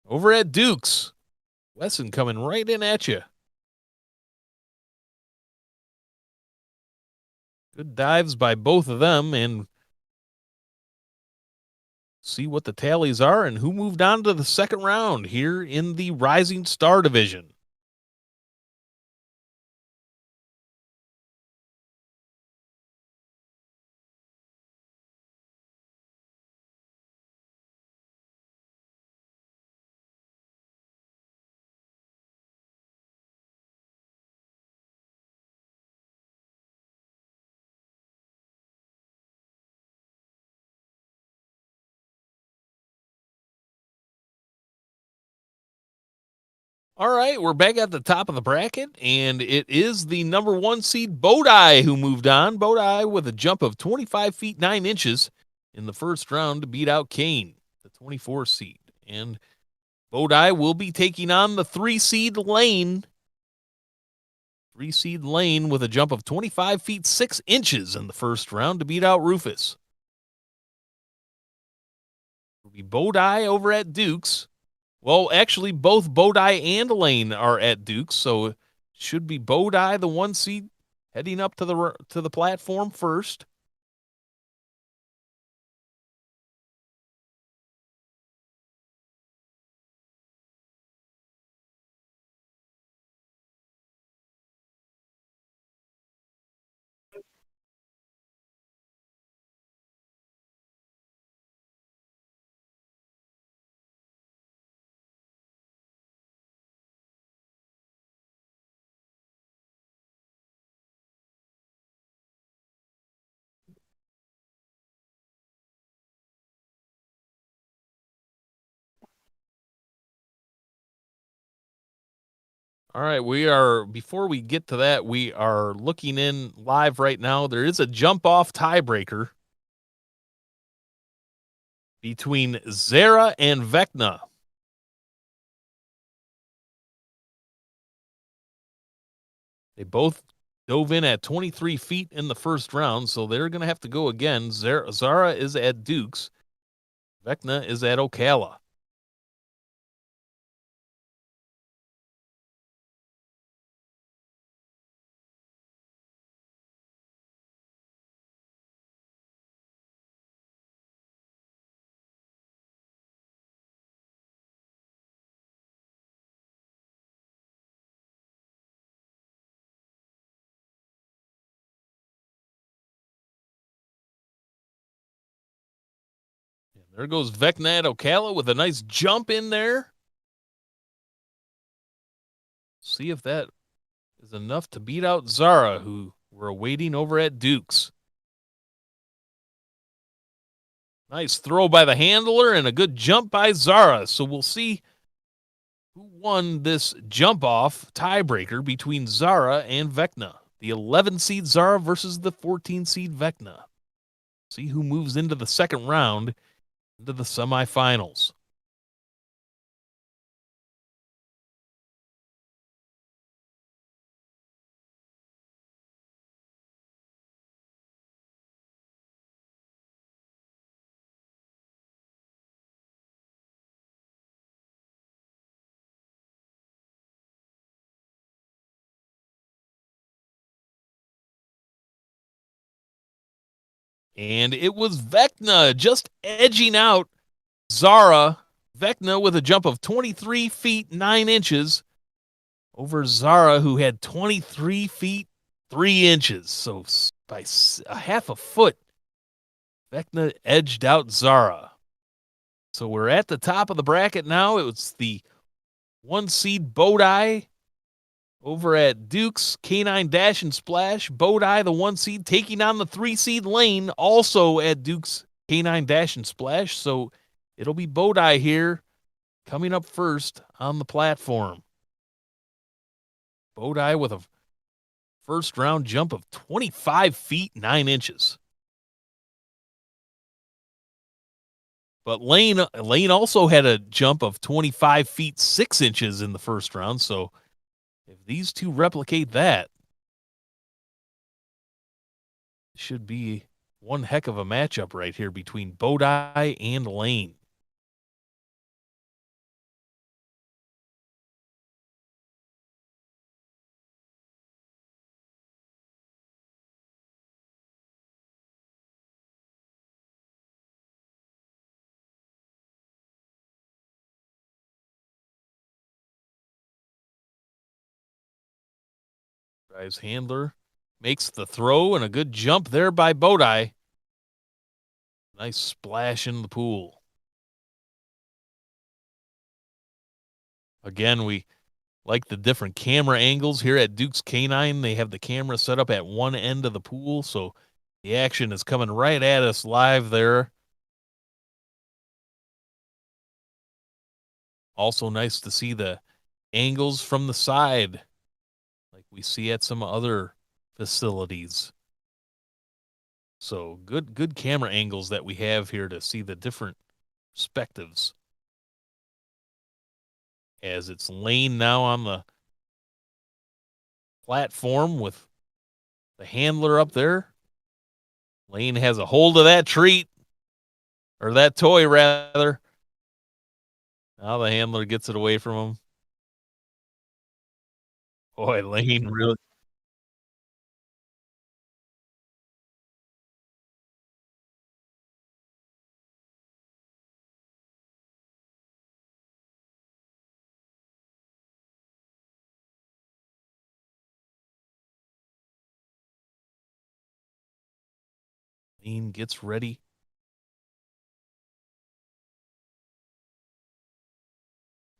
over at Duke's. Wesson coming right in at you. Good dives by both of them, and see what the tallies are and who moved on to the second round here in the Rising Star division. All right, we're back at the top of the bracket, and it is the number 1 seed Bodai who moved on. Bodai with a jump of 25 feet 9 inches in the first round to beat out Kane, the 24 seed. And Bodai will be taking on the 3 seed Lane. 3 seed Lane with a jump of 25 feet 6 inches in the first round to beat out Rufus. It'll be Bodai over at Duke's. Well, actually, both Bodai and Lane are at Duke's, so it should be Bodai, the 1 seed, heading up to the platform first. All right, before we get to that, we are looking in live right now. There is a jump off tiebreaker between Zara and Vecna. They both dove in at 23 feet in the first round, so they're going to have to go again. Zara is at Duke's. Vecna is at Ocala. There goes Vecna at Ocala with a nice jump in there. See if that is enough to beat out Zara, who we're awaiting over at Duke's. Nice throw by the handler and a good jump by Zara. So we'll see who won this jump off tiebreaker between Zara and Vecna. The 11 seed Zara versus the 14 seed Vecna. See who moves into the second round, into the semifinals. And it was Vecna just edging out Zara. Vecna with a jump of 23 feet 9 inches over Zara, who had 23 feet 3 inches. So by a half a foot, Vecna edged out Zara. So we're at the top of the bracket now. It was the 1 seed Bodai over at Duke's K9 Dash and Splash. Bodai, the 1 seed, taking on the 3 seed Lane, also at Duke's K9 Dash and Splash. So it'll be Bodai here coming up first on the platform. Bodai with a first round jump of 25 feet 9 inches. But Lane also had a jump of 25 feet 6 inches in the first round. So if these two replicate that, it should be one heck of a matchup right here between Bodai and Lane. Drives handler, makes the throw, and a good jump there by Bodai. Nice splash in the pool. Again, we like the different camera angles here at Duke's K9. They have the camera set up at one end of the pool, so the action is coming right at us live there. Also nice to see the angles from the side like we see at some other facilities. So good camera angles that we have here to see the different perspectives. As it's Lane now on the platform with the handler up there. Lane has a hold of that treat, or that toy rather. Now the handler gets it away from him. Boy, Lane really. Lane gets ready.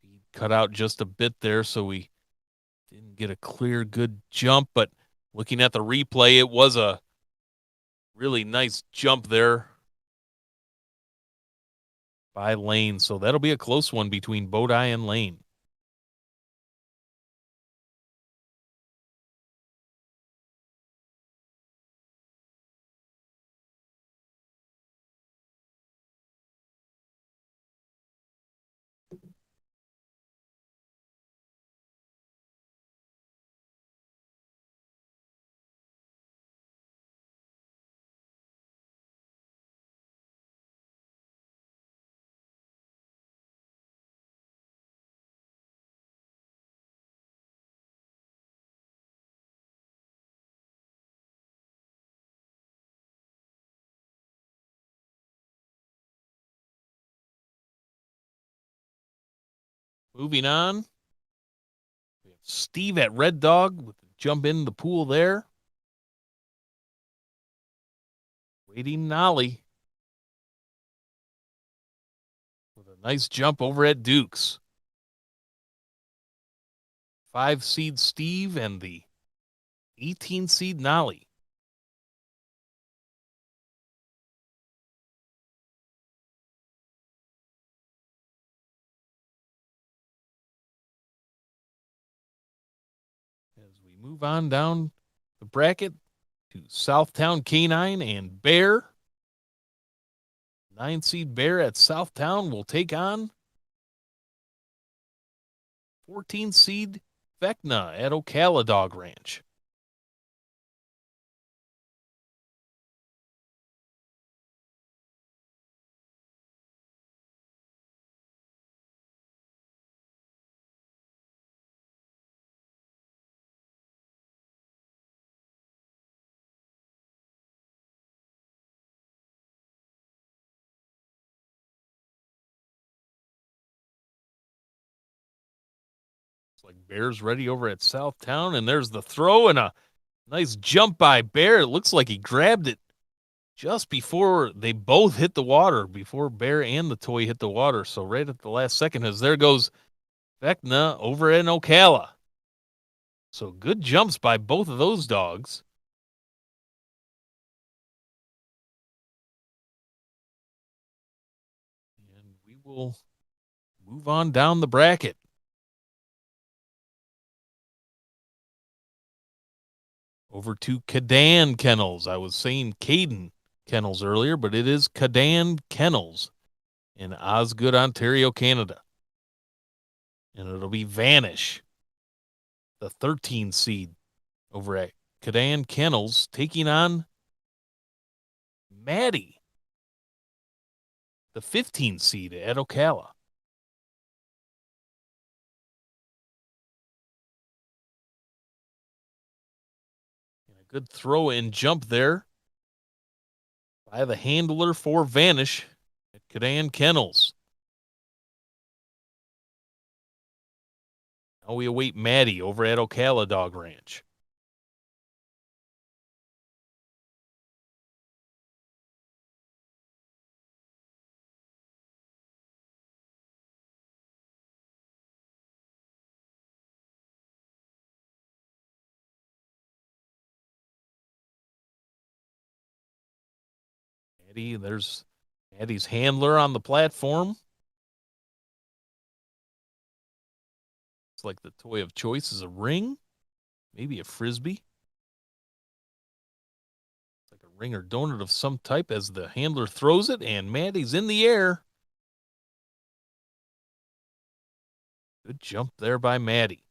He cut out just a bit there, so we didn't get a clear, good jump. But looking at the replay, it was a really nice jump there by Lane. So that'll be a close one between Bodai and Lane. Moving on, we have Steve at Red Dog with the jump in the pool there. Waiting Nolly with a nice jump over at Duke's. 5 seed Steve and the 18 seed Nolly. As we move on down the bracket to Southtown K9 and Bear. 9 seed Bear at Southtown will take on 14 seed Vecna at Ocala Dog Ranch. Looks like Bear's ready over at Southtown, and there's the throw and a Nice jump by Bear. It looks like he grabbed it just before they both hit the water, before Bear and the toy hit the water. So right at the last second, as there goes Vecna over in Ocala. So good jumps by both of those dogs. And we will move on down the bracket. Over to Cadan Kennels. I was saying Caden Kennels earlier, but it is Cadan Kennels in Osgood, Ontario, Canada. And it'll be Vanish, the 13 seed over at Cadan Kennels, taking on Maddie, the 15 seed at Ocala. And a good throw and jump there by the handler for Vanish at Cadan Kennels. Now we await Maddie over at Ocala Dog Ranch. Maddie, there's Maddie's handler on the platform. It's like the toy of choice is a ring, maybe a frisbee. It's like a ring or donut of some type as the handler throws it, and Maddie's in the air. Good jump there by Maddie.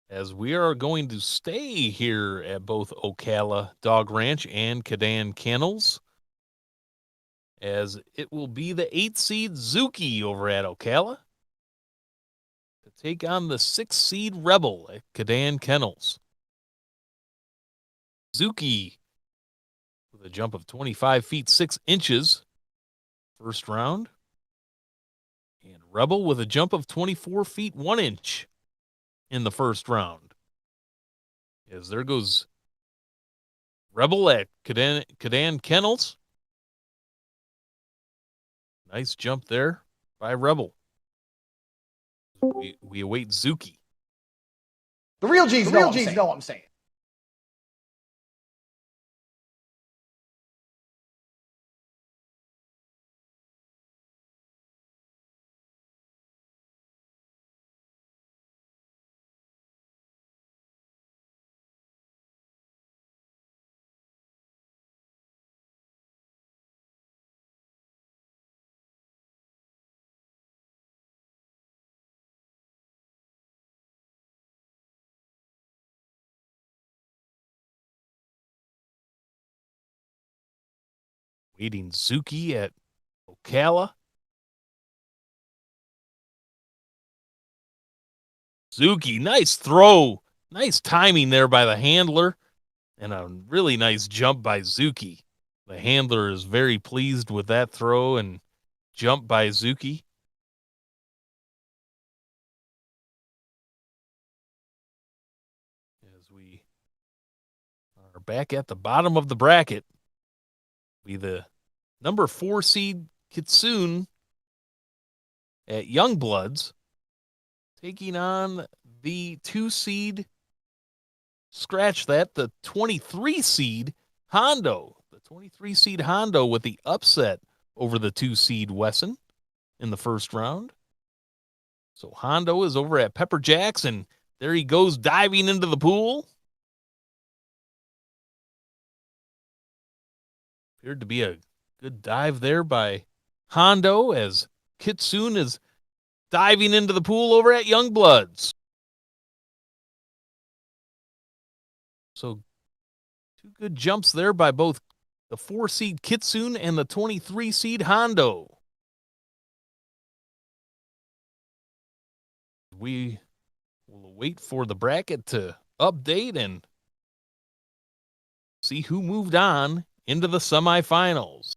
As we are going to stay here at both Ocala Dog Ranch and Cadan Kennels, as it will be the 8th seed Zuki over at Ocala to take on the 6th seed Rebel at Cadan Kennels. Zuki with a jump of 25 feet 6 inches first round, and Rebel with a jump of 24 feet 1 inch in the first round. As there goes Rebel at Cadan Kennels. Nice jump there by Rebel. We await Zuki. The real G's know what I'm saying. Waiting Zuki at Ocala. Zuki, nice throw. Nice timing there by the handler. And a really nice jump by Zuki. The handler is very pleased with that throw and jump by Zuki. As we are back at the bottom of the bracket, be the number 4 seed Kitsune at Youngbloods taking on the 2 seed, scratch that, the 23 seed Hondo. The 23 seed Hondo with the upset over the 2 seed Wesson in the first round. So Hondo is over at Pepper Jacks, and there he goes diving into the pool. Appeared to be a good dive there by Hondo as Kitsune is diving into the pool over at Youngbloods. So 2 good jumps there by both the 4 seed Kitsune and the 23 seed Hondo. We will wait for the bracket to update and see who moved on into the semifinals.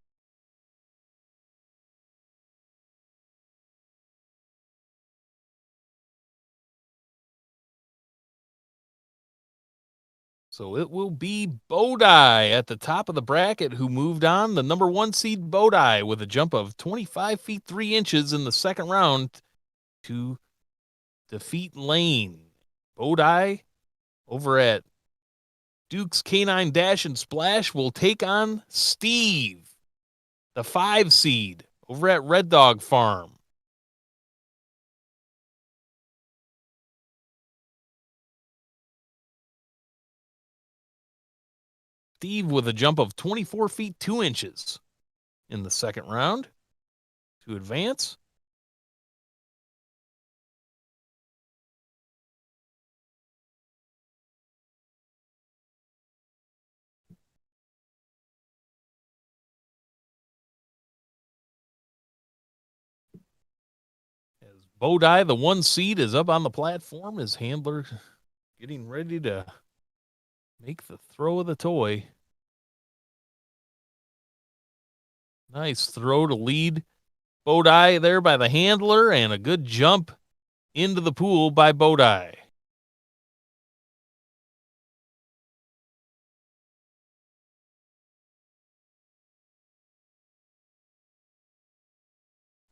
So it will be Bodai at the top of the bracket who moved on. The number 1 seed Bodai with a jump of 25 feet 3 inches in the second round to defeat Lane. Bodai over at Duke's Canine Dash and Splash will take on Steve, the 5 seed over at Red Dog Farm. Steve with a jump of 24 feet 2 inches in the second round to advance. As Bodai, the 1 seed, is up on the platform, his handler getting ready to make the throw of the toy. Nice throw to lead Bodai there by the handler, and a good jump into the pool by Bodai.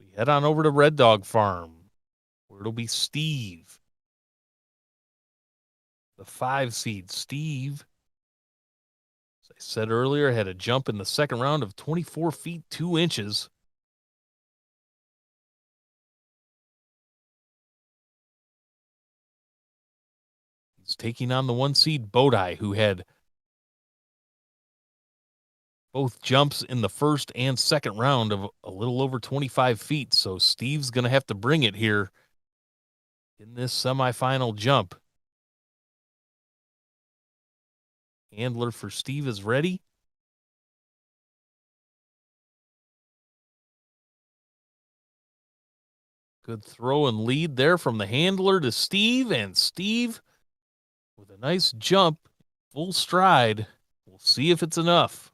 We head on over to Red Dog Farm, where it'll be Steve, the 5 seed. Steve, as I said earlier, had a jump in the second round of 24 feet 2 inches. He's taking on the 1 seed Bodai, who had both jumps in the first and second round of a little over 25 feet. So Steve's going to have to bring it here in this semifinal jump. Handler for Steve is ready. Good throw and lead there from the handler to Steve, and Steve with a nice jump, full stride. We'll see if it's enough.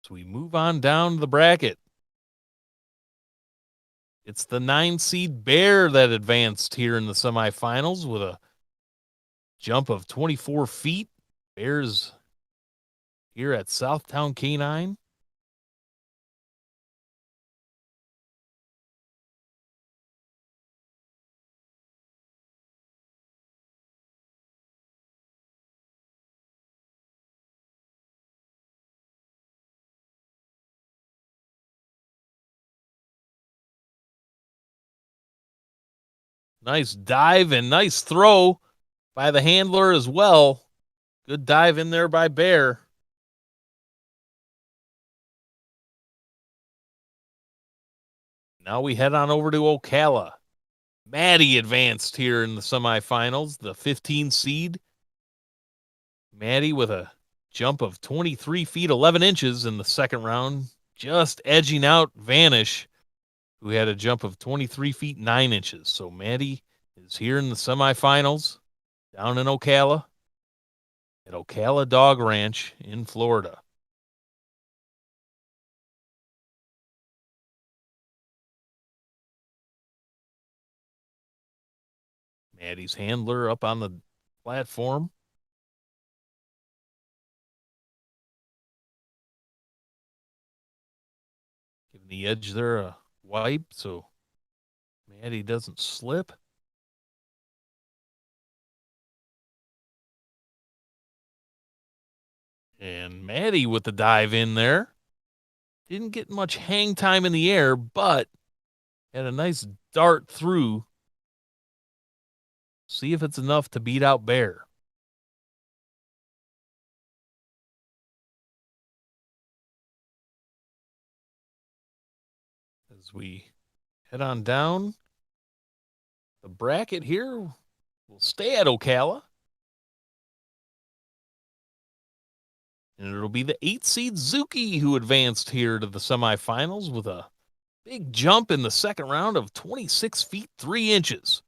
So we move on down the bracket. It's the 9 seed Bear that advanced here in the semifinals with a jump of 24 feet. Bears here at Southtown K9. Nice dive and nice throw by the handler as well. Good dive in there by Bear. Now we head on over to Ocala. Maddie advanced here in the semifinals, the 15 seed. Maddie with a jump of 23 feet 11 inches in the second round, just edging out Vanish, who had a jump of 23 feet 9 inches. So Maddie is here in the semifinals down in Ocala at Ocala Dog Ranch in Florida. Maddie's handler up on the platform. Giving the edge there a wipe so Maddie doesn't slip. And Maddie with the dive in there. Didn't get much hang time in the air, but had a nice dart through. See if it's enough to beat out Bear. As we head on down the bracket here, we'll stay at Ocala. And it'll be the 8 seed Zuki who advanced here to the semifinals with a big jump in the second round of 26 feet 3 inches.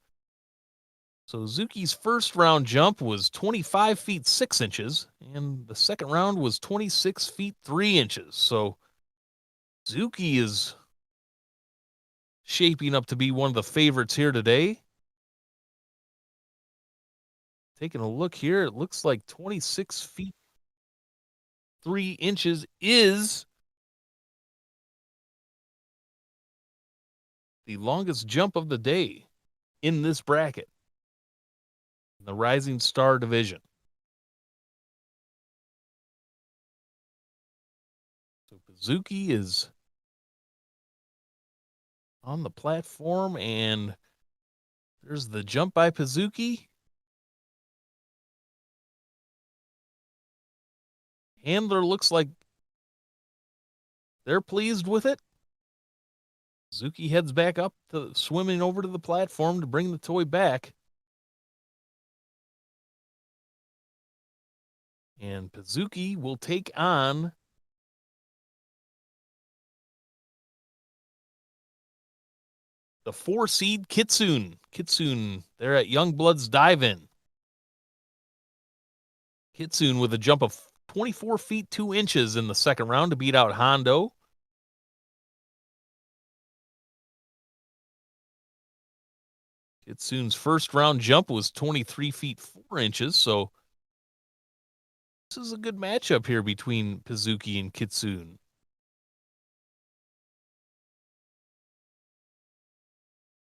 So Zuki's first round jump was 25 feet 6 inches, and the second round was 26 feet 3 inches. So Zuki is shaping up to be one of the favorites here today. taking a look here, it looks like 26 feet 3 inches is the longest jump of the day in this bracket, in the Rising Star division. So Pazuki is on the platform, and there's the jump by Pazuki. Handler looks like they're pleased with it. Pazuki heads back up to swimming over to the platform to bring the toy back. And Pazuki will take on the 4 seed Kitsune. Kitsune, they're at Youngblood's Dive-In. Kitsune with a jump of 24 feet 2 inches in the second round to beat out Hondo. Kitsune's first round jump was 23 feet 4 inches, so this is a good matchup here between Pazuki and Kitsune.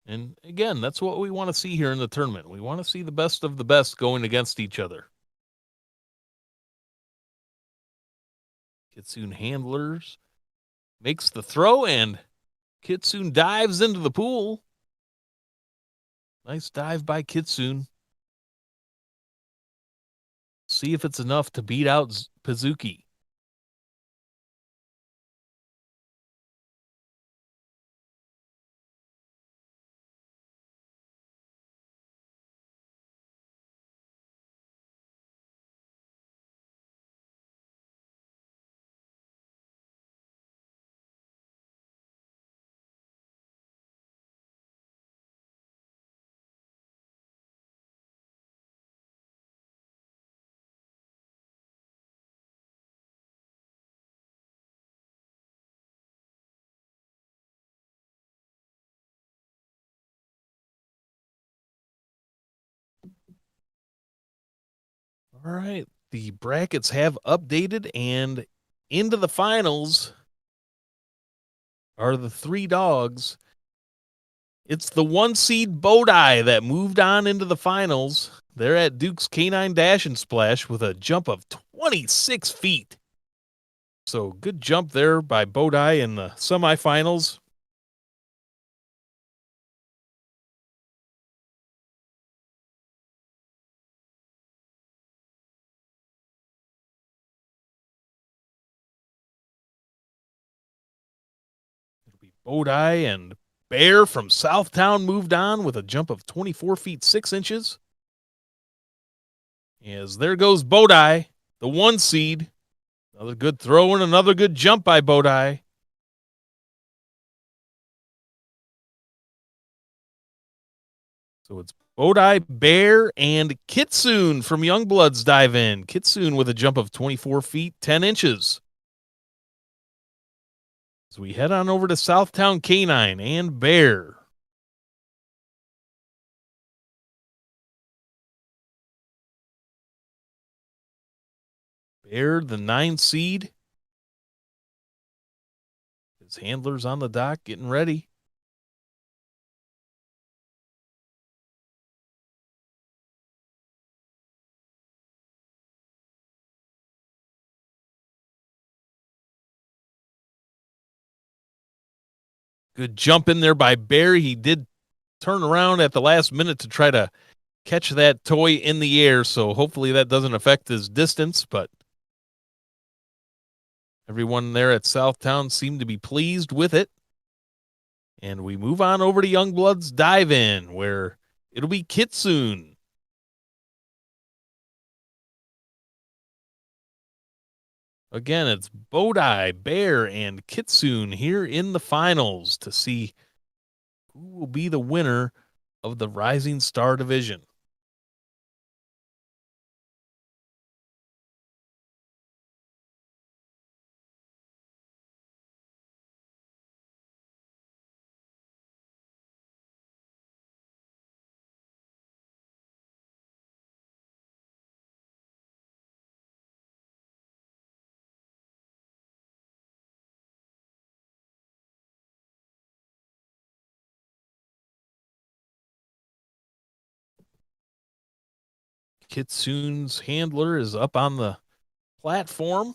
And again, that's what we want to see here in the tournament. We want to see the best of the best going against each other. Kitsune handlers makes the throw, and Kitsune dives into the pool. Nice dive by Kitsune. See if it's enough to beat out Pazuki. All right, the brackets have updated, and into the finals are the 3 dogs. It's the 1 seed Bodai that moved on into the finals. They're at Duke's Canine Dash and Splash with a jump of 26 feet. So good jump there by Bodai in the semifinals. It'll be Bodai and Bear from Southtown moved on with a jump of 24 feet 6 inches. As there goes Bodai, the 1 seed. Another good throw and another good jump by Bodai. So it's Bodai, Bear, and Kitsune from Youngblood's Dive-In. Kitsune with a jump of 24 feet 10 inches. So we head on over to Southtown Canine and Bear. Bear, the 9 seed. His handlers on the dock getting ready. Good jump in there by Bear. He did turn around at the last minute to try to catch that toy in the air, so hopefully that doesn't affect his distance, but everyone there at Southtown seemed to be pleased with it. And we move on over to Youngblood's Dive-In, where it'll be Kitsune. Again, it's Bodai, Bear, and Kitsune here in the finals to see who will be the winner of the Rising Star division. Kitsune's handler is up on the platform.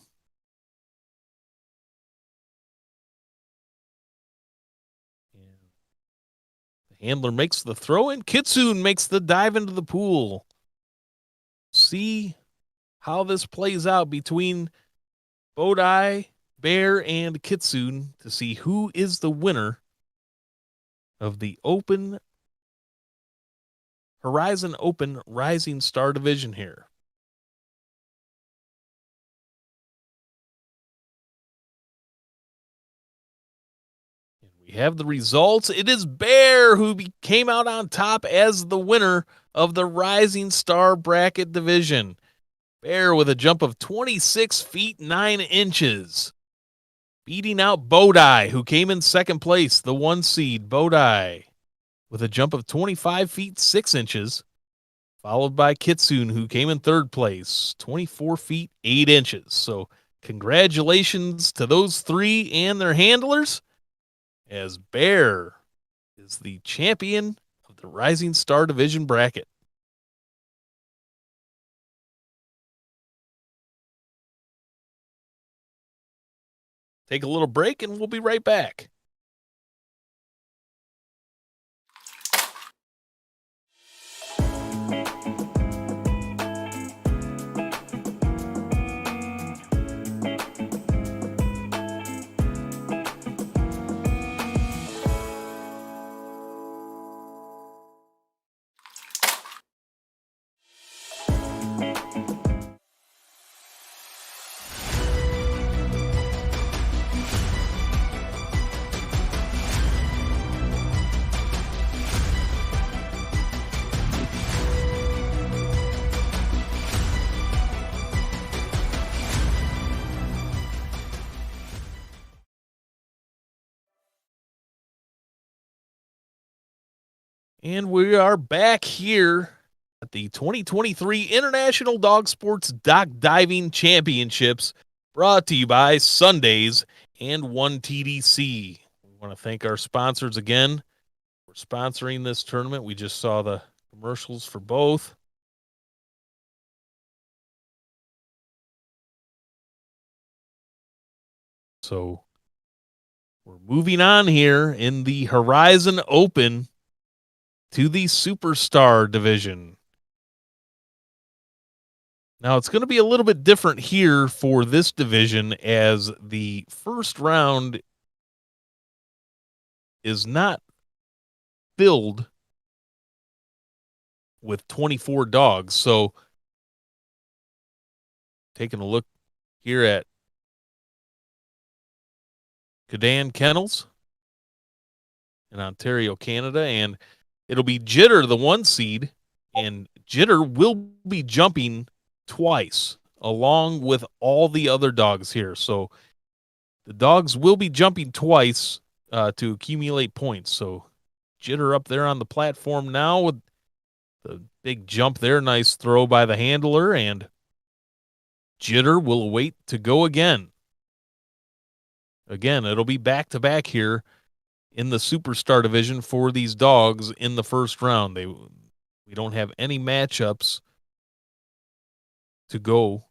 The handler makes the throw, and Kitsune makes the dive into the pool. See how this plays out between Bodai, Bear, and Kitsune to see who is the winner of the Horizon Open Rising Star Division here. And we have the results. It is Bear who came out on top as the winner of the Rising Star Bracket Division. Bear with a jump of 26 feet 9 inches. Beating out Bodai, who came in second place, the 1 seed, Bodai, with a jump of 25 feet 6 inches, followed by Kitsune, who came in third place, 24 feet 8 inches. So congratulations to those three and their handlers, as Bear is the champion of the Rising Star Division bracket. Take a little break and we'll be right back. And we are back here at the 2023 International Dog Sports Dock Diving Championships, brought to you by Sundays and 1TDC. We want to thank our sponsors again for sponsoring this tournament. We just saw the commercials for both. So we're moving on here in the Horizon Open to the Superstar division. Now, it's going to be a little bit different here for this division, as the first round is not filled with 24 dogs. So, taking a look here at Cadan Kennels in Ontario, Canada, and it'll be Jitter, the 1 seed, and Jitter will be jumping twice along with all the other dogs here. So the dogs will be jumping twice to accumulate points. So Jitter up there on the platform now with the big jump there. Nice throw by the handler, and Jitter will wait to go again. Again, it'll be back-to-back here in the Superstar division for these dogs in the first round. We don't have any matchups to go.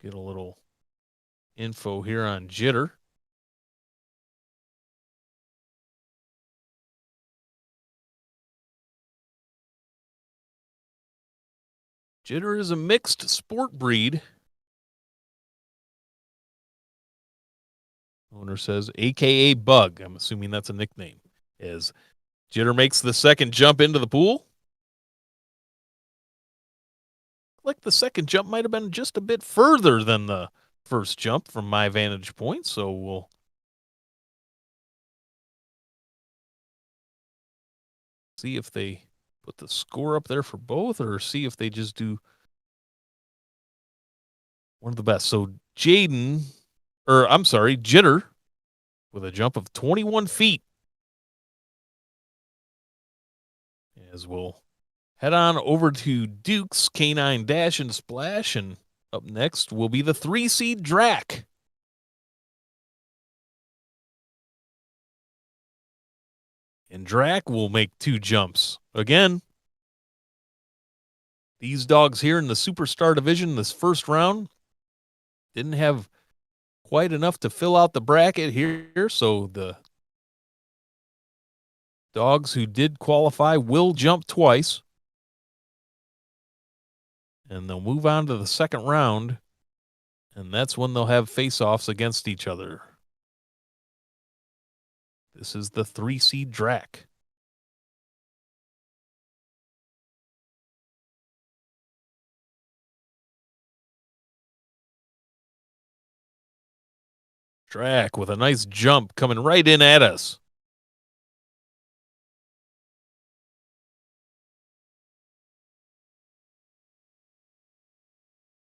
Get a little info here on Jitter. Jitter is a mixed sport breed. Owner says, AKA Bug. I'm assuming that's a nickname. As Jitter makes the second jump into the pool. Like the second jump might have been just a bit further than the first jump from my vantage point. So we'll see if they put the score up there for both, or see if they just do one of the best. So Jitter with a jump of 21 feet. As we'll head on over to Duke's Canine Dash and Splash, and up next will be the 3 seed Drac. And Drac will make 2 jumps. Again, these dogs here in the Superstar division this first round didn't have quite enough to fill out the bracket here, so the dogs who did qualify will jump twice. And they'll move on to the second round, and that's when they'll have face-offs against each other. This is the 3-seed Drac. Drac with a nice jump coming right in at us.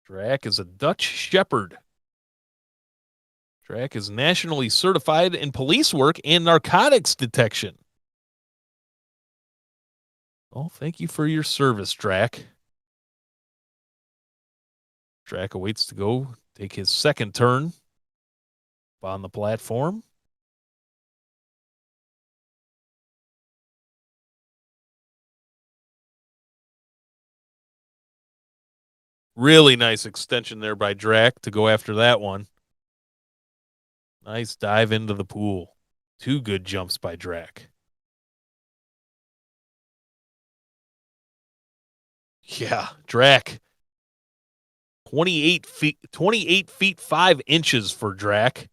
Drac is a Dutch Shepherd. Drac is nationally certified in police work and narcotics detection. Oh, thank you for your service, Drac. Drac awaits to go take his second turn on the platform. Really nice extension there by Drac to go after that one. Nice dive into the pool. 2 good jumps by Drac. Yeah, Drac. 28 feet 5 inches for Drac.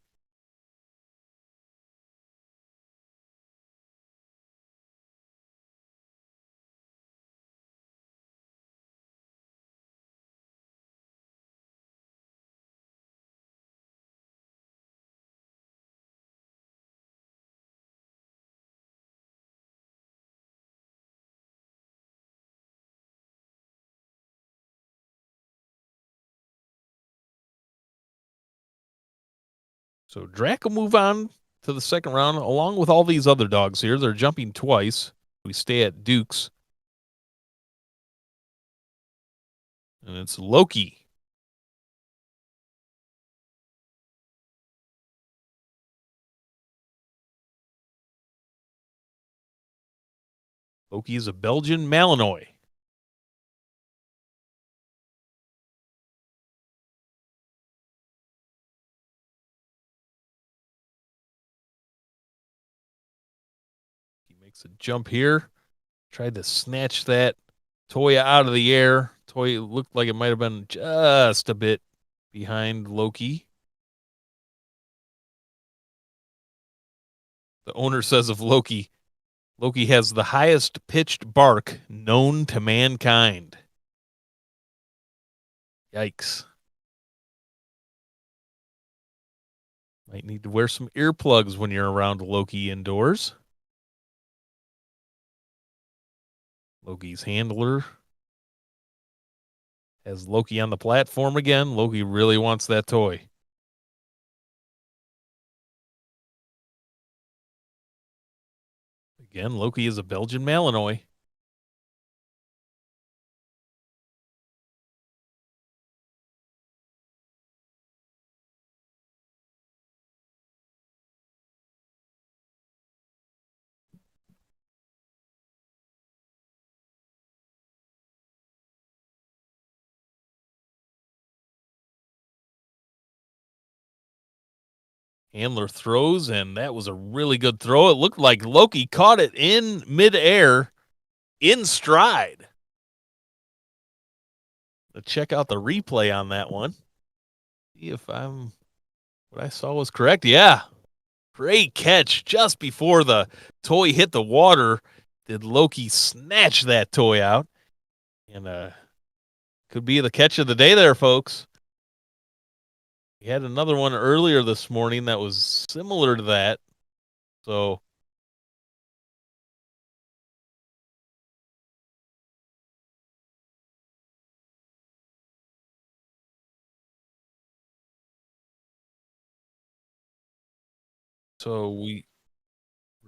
So Drac will move on to the second round along with all these other dogs here. They're jumping twice. We stay at Duke's. And it's Loki. Loki is a Belgian Malinois. He makes a jump here. Tried to snatch that toy out of the air. Toy looked like it might have been just a bit behind Loki. The owner says of Loki, Loki has the highest pitched bark known to mankind. Yikes. Might need to wear some earplugs when you're around Loki indoors. Loki's handler has Loki on the platform again. Loki really wants that toy. Again, Loki is a Belgian Malinois. Handler throws, and that was a really good throw. It looked like Loki caught it in midair, in stride. Let's check out the replay on that one. See if what I saw was correct. Yeah. Great catch just before the toy hit the water. Did Loki snatch that toy out? And could be the catch of the day there, folks. We had another one earlier this morning that was similar to that. So we're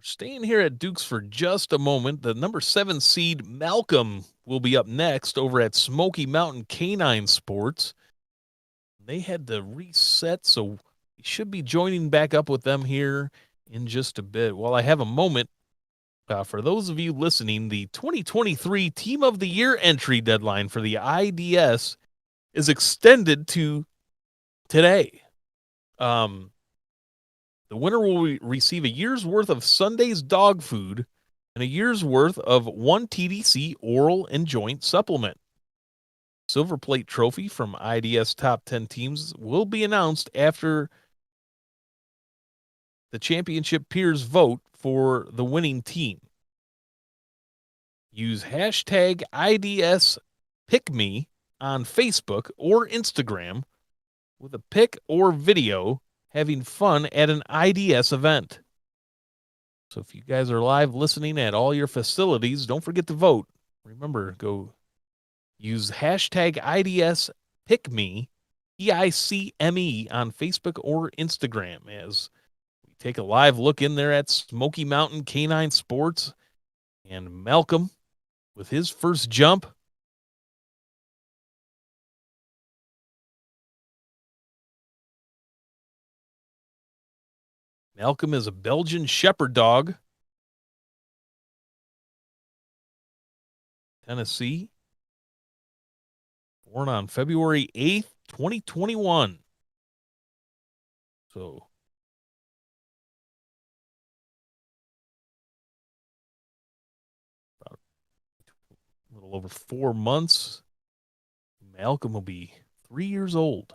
staying here at Duke's for just a moment. The number 7 seed Malcolm will be up next over at Smoky Mountain Canine Sports. They had to reset, so we should be joining back up with them here in just a bit. While I have a moment, For those of you listening, the 2023 Team of the Year entry deadline for the IDS is extended to today. The winner will receive a year's worth of Sunday's dog food and a year's worth of one TDC oral and joint supplement. Silver plate trophy from IDS top 10 teams will be announced after the championship peers vote for the winning team. Use hashtag IDS PickMe on Facebook or Instagram with a pic or video having fun at an IDS event. So if you guys are live listening at all your facilities, don't forget to vote. Remember, go use hashtag IDS PickMe, PICME on Facebook or Instagram as we take a live look in there at Smoky Mountain Canine Sports and Malcolm with his first jump. Malcolm is a Belgian Shepherd dog. Tennessee. Born on February 8th, 2021. So about a little over 4 months. Malcolm will be 3 years old.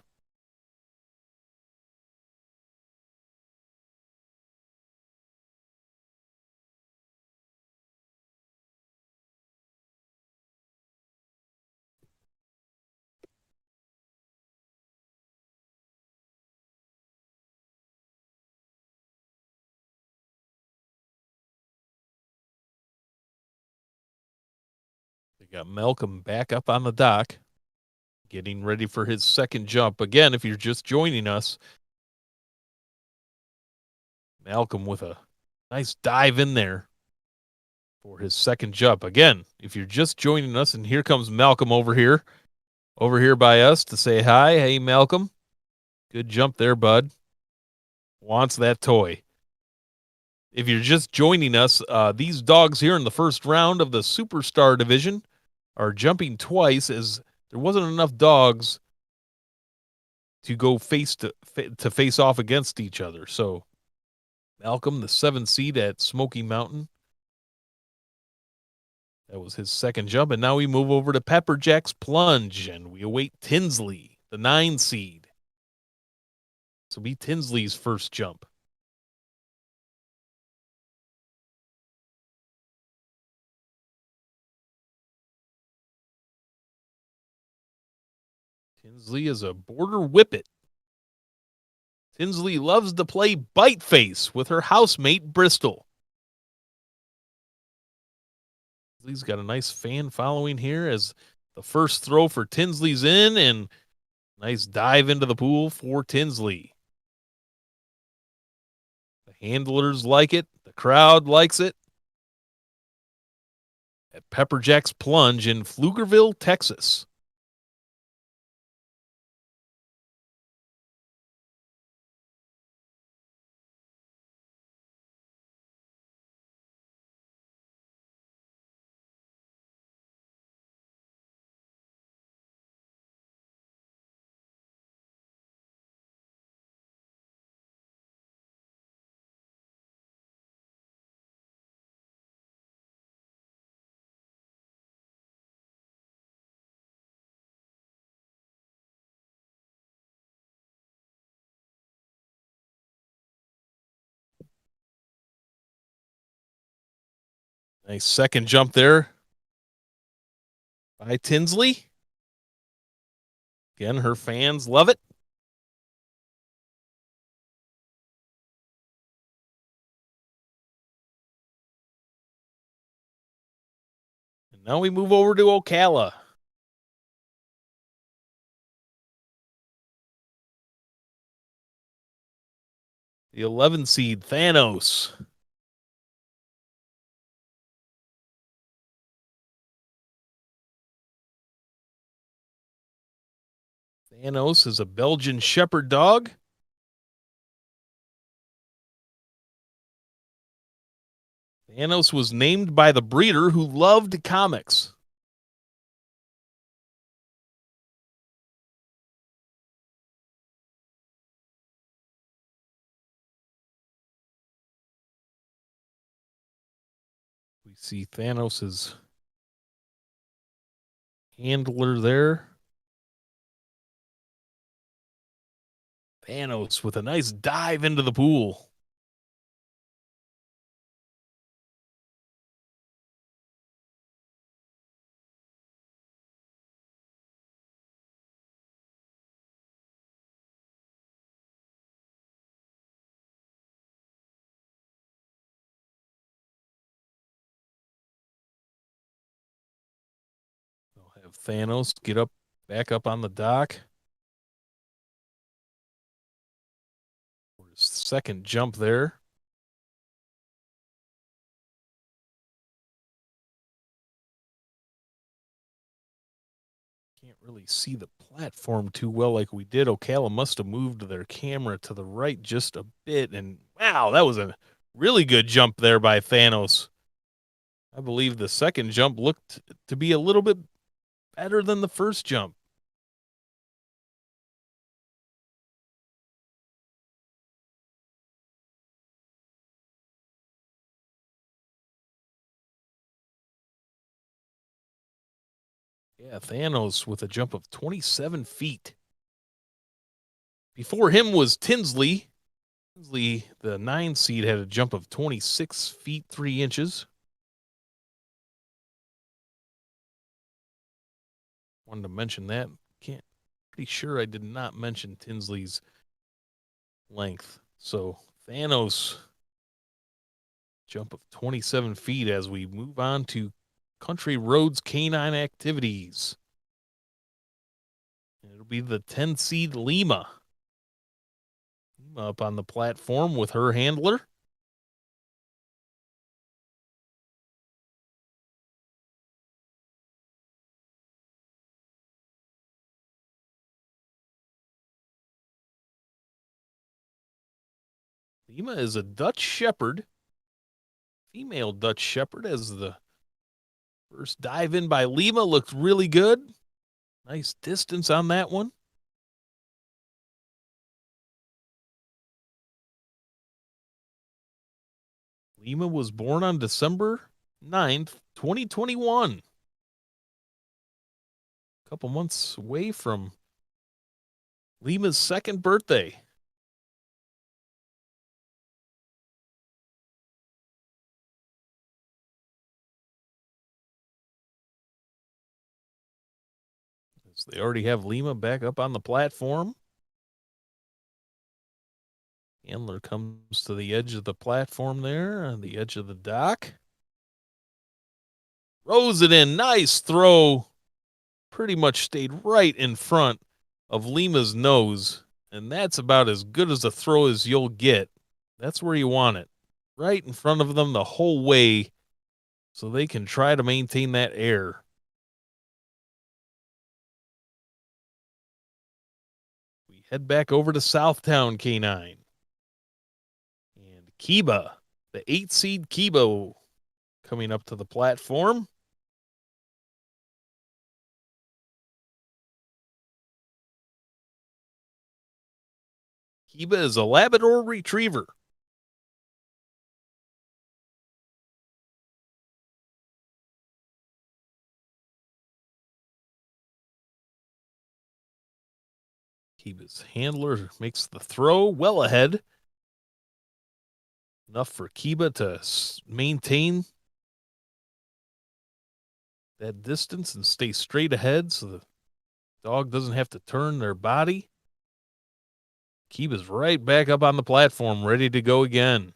They got Malcolm back up on the dock, getting ready for his second jump. Again, if you're just joining us, Malcolm with a nice dive in there for his second jump. Again, if you're just joining us, and here comes Malcolm over here by us to say hi. Hey, Malcolm. Good jump there, bud. Wants that toy. If you're just joining us, these dogs here in the first round of the Superstar division are jumping twice as there wasn't enough dogs to go face off against each other. So Malcolm, the 7th seed at Smoky Mountain, that was his second jump. And now we move over to Pepperjack's Plunge, and we await Tinsley, the 9 seed. This will be Tinsley's first jump. Tinsley is a border whippet. Tinsley loves to play bite face with her housemate, Bristol. Tinsley's got a nice fan following here as the first throw for Tinsley's in, and nice dive into the pool for Tinsley. The handlers like it. The crowd likes it. At Pepperjack's Plunge in Pflugerville, Texas. Nice second jump there by Tinsley. Again, her fans love it. And now we move over to Ocala. The 11 seed, Thanos. Thanos is a Belgian Shepherd dog. Thanos was named by the breeder who loved comics. We see Thanos's handler there. Thanos with a nice dive into the pool. We'll have Thanos get up, back up on the dock. Second jump there. Can't really see the platform too well like we did. Ocala must have moved their camera to the right just a bit. And wow, that was a really good jump there by Thanos. I believe the second jump looked to be a little bit better than the first jump. Yeah, Thanos with a jump of 27 feet. Before him was Tinsley. Tinsley, the 9 seed, had a jump of 26 feet 3 inches. Wanted to mention that. Pretty sure I did not mention Tinsley's length. So Thanos jump of 27 feet as we move on to Country Roads Canine activities. And it'll be the 10 seed Lima. Lima up on the platform with her handler. Lima is a Dutch Shepherd, female Dutch Shepherd, as the first dive in by Lima looked really good. Nice distance on that one. Lima was born on December 9th, 2021. A couple months away from Lima's second birthday. So they already have Lima back up on the platform. Handler comes to the edge of the platform there, on the edge of the dock. Throws it in. Nice throw. Pretty much stayed right in front of Lima's nose. And that's about as good as a throw as you'll get. That's where you want it. Right in front of them the whole way so they can try to maintain that air. We head back over to Southtown K9. And Kiba, the 8 seed Kiba, coming up to the platform. Kiba is a Labrador Retriever. Kiba's handler makes the throw well ahead. Enough for Kiba to maintain that distance and stay straight ahead so the dog doesn't have to turn their body. Kiba's right back up on the platform, ready to go again.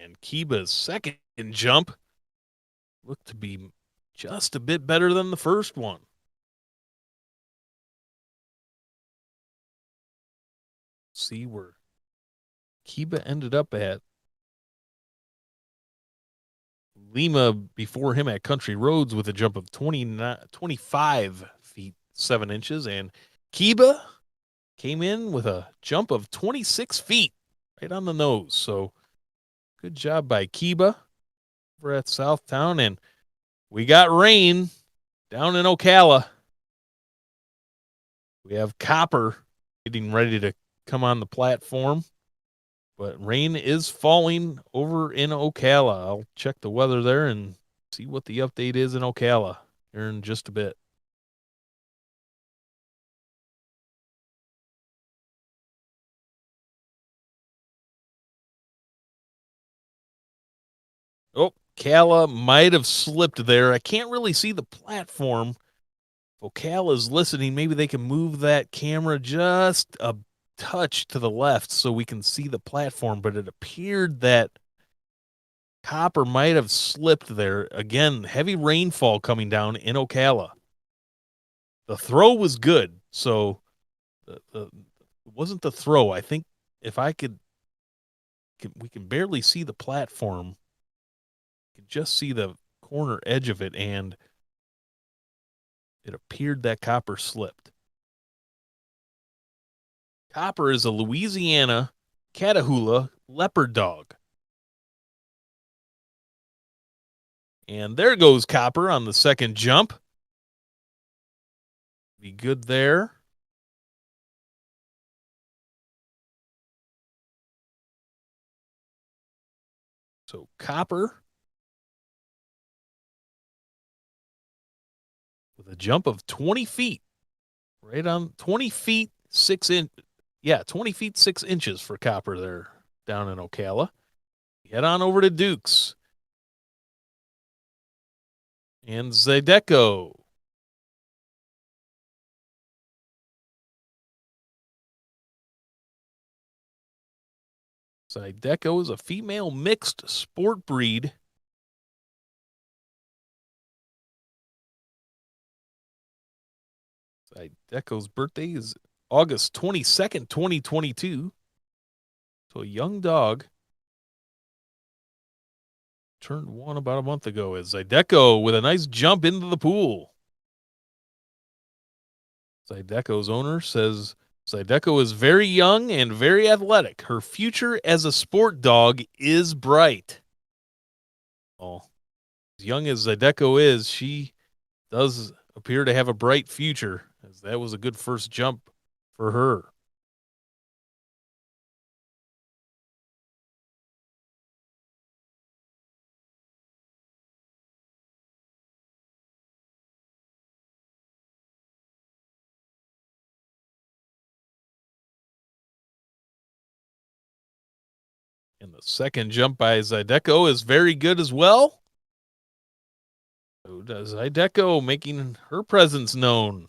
And Kiba's second jump looked to be just a bit better than the first one. see where Kiba ended up at. Lima before him at Country Roads with a jump of 25 feet 7 inches, and Kiba came in with a jump of 26 feet right on the nose. So good job by Kiba over at Southtown. And we got rain down in Ocala. We have Copper getting ready to come on the platform, but rain is falling over in Ocala. I'll check the weather there and see what the update is in Ocala here in just a bit. Oh, Ocala might have slipped there. I can't really see the platform. Ocala's listening. Maybe they can move that camera just a touch to the left so we can see the platform, but it appeared that Copper might have slipped there. Again, heavy rainfall coming down in Ocala. The throw was good, so it wasn't the throw. I think if I we can barely see the platform. You can just see the corner edge of it, and it appeared that Copper slipped. Copper is a Louisiana Catahoula leopard dog. And there goes Copper on the second jump. Be good there. So Copper with a jump of 20 feet. Right on 20 feet, 6 inches. Yeah, 20 feet, 6 inches for Copper there down in Ocala. Head on over to Dukes. And Zydeco. Zydeco is a female mixed sport breed. Zydeco's birthday is August 22nd, 2022. So a young dog. Turned 1 about a month ago as Zydeco with a nice jump into the pool. Zydeco's owner says Zydeco is very young and very athletic. Her future as a sport dog is bright. Oh, as young as Zydeco is, she does appear to have a bright future, as that was a good first jump for her. And the second jump by Zydeco is very good as well. So does Zydeco, making her presence known.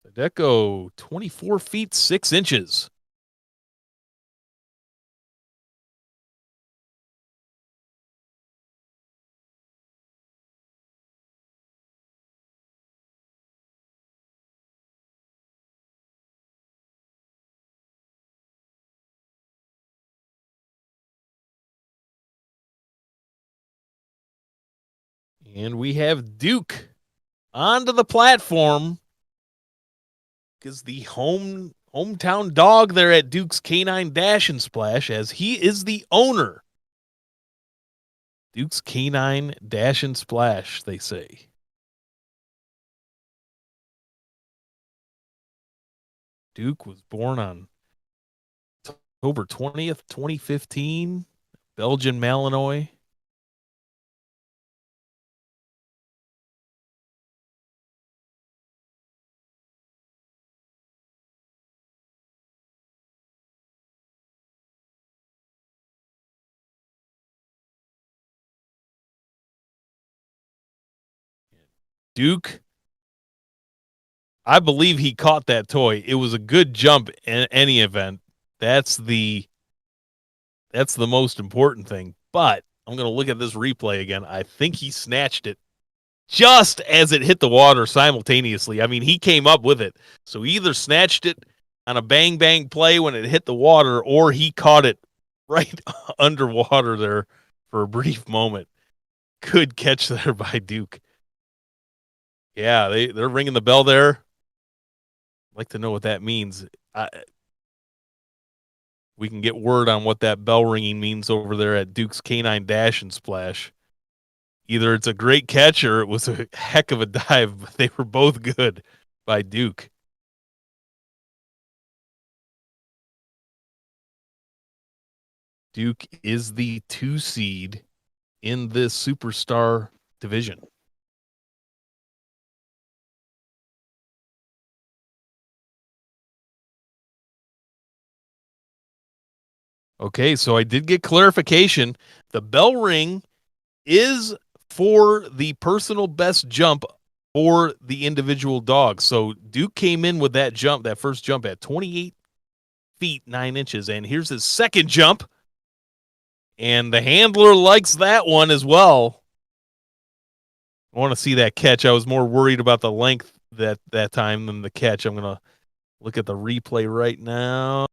Zydeco, 24 feet 6 inches. And we have Duke onto the platform because the hometown dog there at Duke's Canine Dash and Splash, as he is the owner. Duke's Canine Dash and Splash, they say. Duke was born on October 20th, 2015, Belgian Malinois. Duke, I believe he caught that toy. It was a good jump in any event. That's the most important thing. But I'm going to look at this replay again. I think he snatched it. just as it hit the water simultaneously. I mean, he came up with it. So he either snatched it on a bang play when it hit the water, or he caught it right underwater there for a brief moment. Good catch there by Duke. Yeah, they're ringing the bell there. I'd like to know what that means. We can get word on what that bell ringing means over there at Duke's Canine Dash and Splash. Either it's a great catch or it was a heck of a dive, but they were both good by Duke. Duke is the 2 seed in this Superstar division. Okay, so I did get clarification. The bell ring is for the personal best jump for the individual dog. So Duke came in with that jump, that first jump at 28 feet 9 inches. And here's his second jump. And the handler likes that one as well. I want to see that catch. I was more worried about the length that time than the catch. I'm going to look at the replay right now.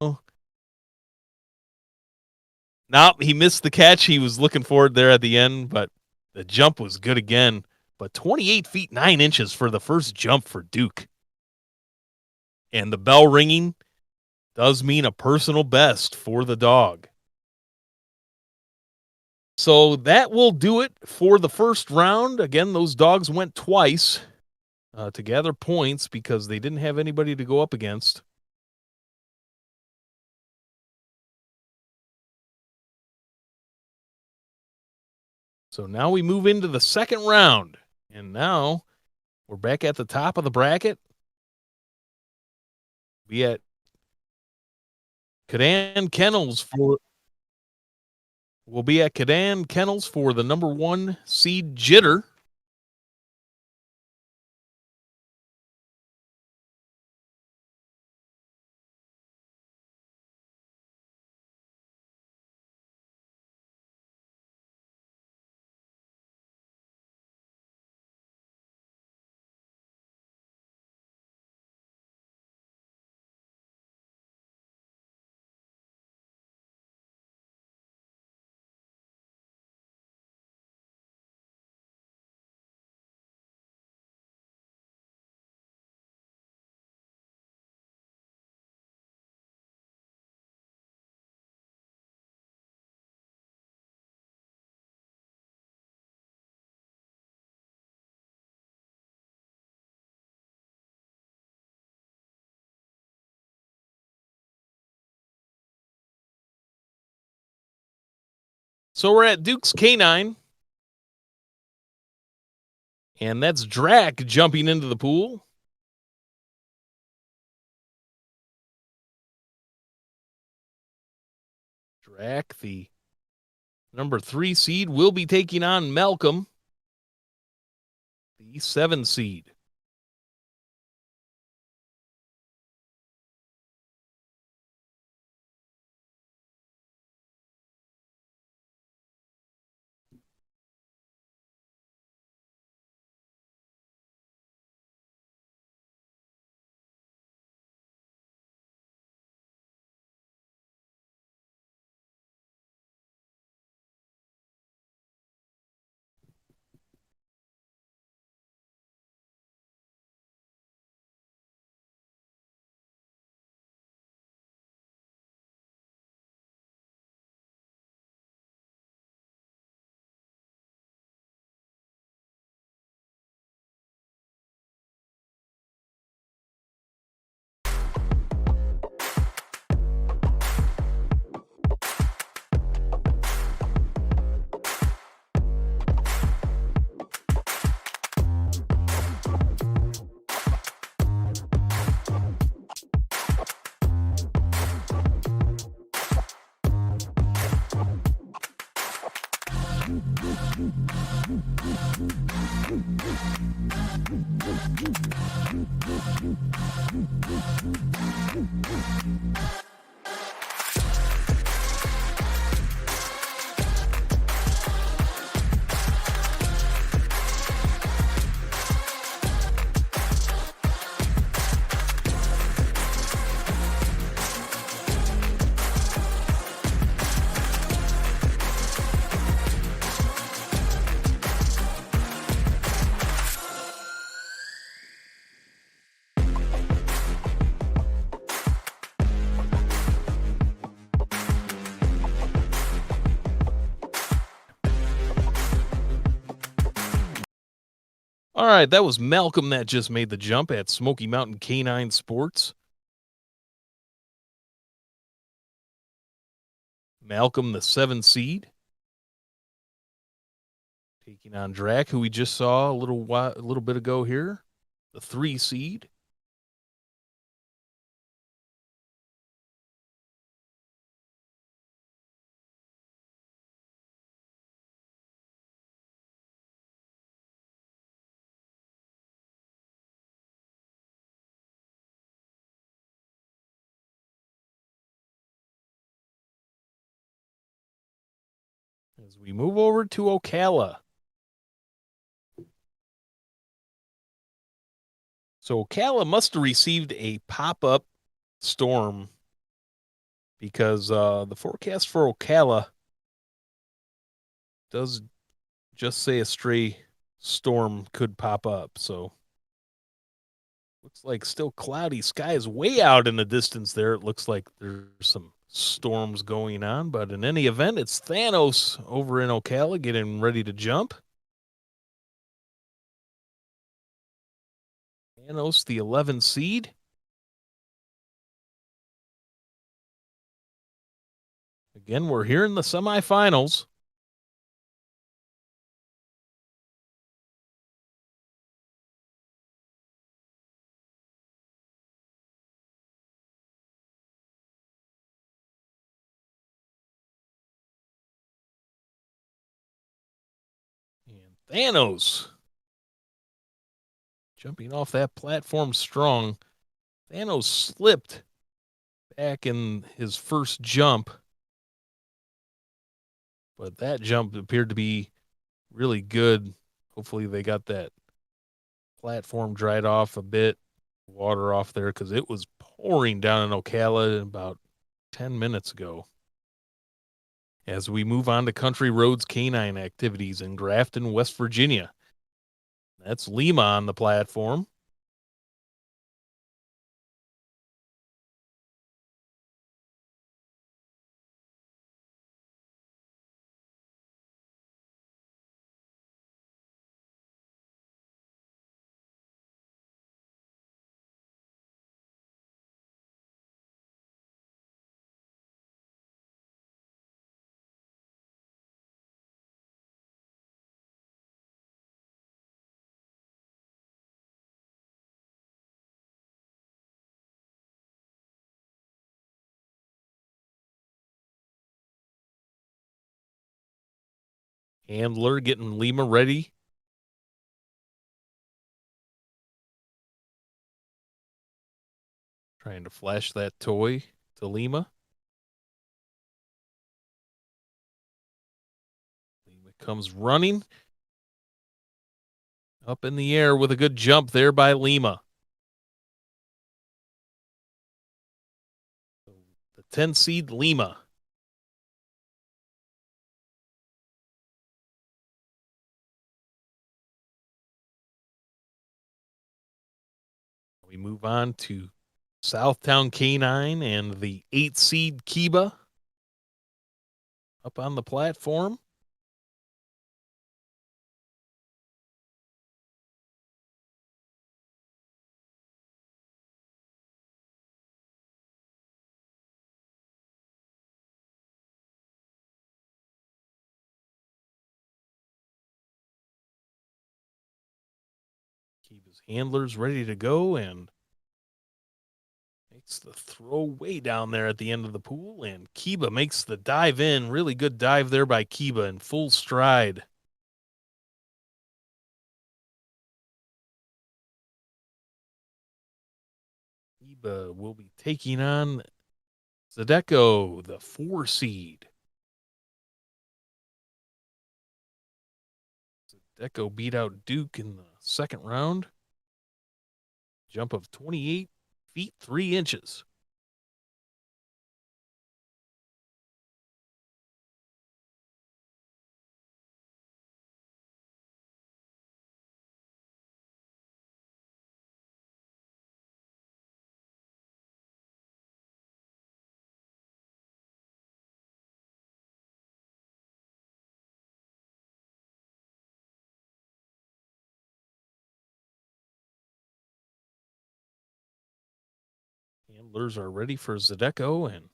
Nope, he missed the catch. He was looking for it there at the end, but the jump was good again. But 28 feet 9 inches for the first jump for Duke. And the bell ringing does mean a personal best for the dog. So that will do it for the first round. Again, those dogs went twice to gather points because they didn't have anybody to go up against. So now we move into the second round. And now we're back at the top of the bracket. We at Cadan Kennels for we'll be at Cadan Kennels for the number 1 seed Jitter. So we're at Duke's Canine. And that's Drac jumping into the pool. Drac, the number 3 seed, will be taking on Malcolm, the 7 seed. All right, that was Malcolm that just made the jump at Smoky Mountain Canine Sports. Malcolm, the 7 seed, taking on Drac, who we just saw a little bit ago here, the 3 seed. As we move over to Ocala. So Ocala must have received a pop-up storm because the forecast for Ocala does just say a stray storm could pop up. So looks like still cloudy skies way out in the distance there. It looks like there's some storms going on, but in any event, it's Thanos over in Ocala getting ready to jump. Thanos, the 11 seed. Again, we're here in the semifinals. And Thanos jumping off that platform strong. Thanos slipped back in his first jump, but that jump appeared to be really good. Hopefully they got that platform dried off a bit, water off there, because it was pouring down in Ocala about 10 minutes ago. As we move on to Country Roads Canine activities in Grafton, West Virginia. That's Lima on the platform. Handler getting Lima ready. Trying to flash that toy to Lima. Lima comes running up in the air with a good jump there by Lima. The 10 seed Lima. We move on to Southtown Canine and the 8 seed Kiba up on the platform. Kiba's handlers ready to go and makes the throw way down there at the end of the pool. And Kiba makes the dive in. Really good dive there by Kiba in full stride. Kiba will be taking on Zadeko, the 4 seed. Zadeko beat out Duke in the second round. Jump of 28 feet 3 inches. Handlers are ready for Zydeco, and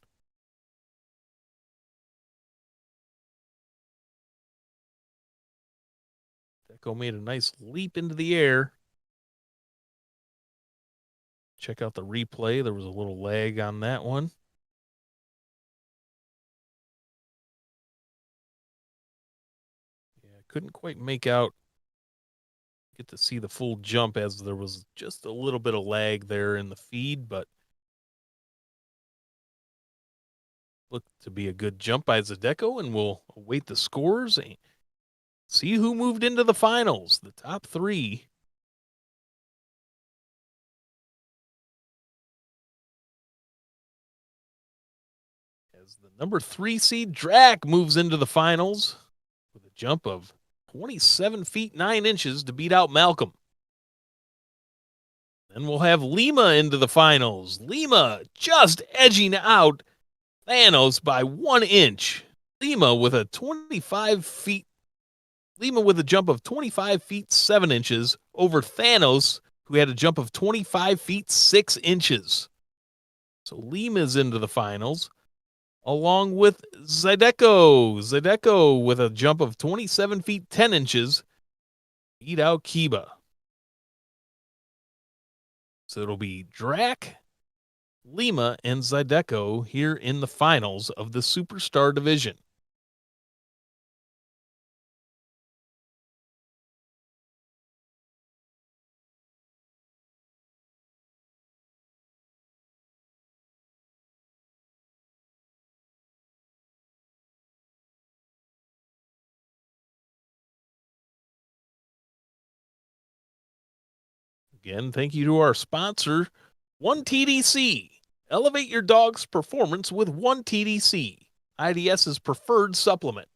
Zydeco made a nice leap into the air. Check out the replay. There was a little lag on that one. Yeah, couldn't quite get to see the full jump as there was just a little bit of lag there in the feed, but looked to be a good jump by Zydeco, and we'll await the scores and see who moved into the finals, the top three. As the number 3 seed Drac moves into the finals with a jump of 27 feet 9 inches to beat out Malcolm. Then we'll have Lima into the finals. Lima just edging out Thanos by 1 inch. Lima with a jump of 25 feet 7 inches over Thanos, who had a jump of 25 feet 6 inches. So Lima's into the finals, along with Zydeco. Zydeco with a jump of 27 feet 10 inches, beat out Kiba. So it'll be Drac, Lima, and Zydeco here in the finals of the Superstar division. Again, thank you to our sponsor, 1TDC. Elevate your dog's performance with 1TDC, IDS's preferred supplement.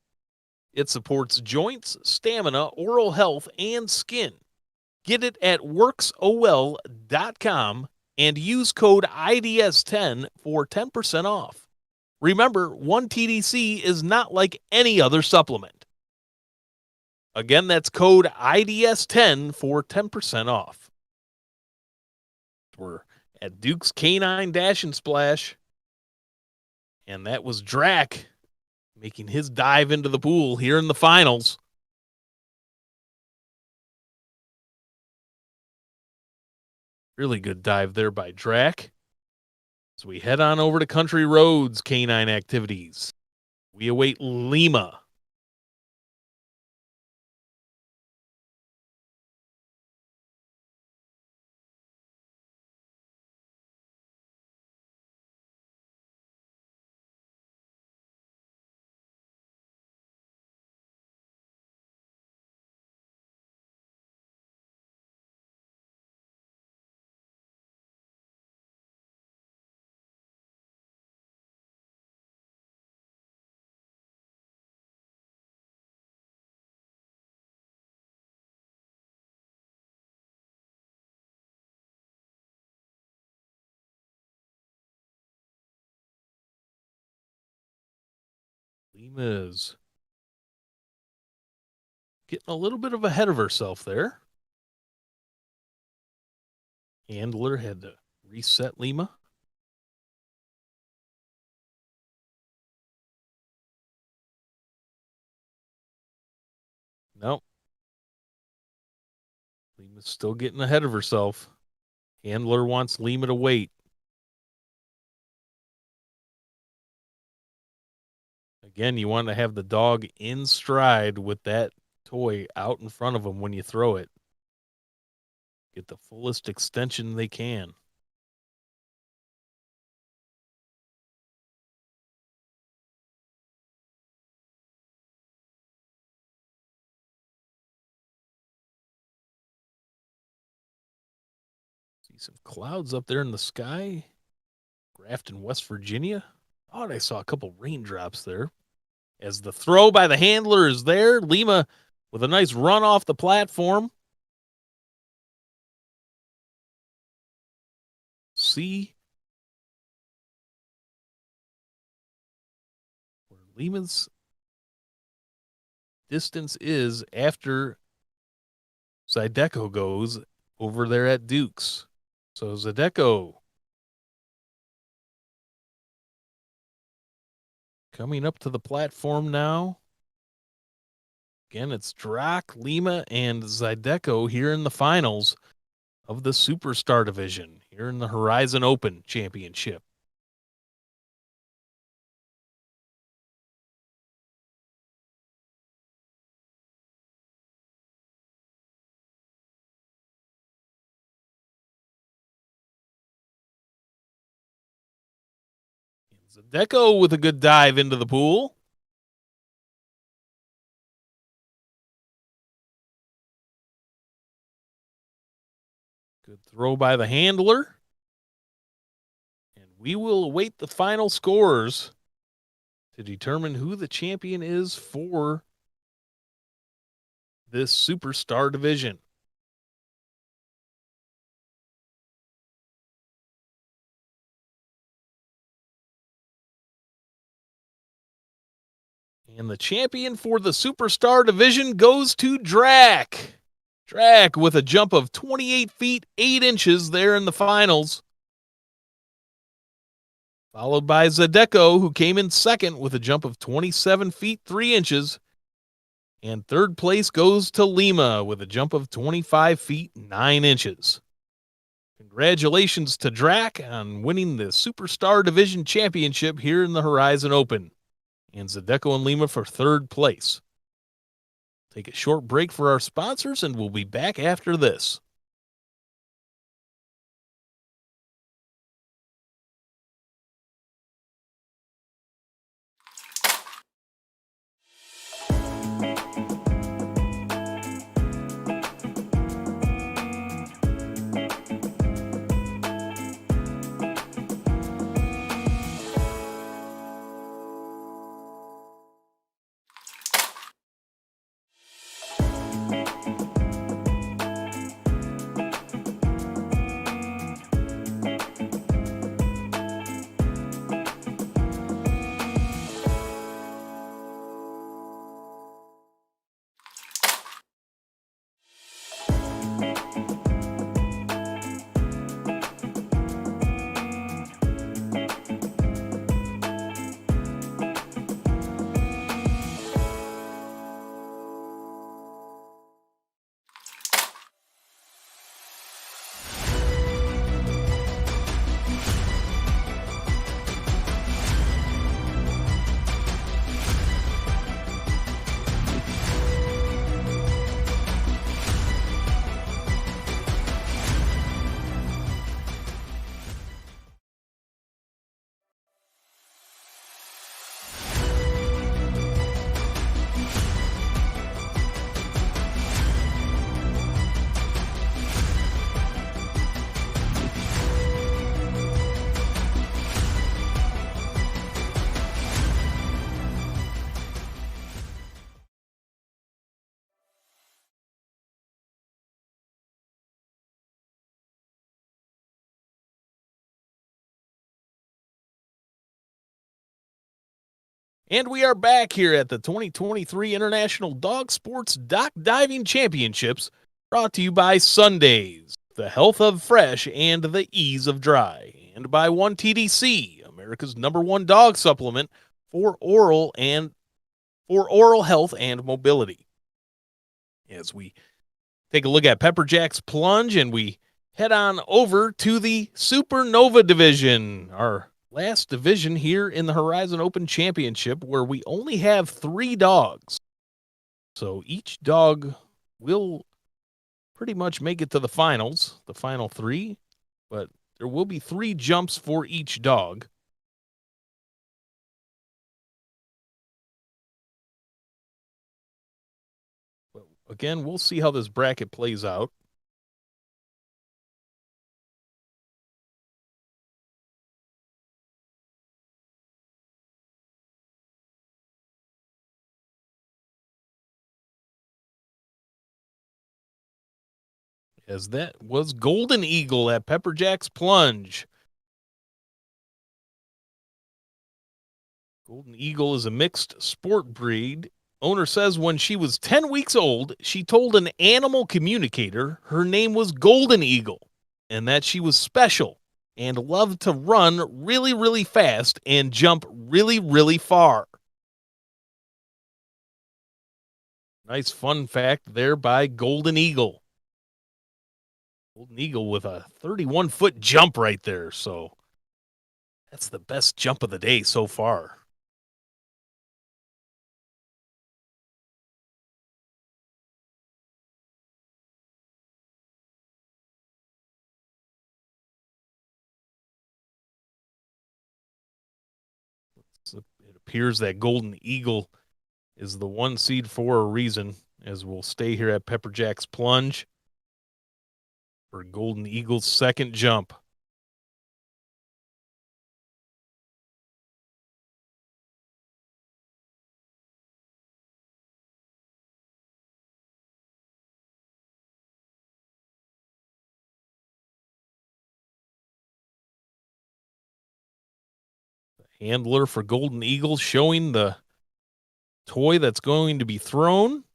It supports joints, stamina, oral health, and skin. Get it at worksol.com and use code IDS10 for 10% off. Remember, 1TDC is not like any other supplement. Again, that's code IDS10 for 10% off. We're at Duke's Canine Dash and Splash, and that was Drac making his dive into the pool here in the finals. Really good dive there by Drac. As we head on over to Country Roads Canine Activities, we await Lima. Lima is getting a little bit of ahead of herself there. Handler had to reset Lima. Nope. Lima's still getting ahead of herself. Handler wants Lima to wait. Again, you want to have the dog in stride with that toy out in front of them when you throw it. Get the fullest extension they can. See some clouds up there in the sky. Grafton, West Virginia. Thought I saw a couple raindrops there. As the throw by the handler is there, Lima with a nice run off the platform. See where Lima's distance is after Zydeco goes over there at Duke's. So Zydeco coming up to the platform now. Again, it's Drac, Lima, and Zydeco here in the finals of the Superstar Division here in the Horizon Open Championship. Zydeco with a good dive into the pool. Good throw by the handler. And we will await the final scores to determine who the champion is for this Superstar Division. And the champion for the Superstar Division goes to Drac. Drac with a jump of 28 feet, 8 inches there in the finals. Followed by Zydeco, who came in second with a jump of 27 feet, 3 inches. And third place goes to Lima with a jump of 25 feet, 9 inches. Congratulations to Drac on winning the Superstar Division Championship here in the Horizon Open. And Zydeco and Lima for third place. Take a short break for our sponsors, and we'll be back after this. And we are back here at the 2023 International Dog Sports Dock Diving Championships, brought to you by Sundays, the health of fresh and the ease of dry, and by 1TDC, America's #1 dog supplement for oral health and mobility. As we take a look at Pepper Jack's plunge, and we head on over to the Supernova division, our last division here in the Horizon Open Championship, where we only have 3 dogs. So each dog will pretty much make it to the finals, the final 3, but there will be 3 jumps for each dog. But again, we'll see how this bracket plays out. As that was Golden Eagle at Pepper Jack's plunge. Golden Eagle is a mixed sport breed. Owner says when she was 10 weeks old, she told an animal communicator her name was Golden Eagle and that she was special and loved to run really, really fast and jump really, really far. Nice fun fact there by Golden Eagle. Golden Eagle with a 31-foot jump right there. So that's the best jump of the day so far. It appears that Golden Eagle is the 1 seed for a reason, as we'll stay here at Pepper Jack's Plunge for Golden Eagle's second jump. The handler for Golden Eagle showing the toy that's going to be thrown.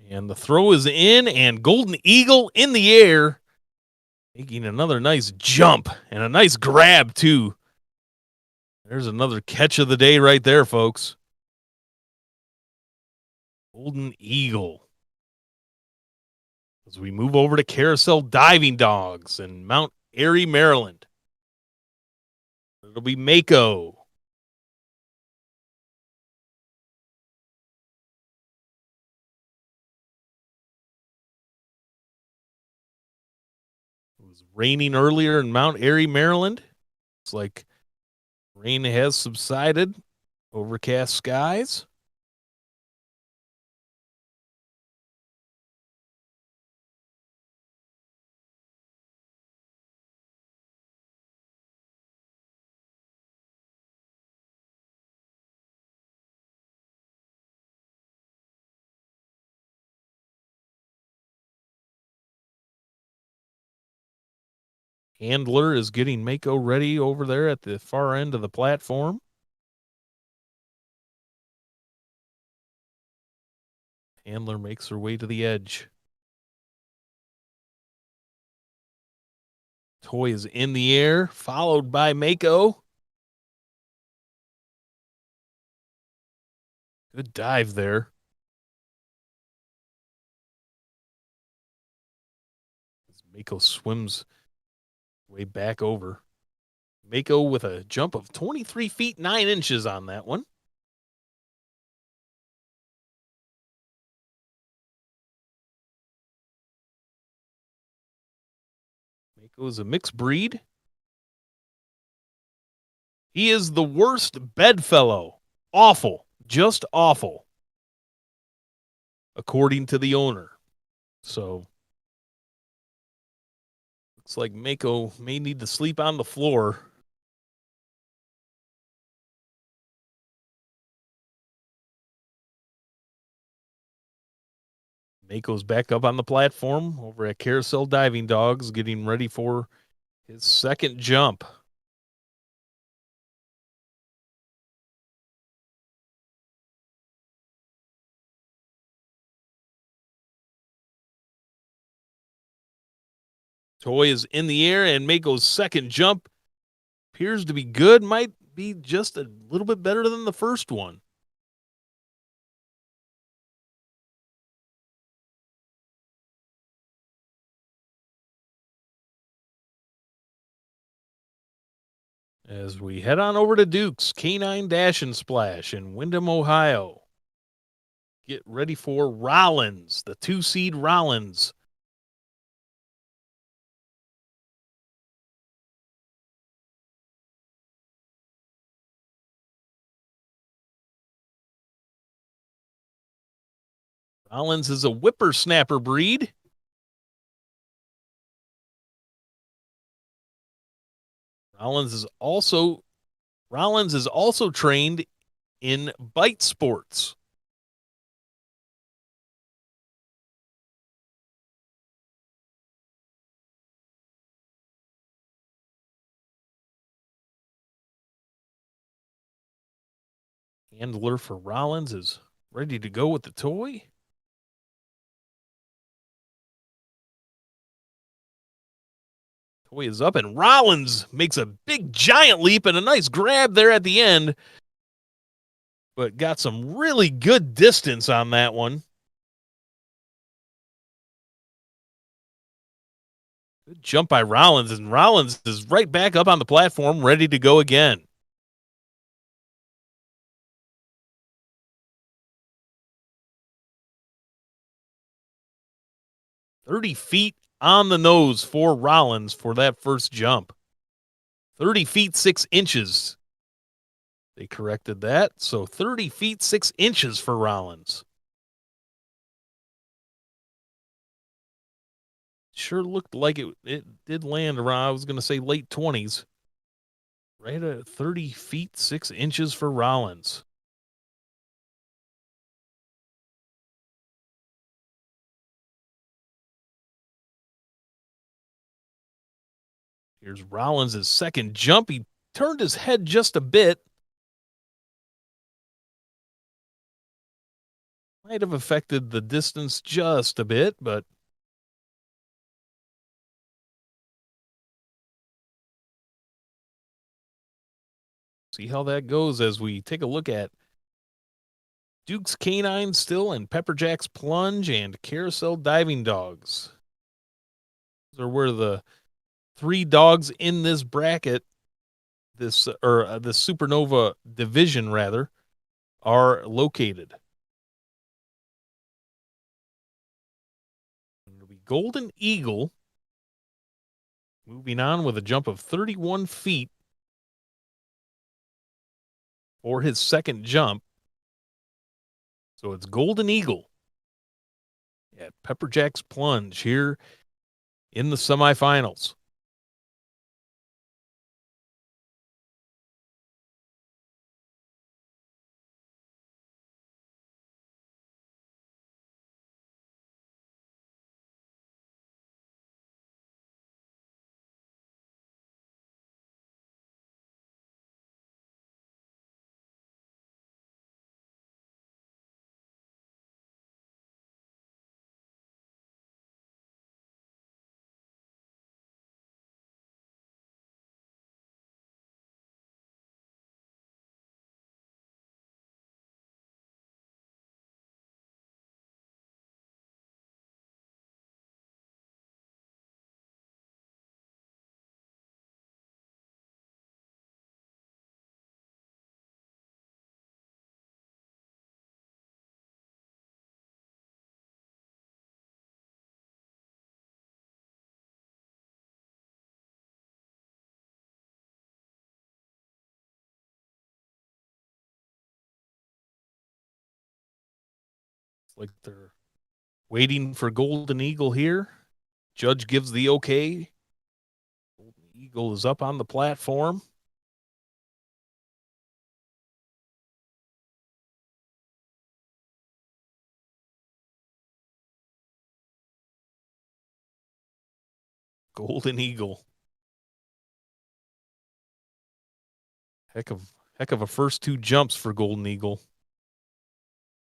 And the throw is in, and Golden Eagle in the air, making another nice jump and a nice grab, too. There's another catch of the day right there, folks. Golden Eagle. As we move over to Carousel Diving Dogs in Mount Airy, Maryland. It'll be Mako. It was raining earlier in Mount Airy, Maryland. Looks like rain has subsided. Overcast skies. Handler is getting Mako ready over there at the far end of the platform. Handler makes her way to the edge. Toy is in the air, followed by Mako. Good dive there. As Mako swims way back over. Mako with a jump of 23 feet 9 inches on that one. Mako is a mixed breed. He is the worst bedfellow. Awful. Just awful. According to the owner. So looks like Mako may need to sleep on the floor. Mako's back up on the platform over at Carousel Diving Dogs, getting ready for his second jump. Toy is in the air, and Mako's second jump appears to be good. Might be just a little bit better than the first one. As we head on over to Duke's K9 Dash and Splash in Windham, Ohio. Get ready for Rollins, the 2 seed Rollins. Rollins is a whippersnapper breed. Rollins is also trained in bite sports. Handler for Rollins is ready to go with the toy. Toy is up, and Rollins makes a big giant leap and a nice grab there at the end. but got some really good distance on that one. Good jump by Rollins, and Rollins is right back up on the platform, ready to go again. "30 feet on the nose for Rollins for that first jump. 30 feet 6 inches. They corrected that. So 30 feet 6 inches for Rollins. Sure looked like it did land around, I was going to say late 20s. Right at 30 feet 6 inches for Rollins. Here's Rollins' second jump. He turned his head just a bit. Might have affected the distance just a bit, but see how that goes as we take a look at Duke's Canine still and Pepperjack's Plunge and Carousel Diving Dogs. Those are where the 3 dogs in this bracket, the Supernova division rather, are located. It'll be Golden Eagle moving on with a jump of 31 feet for his second jump. So it's Golden Eagle at Pepperjack's Plunge here in the semifinals. It's like they're waiting for Golden Eagle here. Judge gives the okay. Golden Eagle is up on the platform. Golden Eagle. Heck of a first 2 jumps for Golden Eagle.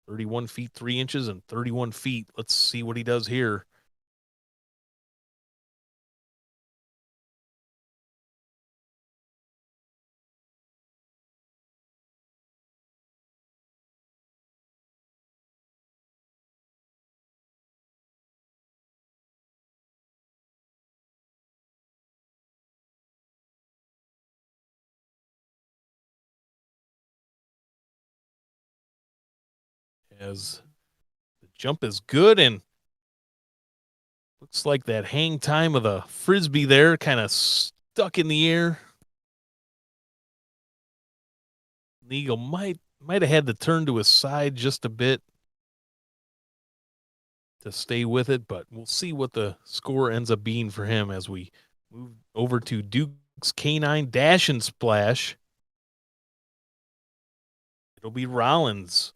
31 feet 3 inches and 31 feet. Let's see what he does here. As the jump is good and looks like that hang time of the Frisbee there kind of stuck in the air. The Eagle might have had to turn to his side just a bit to stay with it, but we'll see what the score ends up being for him as we move over to Duke's Canine Dash and Splash. It'll be Rollins.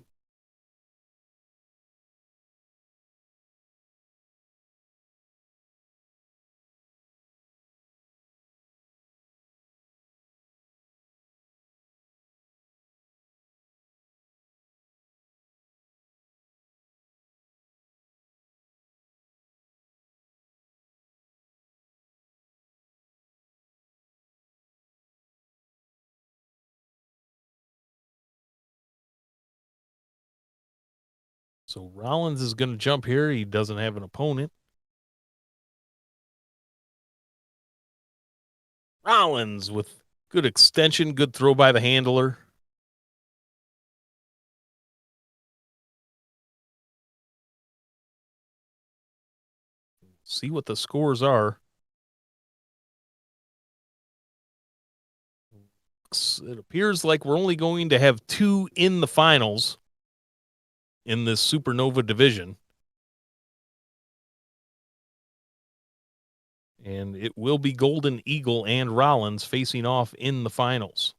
So Rollins is going to jump here. He doesn't have an opponent. Rollins with good extension, good throw by the handler. See what the scores are. It appears like we're only going to have 2 in the finals in this Supernova division. And it will be Golden Eagle and Rollins facing off in the finals.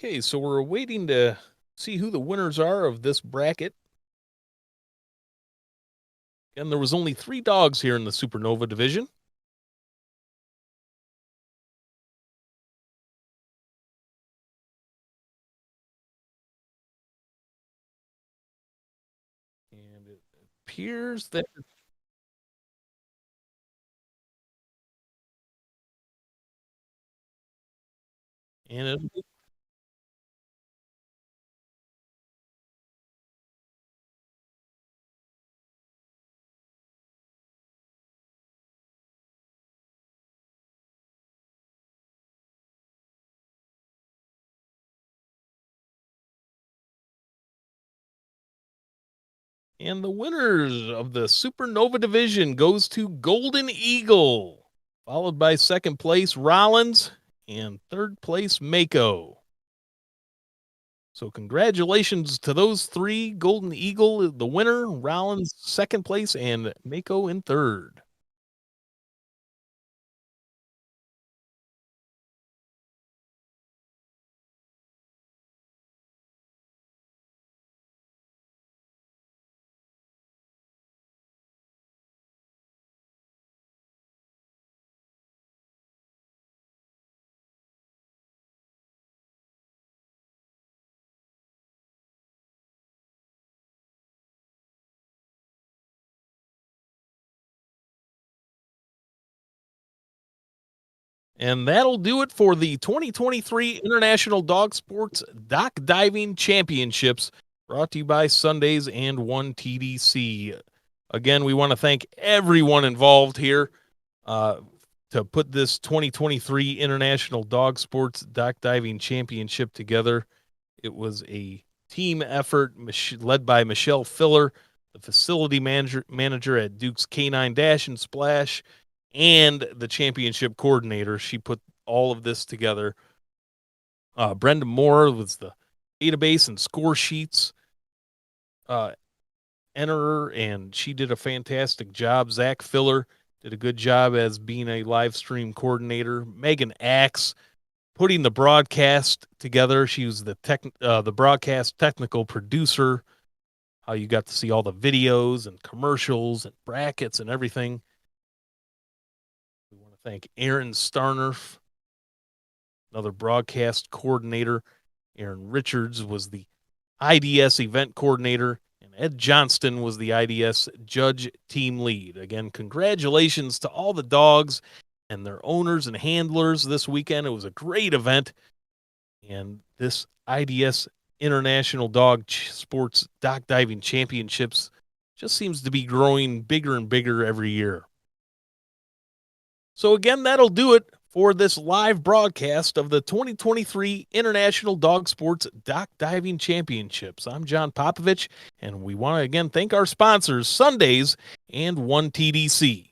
Okay, so we're waiting to see who the winners are of this bracket. And there was only 3 dogs here in the Supernova division. And it appears that and it, and the winners of the Supernova division goes to Golden Eagle, followed by second place Rollins and third place Mako. So congratulations to those 3. Golden Eagle, the winner, Rollins second place, and Mako in third. And that'll do it for the 2023 International Dog Sports Dock Diving Championships, brought to you by Sundays and 1TDC. Again, we want to thank everyone involved here to put this 2023 International Dog Sports Dock Diving Championship together. It was a team effort led by Michelle Filler, the facility manager at Duke's Canine Dash and Splash, and the championship coordinator. She put all of this together. Brenda Moore was the database and score sheets enterer, and she did a fantastic job. Zach Filler did a good job as being a live stream coordinator. Megan Axe putting the broadcast together. She was the broadcast technical producer. How you got to see all the videos and commercials and brackets and everything. We want to thank Aaron Starnerf, another broadcast coordinator. Aaron Richards was the IDS event coordinator, and Ed Johnston was the IDS judge team lead. Again, congratulations to all the dogs and their owners and handlers this weekend. It was a great event, and this IDS International Dog Sports Dock Diving Championships just seems to be growing bigger and bigger every year. So again, that'll do it for this live broadcast of the 2023 International Dog Sports Dock Diving Championships. I'm John Popovich, and we want to again thank our sponsors, Sundays and 1TDC.